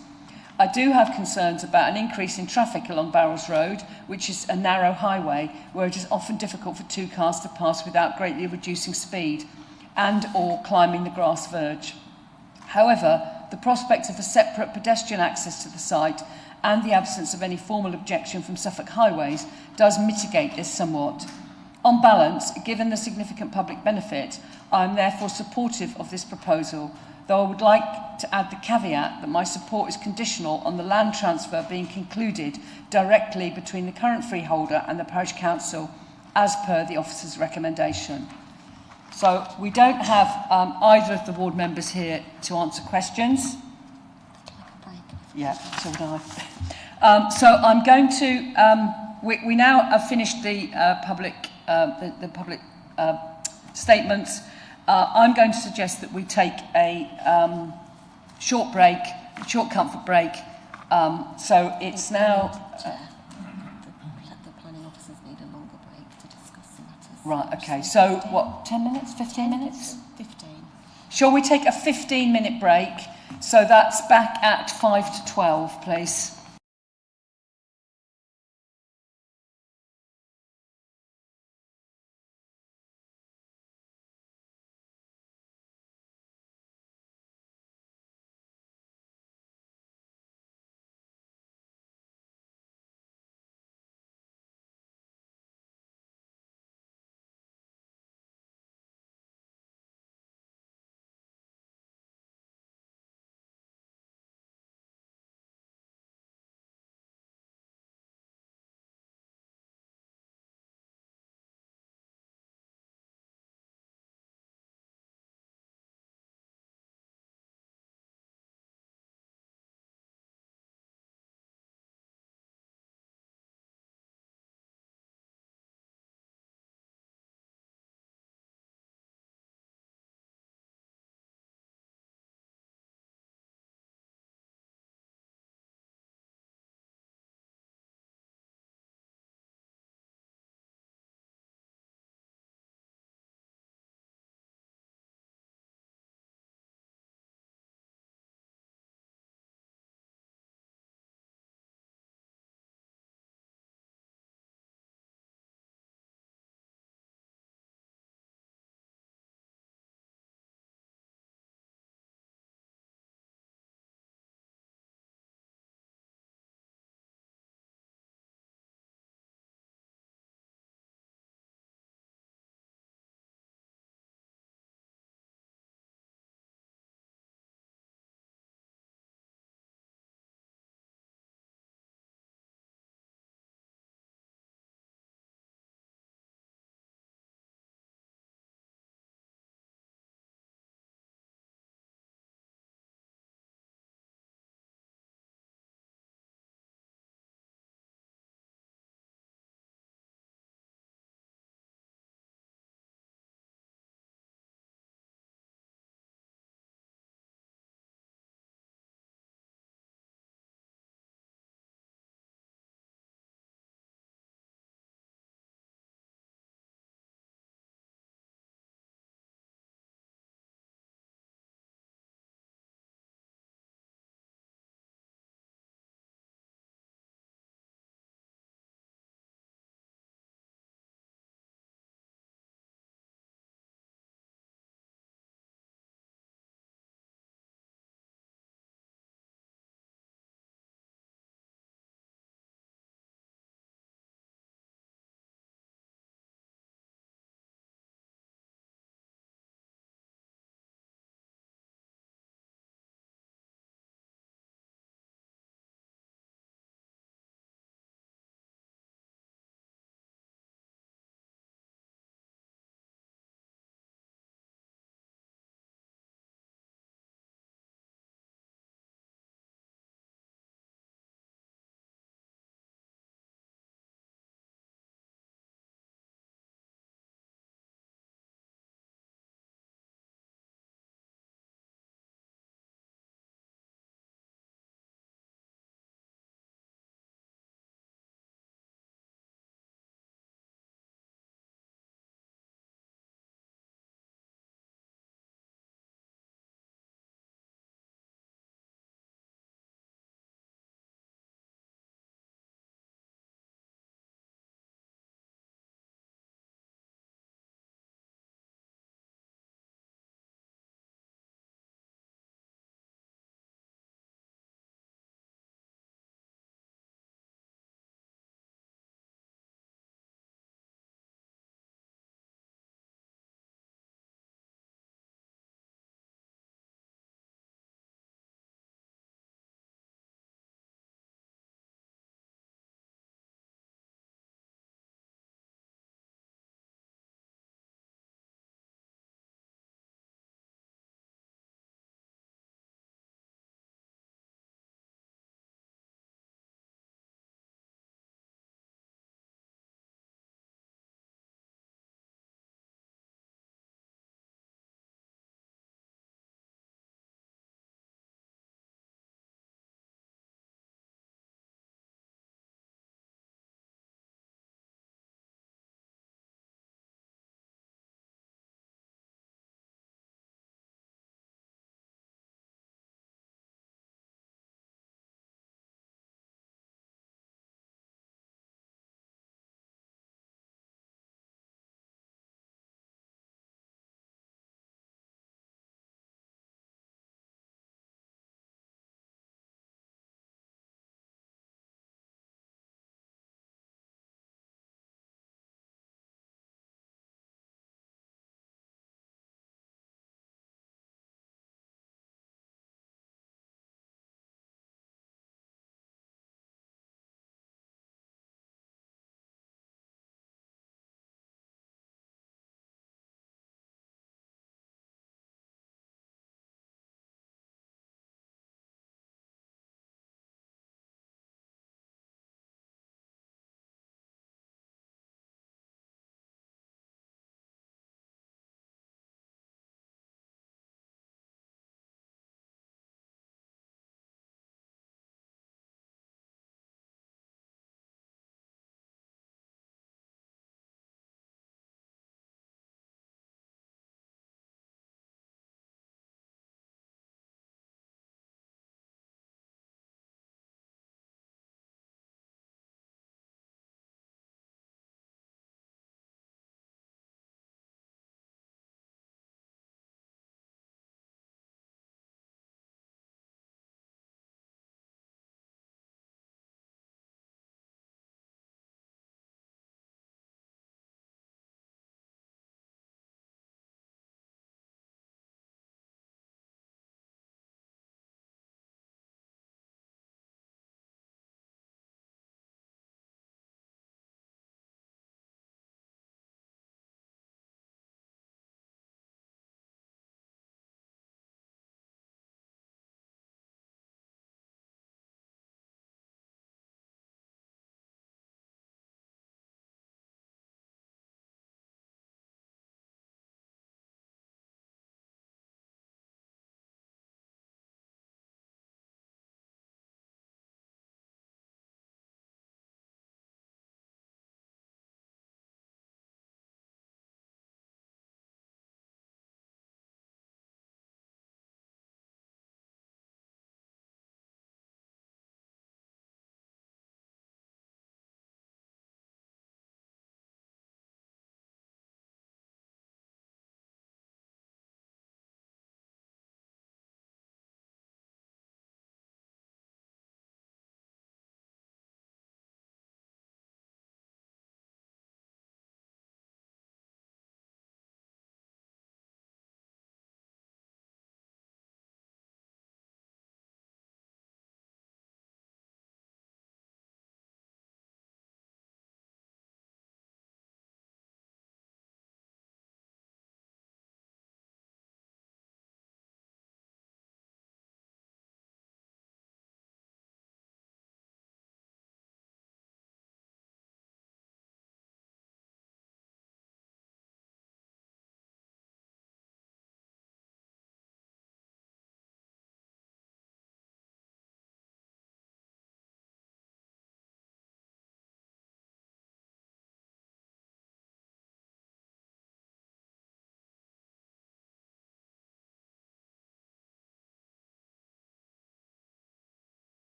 Speaker 1: I do have concerns about an increase in traffic along Barrels Road, which is a narrow highway where it is often difficult for 2 cars to pass without greatly reducing speed and or climbing the grass verge. However, the prospect of a separate pedestrian access to the site and the absence of any formal objection from Suffolk Highways does mitigate this somewhat. On balance, given the significant public benefit, I am therefore supportive of this proposal, though I would like to add the caveat that my support is conditional on the land transfer being concluded directly between the current freeholder and the parish council as per the officer's recommendation. So we don't have either of the ward members here to answer questions. Yeah, so would I. So I'm going to, we now have finished the public statements. I'm going to suggest that we take a short break, a short comfort break. So it's now...
Speaker 2: the planning officers need a longer break to discuss the matters.
Speaker 1: Right, okay. So what, 10 minutes, 15 minutes?
Speaker 2: 15.
Speaker 1: Shall we take a 15-minute break? So that's back at 5 to 12, please.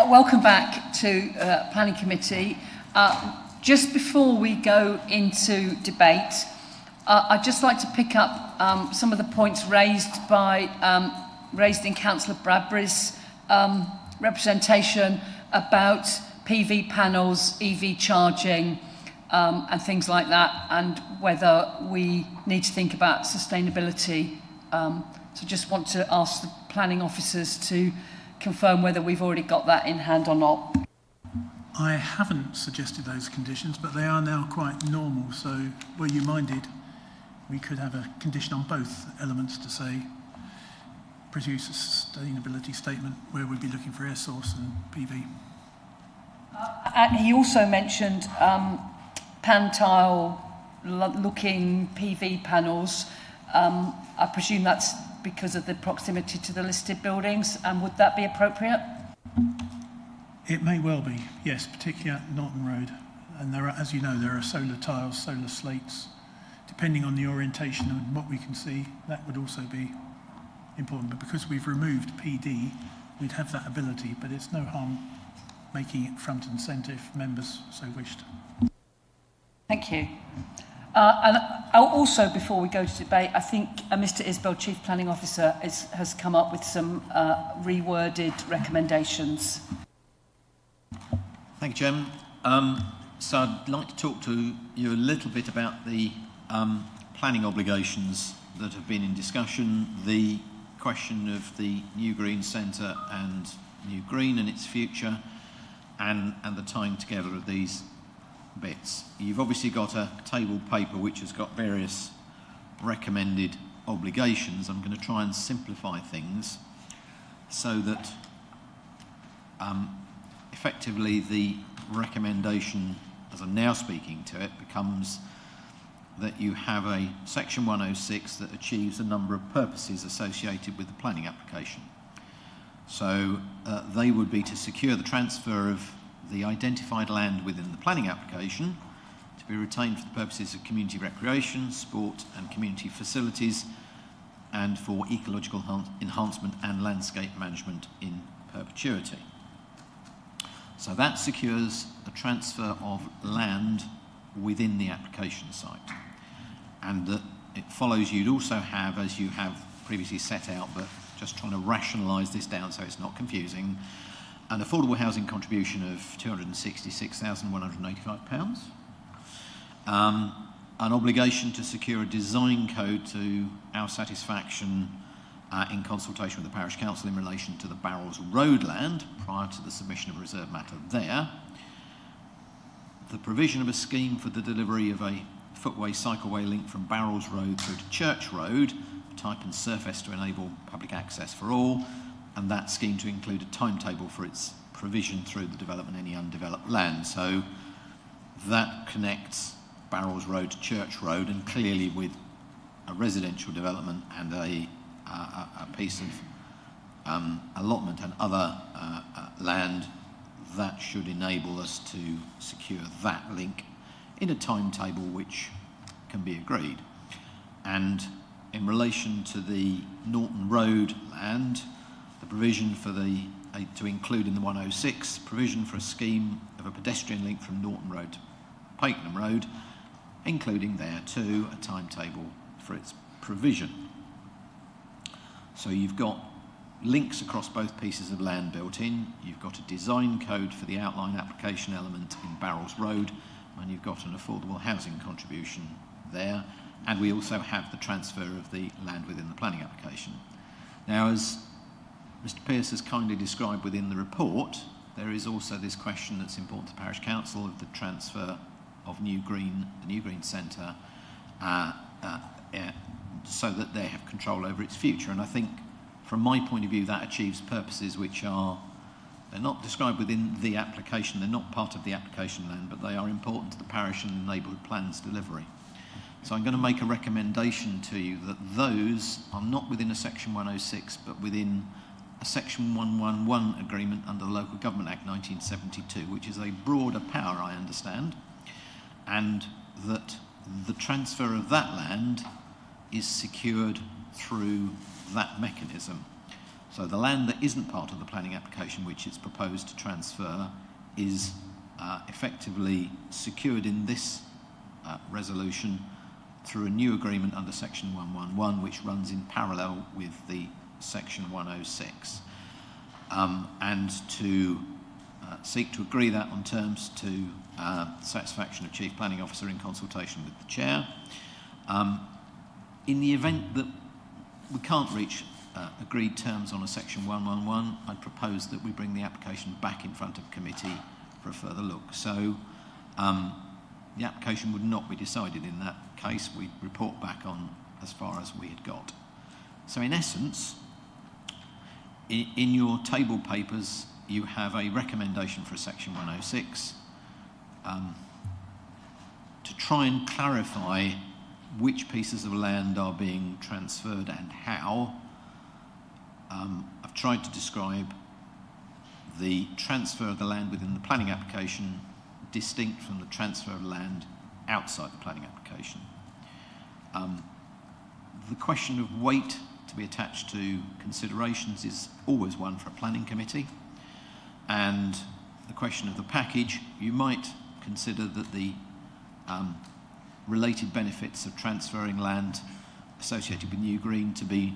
Speaker 1: Welcome back to Planning Committee. Just before we go into debate, I'd just like to pick up some of the points raised in Councillor Bradbury's representation about PV panels, EV charging, and things like that, and whether we need to think about sustainability. So just want to ask the planning officers to confirm whether we've already got that in hand or not.
Speaker 10: I haven't suggested those conditions, but they are now quite normal. So were you minded, we could have a condition on both elements to say, produce a sustainability statement where we'd be looking for air source and PV.
Speaker 1: And he also mentioned pan-tile looking PV panels. I presume that's because of the proximity to the listed buildings, and would that be appropriate?
Speaker 10: It may well be, yes, particularly at Norton Road. And there are, as you know, there are solar tiles, solar slates. Depending on the orientation and what we can see, that would also be important. But because we've removed PD, we'd have that ability, but it's no harm making it front and centre if members so wished.
Speaker 1: Thank you. And also, before we go to debate, I think Mr Isbell, Chief Planning Officer, has come up with some reworded recommendations.
Speaker 12: Thank you, Chairman. So I'd like to talk to you a little bit about the planning obligations that have been in discussion, the question of the New Green Centre and New Green and its future, and the tying together of these bits. You've obviously got a table paper which has got various recommended obligations. I'm going to try and simplify things so that effectively the recommendation, as I'm now speaking to it, becomes that you have a section 106 that achieves a number of purposes associated with the planning application. So they would be to secure the transfer of the identified land within the planning application to be retained for the purposes of community recreation, sport and community facilities, and for ecological enhancement and landscape management in perpetuity. So that secures a transfer of land within the application site. And that it follows you'd also have, as you have previously set out, but just trying to rationalise this down so it's not confusing, an affordable housing contribution of £266,185. An obligation to secure a design code to our satisfaction in consultation with the Parish Council in relation to the Barrels Road land prior to the submission of a reserve matter there. The provision of a scheme for the delivery of a footway cycleway link from Barrels Road through to Church Road, type and surface to enable public access for all, and that scheme to include a timetable for its provision through the development of any undeveloped land. So that connects Barrels Road to Church Road, and clearly with a residential development and a piece of allotment and other land, that should enable us to secure that link in a timetable which can be agreed. And in relation to the Norton Road land, the provision for to include in the 106, provision for a scheme of a pedestrian link from Norton Road to Pakenham Road, including there too a timetable for its provision. So you've got links across both pieces of land built in, you've got a design code for the outline application element in Barrels Road, and you've got an affordable housing contribution there, and we also have the transfer of the land within the planning application. Now, as Mr Pearce has kindly described within the report, there is also this question that's important to Parish Council of the transfer of the New Green Centre so that they have control over its future. And I think from my point of view that achieves purposes which are, they're not described within the application, they're not part of the application land, but they are important to the parish and the neighbourhood plans delivery. So I'm going to make a recommendation to you that those are not within a section 106 but within a section 111 agreement under the Local Government Act 1972, which is a broader power, I understand, and that the transfer of that land is secured through that mechanism. So the land that isn't part of the planning application which it's proposed to transfer is effectively secured in this resolution through a new agreement under section 111 which runs in parallel with the section 106. And to seek to agree that on terms to satisfaction of Chief Planning Officer in consultation with the Chair. In the event that we can't reach agreed terms on a section 111, I'd propose that we bring the application back in front of committee for a further look. So the application would not be decided in that case. We'd report back on as far as we had got. So in essence, in your table papers, you have a recommendation for a section 106 to try and clarify which pieces of land are being transferred and how. I've tried to describe the transfer of the land within the planning application distinct from the transfer of land outside the planning application. The question of weight to be attached to considerations is always one for a planning committee, and the question of the package, you might consider that the related benefits of transferring land associated with New Green to be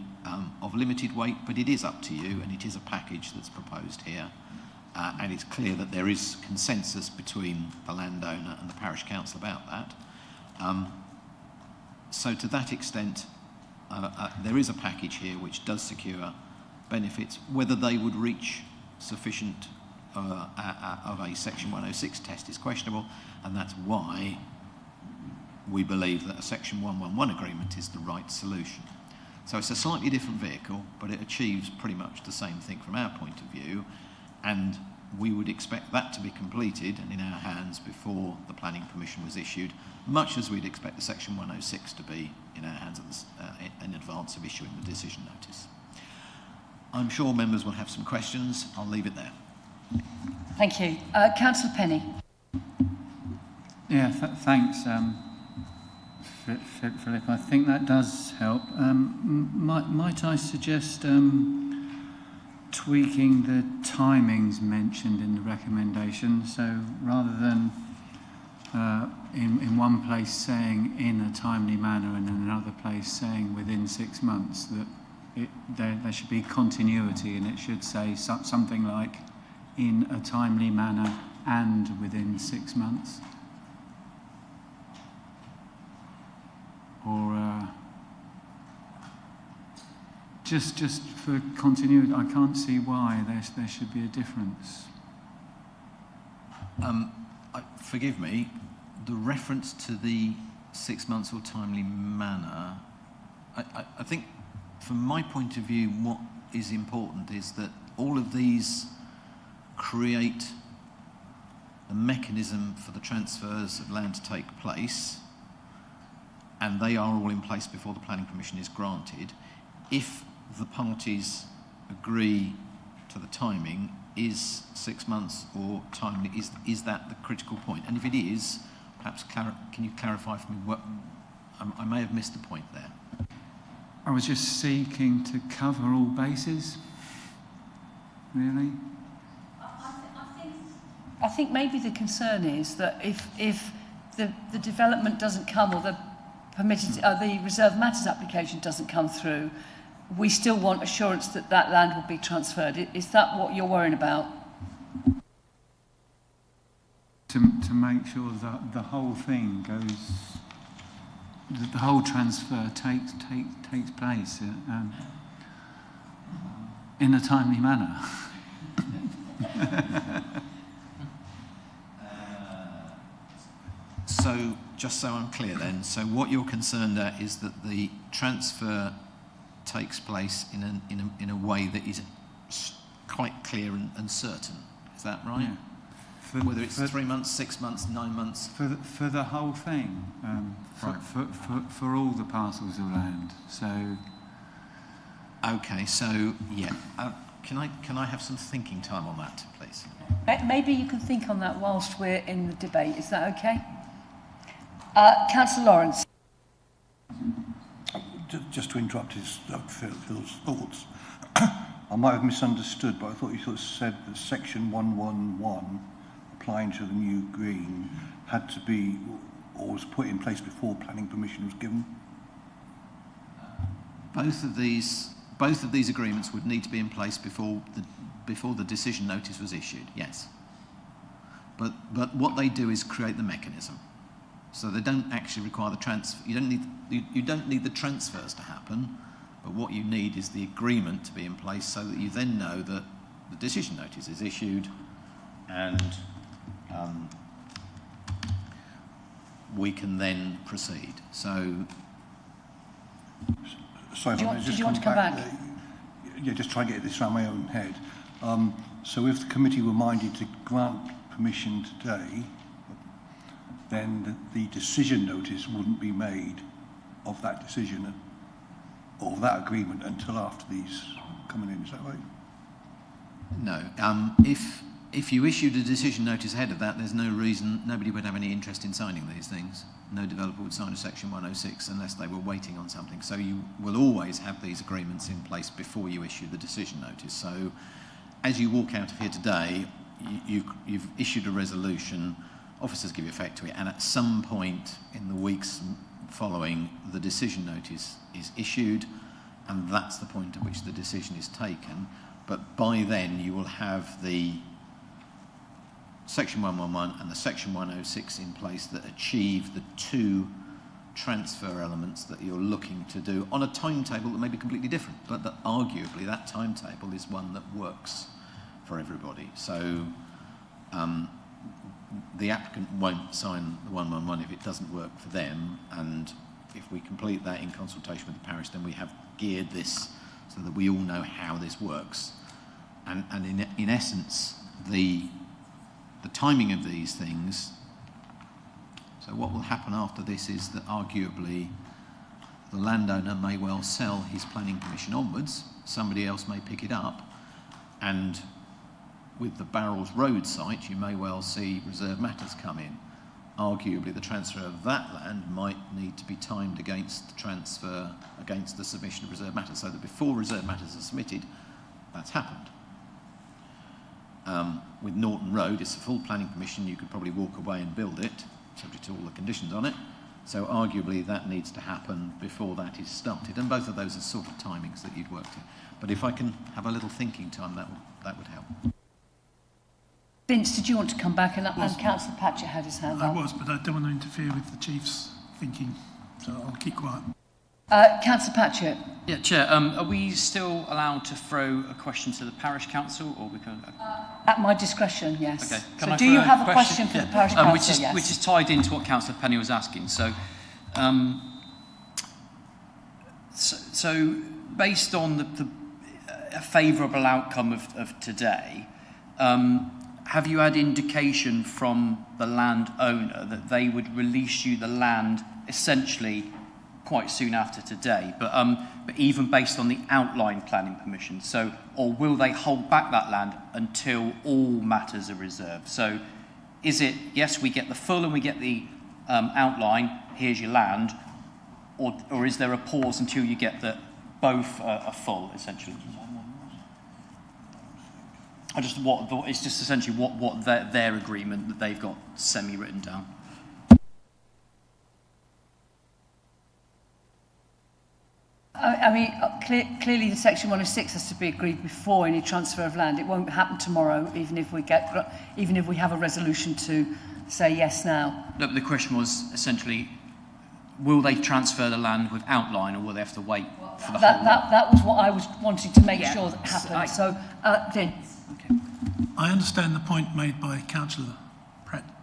Speaker 12: of limited weight, but it is up to you, and it is a package that's proposed here, and it's clear that there is consensus between the landowner and the parish council about that. So to that extent, there is a package here which does secure benefits. Whether they would reach sufficient of a section 106 test is questionable, and that's why we believe that a section 111 agreement is the right solution. So it's a slightly different vehicle, but it achieves pretty much the same thing from our point of view, and we would expect that to be completed and in our hands before the planning permission was issued, much as we'd expect the section 106 to be in our hands in advance of issuing the decision notice. I'm sure members will have some questions. I'll leave it there.
Speaker 1: Thank you. Councillor Penny.
Speaker 11: Yeah, thanks, Philip. I think that does help. Might I suggest tweaking the timings mentioned in the recommendation? So rather than in one place saying in a timely manner and in another place saying within 6 months, that there should be continuity, and it should say something like in a timely manner and within 6 months. Or just for continuity, I can't see why there should be a difference.
Speaker 12: Forgive me, the reference to the 6 months or timely manner, I think from my point of view, what is important is that all of these create a mechanism for the transfers of land to take place, and they are all in place before the planning permission is granted. If the parties agree to the timing, is 6 months or timely, is that the critical point? And if it is, perhaps can you clarify for me what, I may have missed the point there.
Speaker 11: I was just seeking to cover all bases, really.
Speaker 1: I think maybe the concern is that if the development doesn't come, or the the reserved matters application doesn't come through, we still want assurance that that land will be transferred. Is that what you're worrying about?
Speaker 11: To make sure that the whole thing goes, that the whole transfer takes place in a timely manner.
Speaker 12: So, just so I'm clear then, so what you're concerned at is that the transfer takes place in a way that is quite clear and certain. Is that right?
Speaker 11: Yeah.
Speaker 12: Whether it's 3 months, 6 months, 9 months?
Speaker 11: For the whole thing,
Speaker 12: right.
Speaker 11: for all the parcels of land. So.
Speaker 12: Okay, so yeah, can I have some thinking time on that, please?
Speaker 1: Maybe you can think on that whilst we're in the debate. Is that okay? Councillor Lawrence.
Speaker 5: Just to interrupt Phil's thoughts, I might have misunderstood, but I thought you sort of said that section 111 applying to the new green had to be, or was put in place before planning permission was given.
Speaker 12: Both of these agreements would need to be in place before the decision notice was issued. Yes, but what they do is create the mechanism. So they don't actually require the transfer. You don't need the transfers to happen, but what you need is the agreement to be in place so that you then know that the decision notice is issued, and we can then proceed. So.
Speaker 5: Sorry,
Speaker 1: did you want to come back?
Speaker 5: Yeah, just try and get this around my own head. So if the committee were minded to grant permission today, then the decision notice wouldn't be made of that decision or of that agreement until after these coming in. Is that right?
Speaker 12: No. If you issued a decision notice ahead of that, there's no reason, nobody would have any interest in signing these things. No developer would sign a Section 106 unless they were waiting on something. So you will always have these agreements in place before you issue the decision notice. So as you walk out of here today, you've issued a resolution, officers give effect to it, and at some point in the weeks following, the decision notice is issued, and that's the point at which the decision is taken. But by then you will have the Section 111 and the Section 106 in place that achieve the two transfer elements that you're looking to do on a timetable that may be completely different, but that arguably that timetable is one that works for everybody. So the applicant won't sign the 111 if it doesn't work for them, and if we complete that in consultation with the parish, then we have geared this so that we all know how this works. And in essence, the timing of these things, so what will happen after this is that arguably the landowner may well sell his planning permission onwards, somebody else may pick it up, and with the Barrels Road site you may well see reserve matters come in. Arguably the transfer of that land might need to be timed against the transfer, against the submission of reserve matters, so that before reserve matters are submitted, that's happened. With Norton Road, it's a full planning permission, you could probably walk away and build it, subject to all the conditions on it. So arguably that needs to happen before that is started, and both of those are sort of timings that you'd worked in. But if I can have a little thinking time, that would help.
Speaker 1: Vince, did you want to come back? And Councillor Patchett had his hand up.
Speaker 10: I was, but I don't want to interfere with the Chief's thinking, so I'll keep quiet.
Speaker 1: Councillor Patchett.
Speaker 3: Yeah, Chair, are we still allowed to throw a question to the Parish Council, or we can...
Speaker 1: At my discretion, yes.
Speaker 3: Okay.
Speaker 1: So do you have a question for the Parish Council? Yes.
Speaker 3: Which is tied into what Councillor Penny was asking. So, so based on the favourable outcome of today, have you had indication from the landowner that they would release you the land essentially quite soon after today, but even based on the outline planning permission? So, or will they hold back that land until all matters are reserved? So, is it, yes, we get the full and we get the outline, here's your land, or is there a pause until you get the both are full, essentially? It's just essentially what their agreement that they've got semi-written down.
Speaker 1: I mean, clearly the Section 106 has to be agreed before any transfer of land. It won't happen tomorrow, even if we have a resolution to say yes now.
Speaker 3: No, but the question was essentially, will they transfer the land with outline, or will they have to wait for the whole lot?
Speaker 1: That was what I was wanting to make sure that happened. So, Vin.
Speaker 10: Okay. I understand the point made by Councillor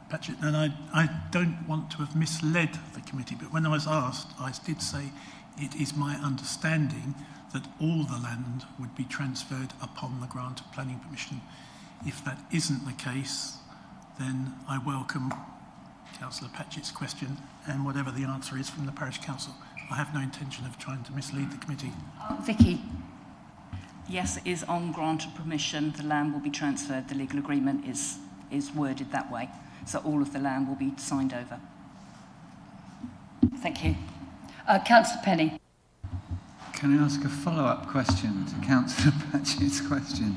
Speaker 10: Patchett, and I don't want to have misled the committee, but when I was asked, I did say it is my understanding that all the land would be transferred upon the grant of planning permission. If that isn't the case, then I welcome Councillor Patchett's question and whatever the answer is from the Parish Council. I have no intention of trying to mislead the committee.
Speaker 1: Vicky.
Speaker 14: Yes, it is on grant of permission. The land will be transferred. The legal agreement is worded that way. So all of the land will be signed over.
Speaker 1: Thank you. Councillor Penny.
Speaker 11: Can I ask a follow-up question to Councillor Patchett's question?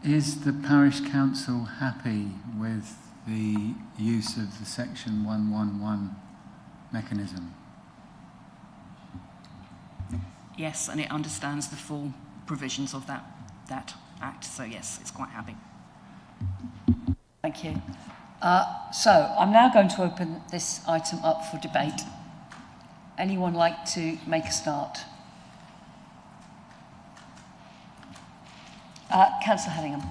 Speaker 11: Is the parish council happy with the use of the Section 111 mechanism?
Speaker 14: Yes, and it understands the full provisions of that Act, so yes, it's quite happy.
Speaker 1: Thank you. So I'm now going to open this item up for debate. Anyone like to make a start? Councillor Hellingham.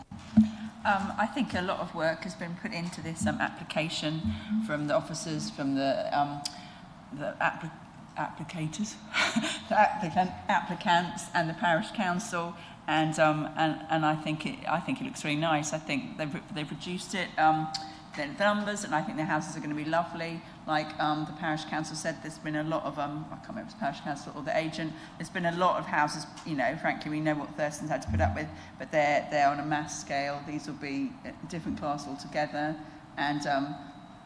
Speaker 9: I think a lot of work has been put into this application from the officers, from the applicators, the applicants, and the parish council, and I think it looks really nice. I think they've reduced it. The numbers, and I think the houses are going to be lovely. Like the parish council said, there's been a lot of, I can't remember if it's the parish council or the agent, there's been a lot of houses, you know, frankly, we know what Thurston's had to put up with, but they're on a mass scale. These will be a different class altogether, and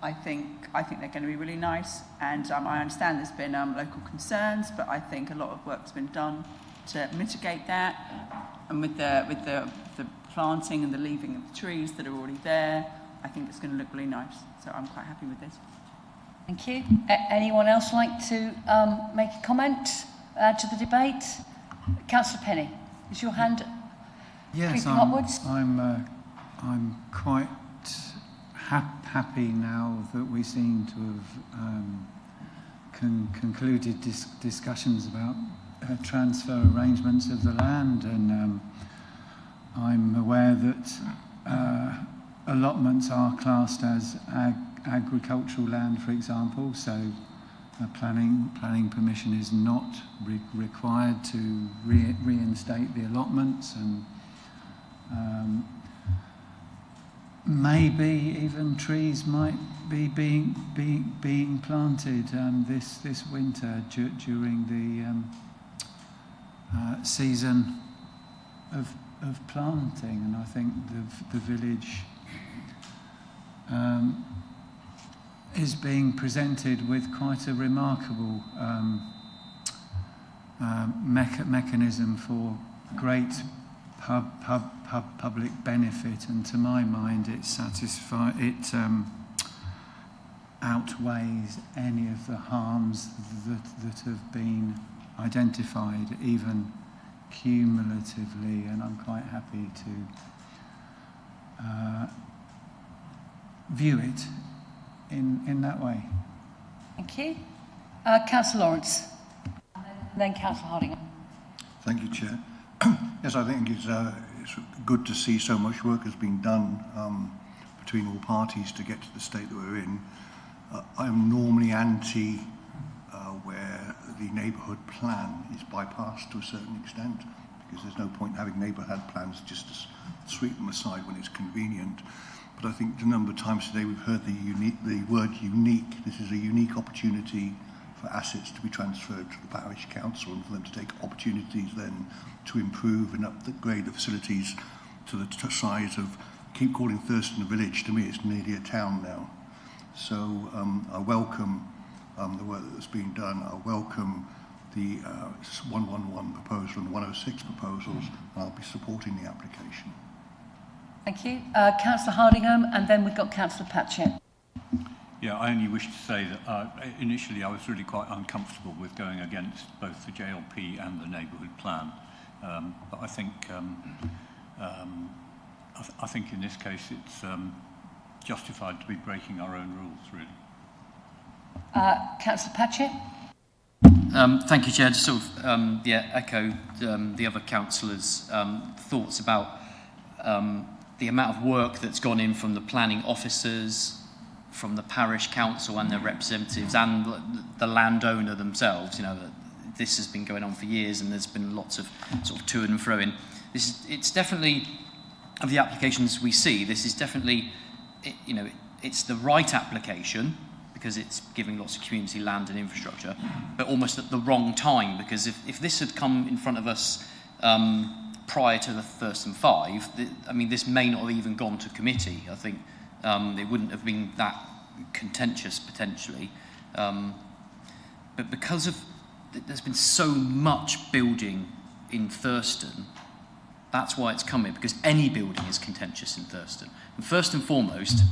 Speaker 9: I think they're going to be really nice, and I understand there's been local concerns, but I think a lot of work's been done to mitigate that, and with the planting and the leaving of the trees that are already there, I think it's going to look really nice. So I'm quite happy with this.
Speaker 1: Thank you. Anyone else like to make a comment, add to the debate? Councillor Penny, is your hand creeping upwards?
Speaker 11: I'm quite happy now that we seem to have concluded discussions about transfer arrangements of the land, and I'm aware that allotments are classed as agricultural land, for example, so planning permission is not required to reinstate the allotments, and maybe even trees might be being planted this winter during the season of planting, and I think the village is being presented with quite a remarkable mechanism for great public benefit, and to my mind it outweighs any of the harms that have been identified, even cumulatively, and I'm quite happy to view it in that way.
Speaker 1: Thank you. Councillor Lawrence, and then Councillor Harding.
Speaker 5: Thank you, Chair. Yes, I think it's good to see so much work has been done between all parties to get to the state that we're in. I'm normally anti where the neighbourhood plan is bypassed to a certain extent, because there's no point having neighbourhood plans just to sweep them aside when it's convenient. But I think the number of times today we've heard the word unique. This is a unique opportunity for assets to be transferred to the parish council, and for them to take opportunities then to improve and upgrade the facilities to the size of, keep calling Thurston a village, to me it's nearly a town now. So I welcome the work that's being done. I welcome the 111 proposal and the 106 proposals, and I'll be supporting the application.
Speaker 1: Thank you. Councillor Hardingham, and then we've got Councillor Patchett.
Speaker 6: Yeah, I only wish to say that initially I was really quite uncomfortable with going against both the JLP and the neighbourhood plan. But I think I think in this case it's justified to be breaking our own rules, really.
Speaker 1: Councillor Patchett.
Speaker 3: Thank you, Chair. Just sort of echo the other councillors' thoughts about the amount of work that's gone in from the planning officers, from the parish council and their representatives, and the landowner themselves. You know, this has been going on for years, and there's been lots of sort of to and fro in. It's definitely, of the applications we see, this is definitely, it's the right application, because it's giving lots of community land and infrastructure, but almost at the wrong time, because if this had come in front of us prior to the Thurston 5, this may not have even gone to committee. I think it wouldn't have been that contentious, potentially. But because of there's been so much building in Thurston. That's why it's coming, because any building is contentious in Thurston. And first and foremost,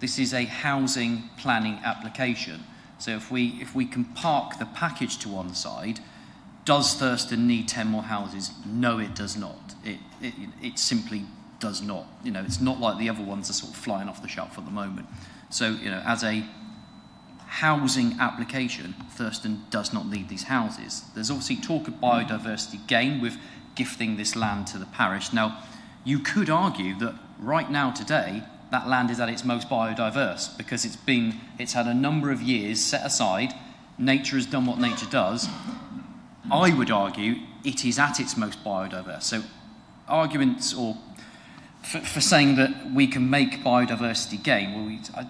Speaker 3: this is a housing planning application. So if we can park the package to one side, does Thurston need 10 more houses? No, it does not. It simply does not. You know, it's not like the other ones are sort of flying off the shelf at the moment. So, you know, as a housing application, Thurston does not need these houses. There's obviously talk of biodiversity gain with gifting this land to the parish. Now, you could argue that right now today, that land is at its most biodiverse because it's had a number of years set aside. Nature has done what nature does. I would argue it is at its most biodiverse. So arguments or for saying that we can make biodiversity gain, well,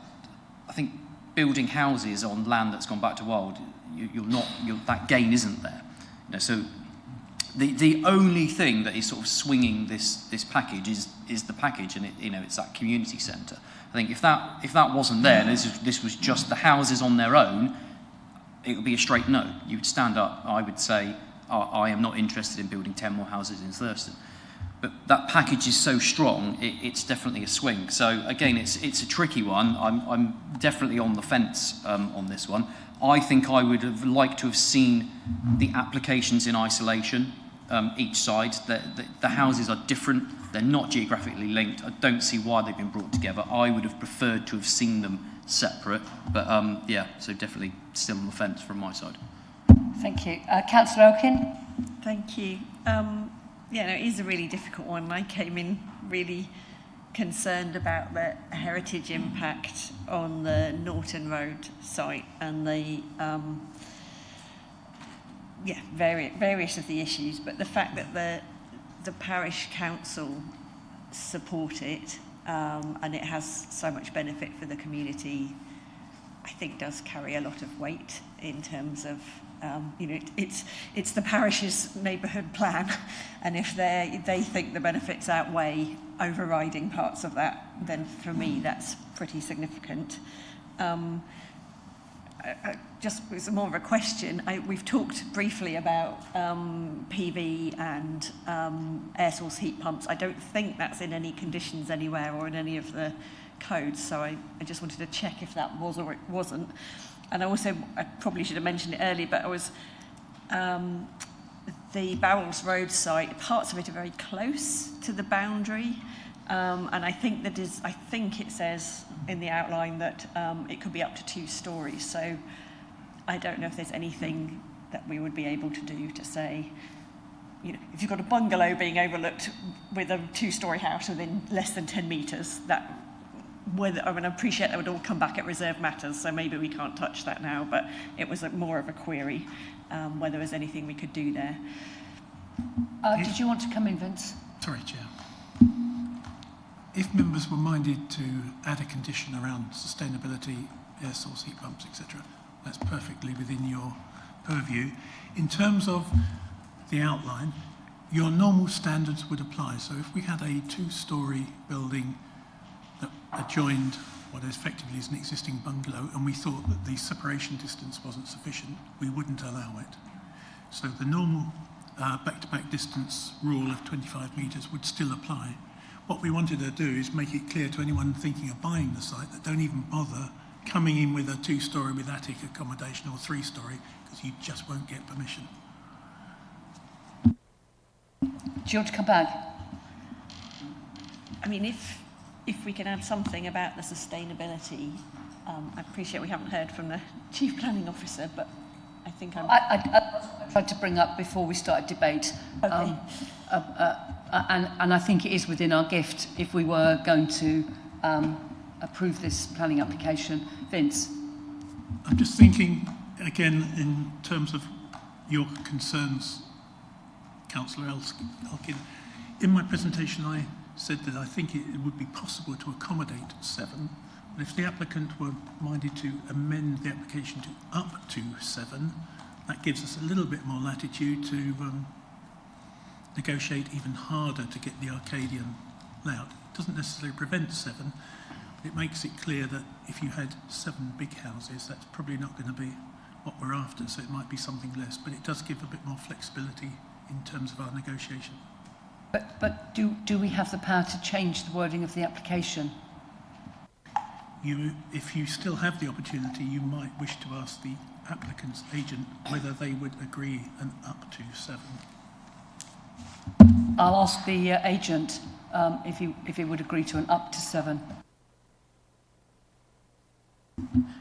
Speaker 3: I think building houses on land that's gone back to wild, that gain isn't there. You know, so the only thing that is sort of swinging this package is the package, and it's that community centre. I think if that wasn't there, and this was just the houses on their own, it would be a straight no. You would stand up. I would say I am not interested in building 10 more houses in Thurston. But that package is so strong, it's definitely a swing. So again, it's a tricky one. I'm definitely on the fence on this one. I think I would have liked to have seen the applications in isolation, each side. The houses are different. They're not geographically linked. I don't see why they've been brought together. I would have preferred to have seen them separate. But yeah, so definitely still on the fence from my side.
Speaker 1: Thank you. Councillor Elkin?
Speaker 8: Thank you. Yeah, no, it is a really difficult one. I came in really concerned about the heritage impact on the Norton Road site and the various of the issues, but the fact that the parish council support it and it has so much benefit for the community, I think does carry a lot of weight in terms of it's the parish's neighbourhood plan, and if they think the benefits outweigh overriding parts of that, then for me that's pretty significant. Just it's more of a question. We've talked briefly about PV and air source heat pumps. I don't think that's in any conditions anywhere or in any of the codes, so I just wanted to check if that was or it wasn't. And I probably should have mentioned it earlier, but the Barrels Road site, parts of it are very close to the boundary, and I think it says in the outline that it could be up to 2 stories. So I don't know if there's anything that we would be able to do to say, if you've got a bungalow being overlooked with a 2-story house within less than 10 metres, I appreciate that would all come back at reserve matters, so maybe we can't touch that now, but it was more of a query whether there's anything we could do there.
Speaker 1: Did you want to come in, Vince?
Speaker 10: Sorry, Chair. If members were minded to add a condition around sustainability, air source heat pumps, etc., that's perfectly within your purview. In terms of the outline, your normal standards would apply. So if we had a 2-story building that adjoined what effectively is an existing bungalow, and we thought that the separation distance wasn't sufficient, we wouldn't allow it. So the normal back-to-back distance rule of 25 metres would still apply. What we wanted to do is make it clear to anyone thinking of buying the site that don't even bother coming in with a 2-story with attic accommodation or 3-story, because you just won't get permission.
Speaker 1: Do you want to come back?
Speaker 2: I mean, if we can add something about the sustainability, I appreciate we haven't heard from the Chief Planning Officer, but I think
Speaker 1: I tried to bring up before we started debate.
Speaker 2: Okay.
Speaker 1: And I think it is within our gift if we were going to approve this planning application. Vince?
Speaker 10: I'm just thinking, again, in terms of your concerns, Councillor Elkin. In my presentation, I said that I think it would be possible to accommodate 7. But if the applicant were minded to amend the application to up to 7, that gives us a little bit more latitude to negotiate even harder to get the Arcadian layout. It doesn't necessarily prevent 7, but it makes it clear that if you had 7 big houses, that's probably not going to be what we're after, so it might be something less, but it does give a bit more flexibility in terms of our negotiation.
Speaker 1: But do we have the power to change the wording of the application?
Speaker 10: If you still have the opportunity, you might wish to ask the applicant's agent whether they would agree an up to 7.
Speaker 1: I'll ask the agent if he would agree to an up to 7.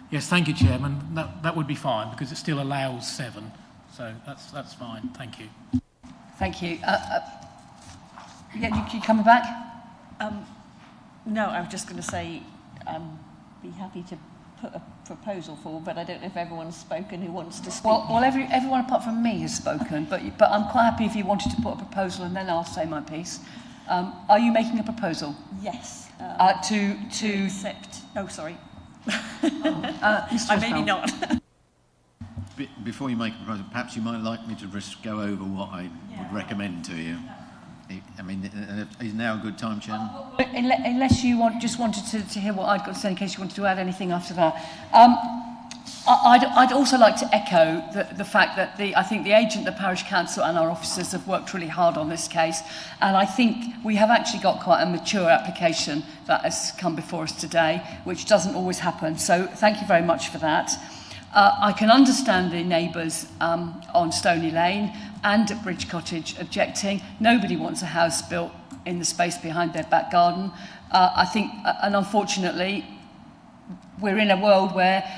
Speaker 16: Yes, thank you, Chairman. That would be fine because it still allows 7, so that's fine. Thank you.
Speaker 1: Thank you. You coming back?
Speaker 8: No, I was just going to say be happy to put a proposal forward, but I don't know if everyone's spoken who wants to speak.
Speaker 1: Well, everyone apart from me has spoken, but I'm quite happy if you wanted to put a proposal and then I'll say my piece. Are you making a proposal?
Speaker 8: Yes.
Speaker 1: To
Speaker 8: accept. Oh, sorry.
Speaker 1: Maybe
Speaker 8: not.
Speaker 12: Before you make a proposal, perhaps you might like me to just go over what I would recommend to you. I mean, is now a good time, Chairman?
Speaker 1: Unless you wanted to hear what I'd got to say in case you wanted to add anything after that. I'd also like to echo the fact that I think the agent, the parish council and our officers have worked really hard on this case, and I think we have actually got quite a mature application that has come before us today, which doesn't always happen. So thank you very much for that. I can understand the neighbours on Stony Lane and at Bridge Cottage objecting. Nobody wants a house built in the space behind their back garden. I think, and unfortunately, we're in a world where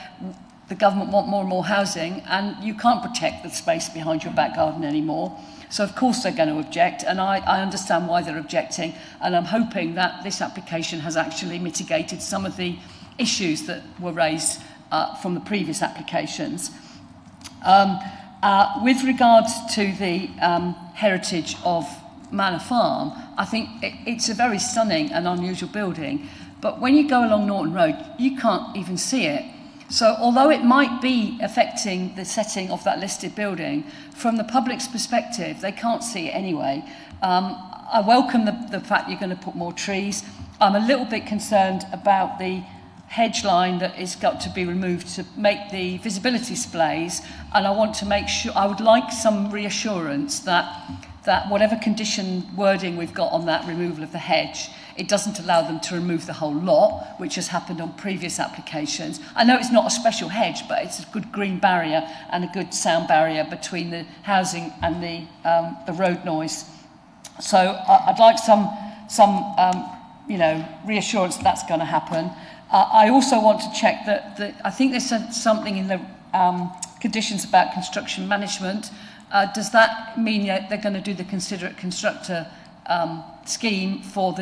Speaker 1: the government want more and more housing, and you can't protect the space behind your back garden anymore. So of course they're going to object, and I understand why they're objecting, and I'm hoping that this application has actually mitigated some of the issues that were raised from the previous applications. With regards to the heritage of Manor Farm, I think it's a very stunning and unusual building, but when you go along Norton Road, you can't even see it. So although it might be affecting the setting of that listed building, from the public's perspective, they can't see it anyway. I welcome the fact you're going to put more trees. I'm a little bit concerned about the hedge line that is got to be removed to make the visibility displays, and I want to make sure, I would like some reassurance that whatever condition wording we've got on that removal of the hedge, it doesn't allow them to remove the whole lot, which has happened on previous applications. I know it's not a special hedge, but it's a good green barrier and a good sound barrier between the housing and the road noise. So I'd like some reassurance that that's going to happen. I also want to check that I think there's something in the conditions about construction management. Does that mean that they're going to do the considerate constructor scheme for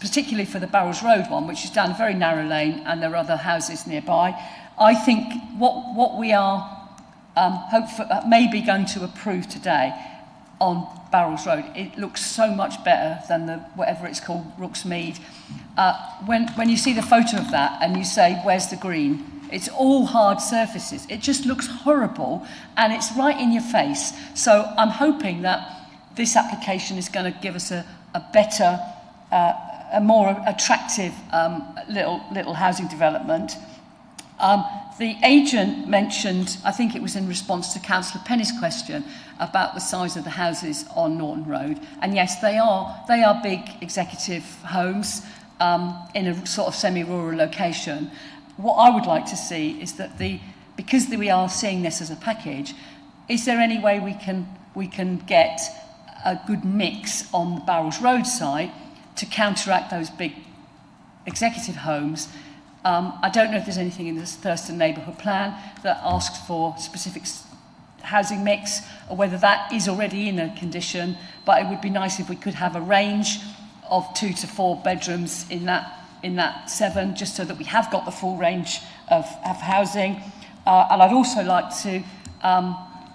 Speaker 1: particularly for the Barrows Road one, which is down a very narrow lane and there are other houses nearby? I think what we are maybe going to approve today on Barrows Road, it looks so much better than whatever it's called, Rooksmead. When you see the photo of that and you say, where's the green? It's all hard surfaces. It just looks horrible and it's right in your face. So I'm hoping that this application is going to give us a better, a more attractive little housing development. The agent mentioned, I think it was in response to Councillor Penny's question about the size of the houses on Norton Road. And yes, they are big executive homes in a sort of semi-rural location. What I would like to see is that because we are seeing this as a package, is there any way we can get a good mix on the Barrows Road site to counteract those big executive homes? I don't know if there's anything in this Thurston neighbourhood plan that asks for specific housing mix or whether that is already in a condition, but it would be nice if we could have a range of 2 to 4 bedrooms in that 7, just so that we have got the full range of housing. And I'd also like to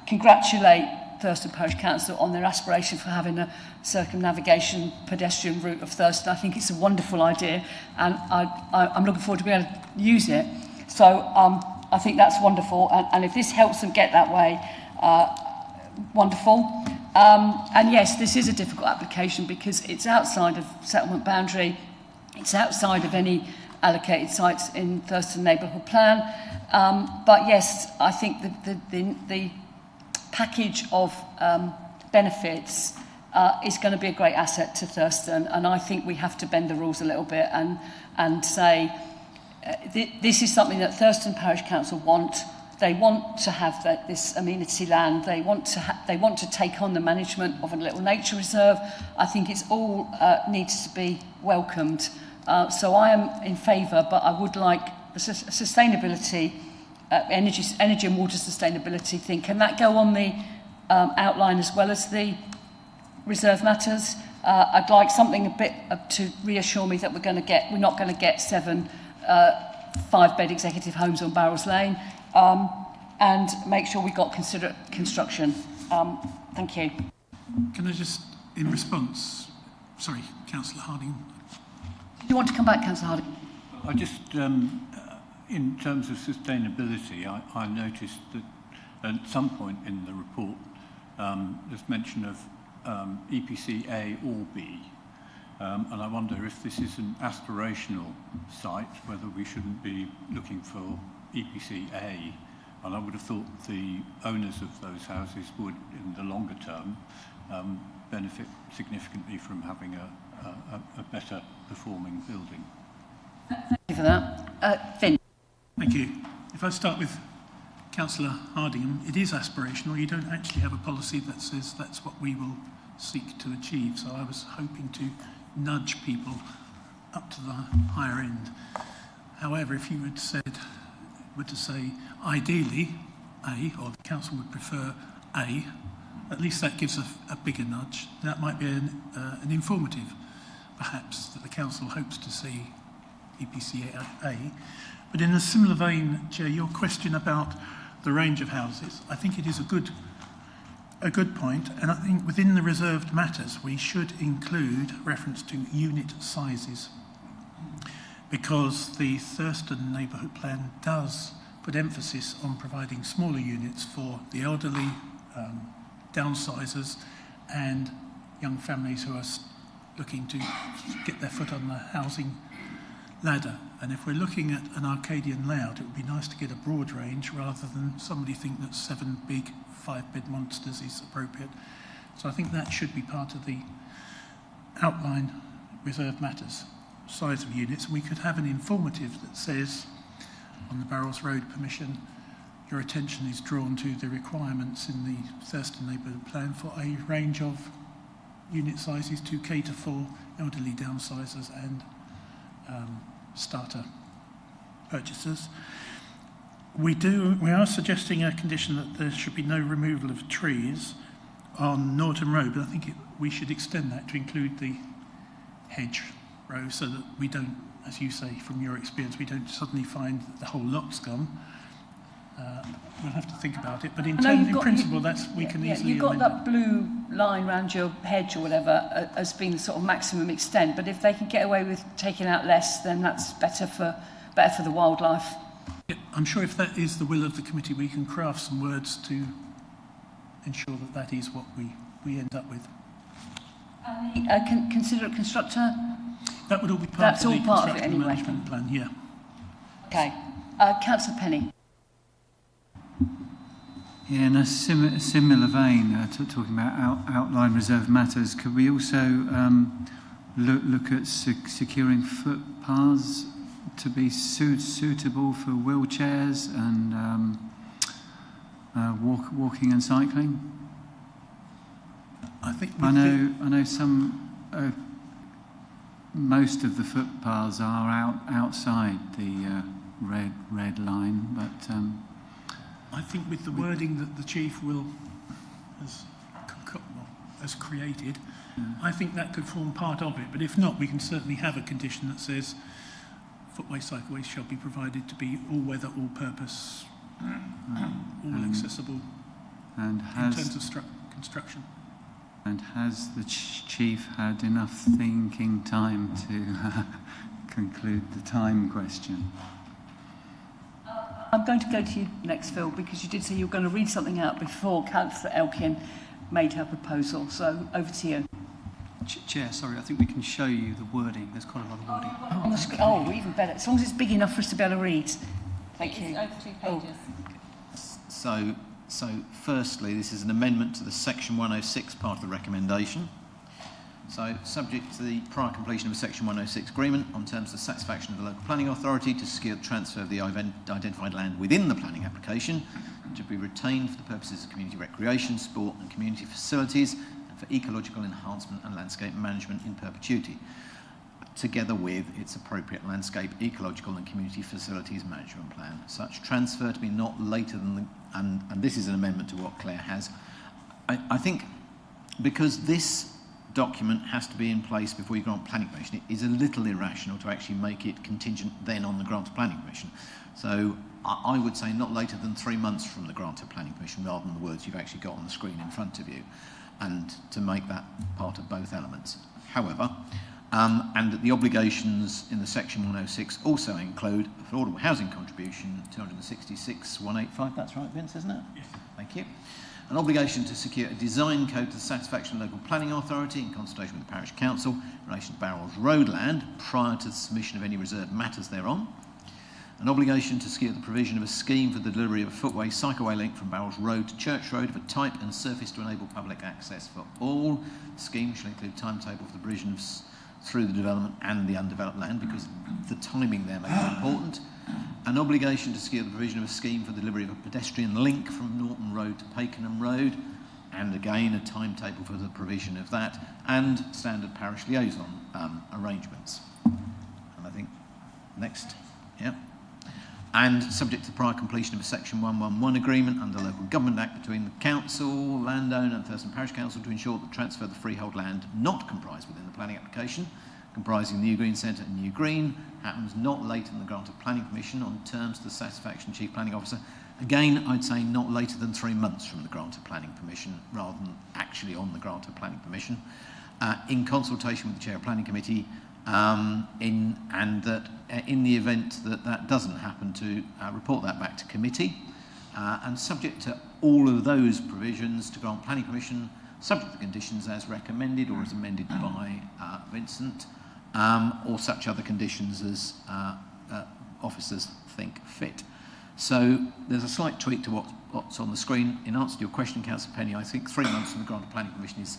Speaker 1: congratulate Thurston Parish Council on their aspiration for having a circumnavigation pedestrian route of Thurston. I think it's a wonderful idea and I'm looking forward to being able to use it. So I think that's wonderful, and if this helps them get that way, wonderful. And yes, this is a difficult application because it's outside of settlement boundary, it's outside of any allocated sites in Thurston neighbourhood plan. But yes, I think the package of benefits is going to be a great asset to Thurston, and I think we have to bend the rules a little bit and say this is something that Thurston Parish Council want. They want to have this amenity land. They want to take on the management of a little nature reserve. I think it's all needs to be welcomed. So I am in favour, but I would like the sustainability, energy and water sustainability thing. Can that go on the outline as well as the reserve matters? I'd like something a bit to reassure me that we're not going to get 7 5-bed executive homes on Barrows Lane, and make sure we got considerate construction. Thank you.
Speaker 10: Can I just, in response, sorry, Councillor Harding.
Speaker 1: Do you want to come back, Councillor Harding?
Speaker 6: I just, in terms of sustainability, I noticed that at some point in the report, there's mention of EPC A or B. And I wonder if this is an aspirational site, whether we shouldn't be looking for EPC A. And I would have thought the owners of those houses would, in the longer term, benefit significantly from having a better performing building.
Speaker 1: Thank you for that. Finn.
Speaker 10: Thank you. If I start with Councillor Hardingham, it is aspirational. You don't actually have a policy that says that's what we will seek to achieve. So I was hoping to nudge people up to the higher end. However, if you were to say ideally A, or the council would prefer A, at least that gives a bigger nudge. That might be an informative, perhaps, that the council hopes to see EPC A. But in a similar vein, Chair, your question about the range of houses, I think it is a good point, and I think within the reserved matters we should include reference to unit sizes, because the Thurston neighbourhood plan does put emphasis on providing smaller units for the elderly, downsizers and young families who are looking to get their foot on the housing ladder. And if we're looking at an Arcadian layout, it would be nice to get a broad range rather than somebody think that 7 big 5-bed monsters is appropriate. So I think that should be part of the outline reserve matters, size of units. And we could have an informative that says on the Barrows Road permission, your attention is drawn to the requirements in the Thurston neighbourhood plan for a range of unit sizes to cater for elderly downsizers and starter purchasers. We are suggesting a condition that there should be no removal of trees on Norton Road, but I think we should extend that to include the hedge row so that we don't, as you say from your experience, we don't suddenly find that the whole lot's gone. We'll have to think about it, but in principle, we can easily
Speaker 1: you've got
Speaker 10: amend
Speaker 1: that blue line around your hedge or whatever as being the sort of maximum extent, but if they can get away with taking out less, then that's better for the wildlife.
Speaker 10: Yeah, I'm sure if that is the will of the committee, we can craft some words to ensure that that is what we end up with.
Speaker 1: Considerate constructor?
Speaker 10: That would all be part of the construction
Speaker 1: anyway.
Speaker 10: Management plan, yeah.
Speaker 1: Okay. Councillor Penny.
Speaker 11: Yeah, in a similar vein, talking about outline reserve matters, could we also look at securing footpaths to be suitable for wheelchairs and walking and cycling?
Speaker 10: I think
Speaker 11: I know some. Most of the footpaths are outside the red line, but.
Speaker 10: I think with the wording that the Chief has created, I think that could form part of it. But if not, we can certainly have a condition that says footways, cycleways shall be provided to be all-weather, all-purpose, all accessible
Speaker 11: in
Speaker 10: terms of construction.
Speaker 11: And has the Chief had enough thinking time to conclude the time question?
Speaker 1: I'm going to go to you next, Phil, because you did say you were going to read something out before Councillor Elkin made her proposal. So over to you.
Speaker 17: Chair, sorry, I think we can show you the wording. There's quite a lot of wording.
Speaker 1: On the screen. Oh, even better. As long as it's big enough for us to be able to read. Thank you.
Speaker 2: It's over 2 pages.
Speaker 12: So firstly, this is an amendment to the Section 106 part of the recommendation. So, subject to the prior completion of a Section 106 agreement on terms of the satisfaction of the local planning authority to secure the transfer of the identified land within the planning application to be retained for the purposes of community recreation, sport and community facilities and for ecological enhancement and landscape management in perpetuity, together with its appropriate landscape, ecological and community facilities management plan. Such transfer to be not later than the... And this is an amendment to what Claire has. I think because this document has to be in place before you grant planning permission, it is a little irrational to actually make it contingent then on the grant of planning permission. So I would say not later than 3 months from the grant of planning permission rather than the words you've actually got on the screen in front of you, and to make that part of both elements. However, and the obligations in the Section 106 also include affordable housing contribution 266,185, that's right Vince, isn't it? Yes. Thank you. An obligation to secure a design code to the satisfaction of the local planning authority in consultation with the parish council in relation to Barrels Road land prior to the submission of any reserved matters thereon. An obligation to secure the provision of a scheme for the delivery of a footway cycleway link from Barrels Road to Church Road of a type and surface to enable public access for all. The scheme shall include timetable for the provision of through the development and the undeveloped land, because the timing there may be important. An obligation to secure the provision of a scheme for the delivery of a pedestrian link from Norton Road to Pakenham Road, and again a timetable for the provision of that, and standard parish liaison arrangements. And I think next, yeah. And subject to the prior completion of a Section 111 agreement under the Local Government Act between the council, landowner and Thurston Parish Council to ensure that the transfer of the freehold land not comprised within the planning application, comprising the New Green Centre and New Green, happens not later than the grant of planning permission on terms to the satisfaction of the Chief Planning Officer. Again, I'd say not later than 3 months from the grant of planning permission, rather than actually on the grant of planning permission, in consultation with the Chair of Planning Committee, in the event that that doesn't happen, to report that back to committee, and subject to all of those provisions to grant planning permission, subject to the conditions as recommended or as amended by Vincent, or such other conditions as officers think fit. So there's a slight tweak to what's on the screen. In answer to your question, Councillor Penny, I think 3 months from the grant of planning permission is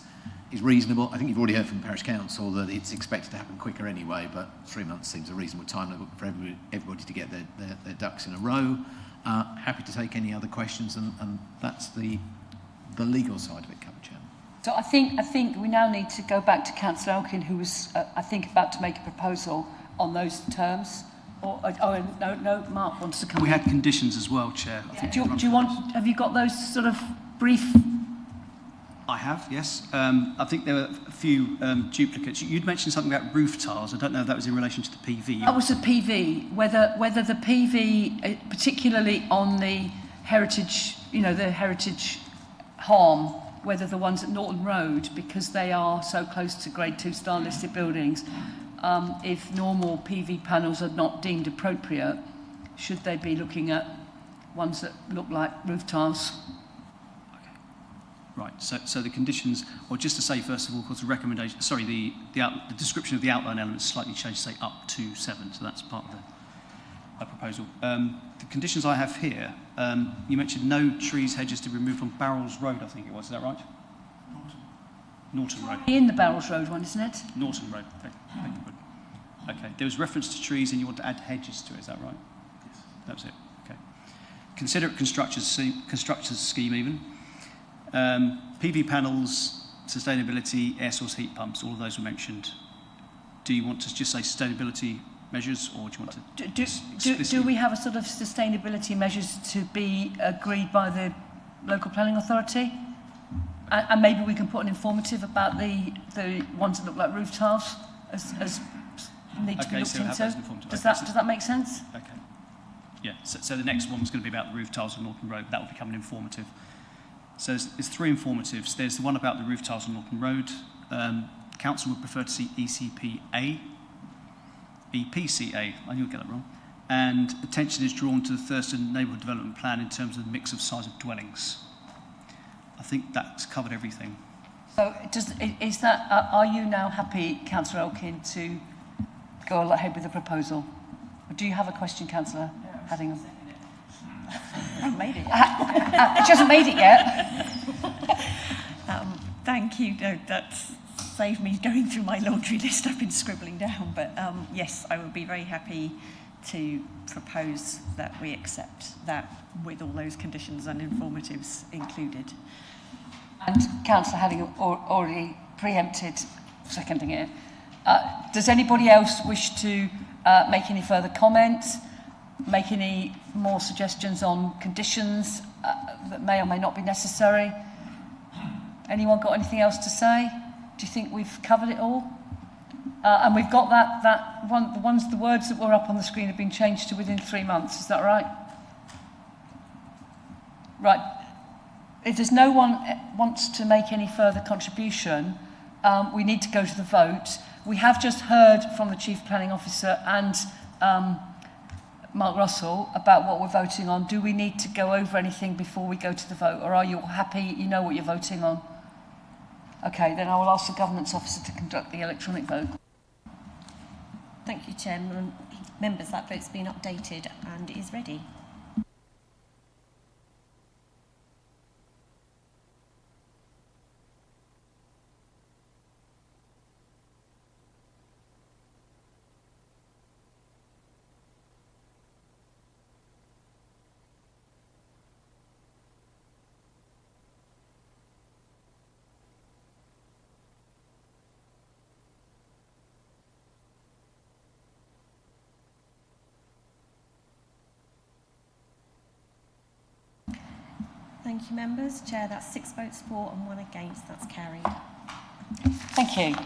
Speaker 12: reasonable. I think you've already heard from Parish Council that it's expected to happen quicker anyway, but 3 months seems a reasonable time for everybody to get their ducks in a row. Happy to take any other questions, and that's the legal side of it covered, Chairman.
Speaker 1: So I think we now need to go back to Councillor Elkin, who was, I think, about to make a proposal on those terms. No, Mark wants to come
Speaker 18: We
Speaker 1: in.
Speaker 18: had conditions as well, Chair.
Speaker 1: Do you want, have you got those sort of brief?
Speaker 18: I have, yes. I think there were a few duplicates. You'd mentioned something about roof tiles. I don't know if that was in relation to the PV.
Speaker 1: That was the PV, whether the PV, particularly on the heritage, the heritage harm, whether the ones at Norton Road, because they are so close to Grade 2 star listed buildings, if normal PV panels are not deemed appropriate, should they be looking at ones that look like roof tiles?
Speaker 18: Right, so the conditions, or just to say first of all, because the recommendation, sorry, the description of the outline elements slightly changed, say up to 7, so that's part of the proposal. The conditions I have here, you mentioned no trees, hedges to be removed on Barrels Road, I think it was, is that right? Norton Road.
Speaker 1: In the Barrels Road one, isn't it?
Speaker 18: Norton Road, okay. There was reference to trees and you want to add hedges to it, is that right? Yes. That was it, okay. Consider it constructor's scheme even. PV panels, sustainability, air source heat pumps, all of those were mentioned. Do you want to just say sustainability measures, or do you want to...
Speaker 1: Do we have a sort of sustainability measures to be agreed by the local planning authority? And maybe we can put an informative about the ones that look like roof tiles as need to be looked into. Does that make sense?
Speaker 18: Okay. Yeah, so the next one was going to be about the roof tiles on Norton Road. That will become an informative. So there's 3 informatives. There's the one about the roof tiles on Norton Road. Council would prefer to see ECPA, EPCA, I knew I'd get that wrong. And attention is drawn to the Thurston Neighbourhood Development Plan in terms of the mix of size of dwellings. I think that's covered everything.
Speaker 1: So are you now happy, Councillor Elkin, to go ahead with the proposal? Or do you have a question, Councillor Haddingham?
Speaker 8: I've made it.
Speaker 1: She hasn't made it yet.
Speaker 8: Thank you. No, that's saved me going through my laundry list I've been scribbling down. But yes, I would be very happy to propose that we accept that with all those conditions and informatives included.
Speaker 1: And Councillor, having already preempted seconding it, does anybody else wish to make any further comments, make any more suggestions on conditions that may or may not be necessary? Anyone got anything else to say? Do you think we've covered it all? And we've got that one, the words that were up on the screen have been changed to within 3 months. Is that right? Right. If there's no one wants to make any further contribution, we need to go to the vote. We have just heard from the Chief Planning Officer and Mark Russell about what we're voting on. Do we need to go over anything before we go to the vote, or are you happy, you know what you're voting on? Okay, then I will ask the Governance Officer to conduct the electronic vote.
Speaker 2: Thank you, Chairman. Members, that vote's been updated and is ready. Thank you, members. Chair, that's 6 votes for and 1 against. That's carried.
Speaker 1: Thank you.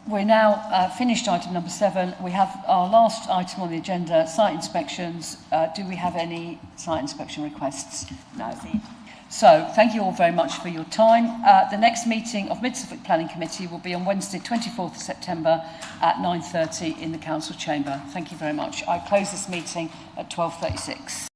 Speaker 1: We're now finished item number 7. We have our last item on the agenda, site inspections. Do we have any site inspection requests? No. So, thank you all very much for your time. The next meeting of Mid-Suffolk Planning Committee will be on Wednesday, 24th of September at 9:30 in the Council Chamber. Thank you very much. I close this meeting at 12:36.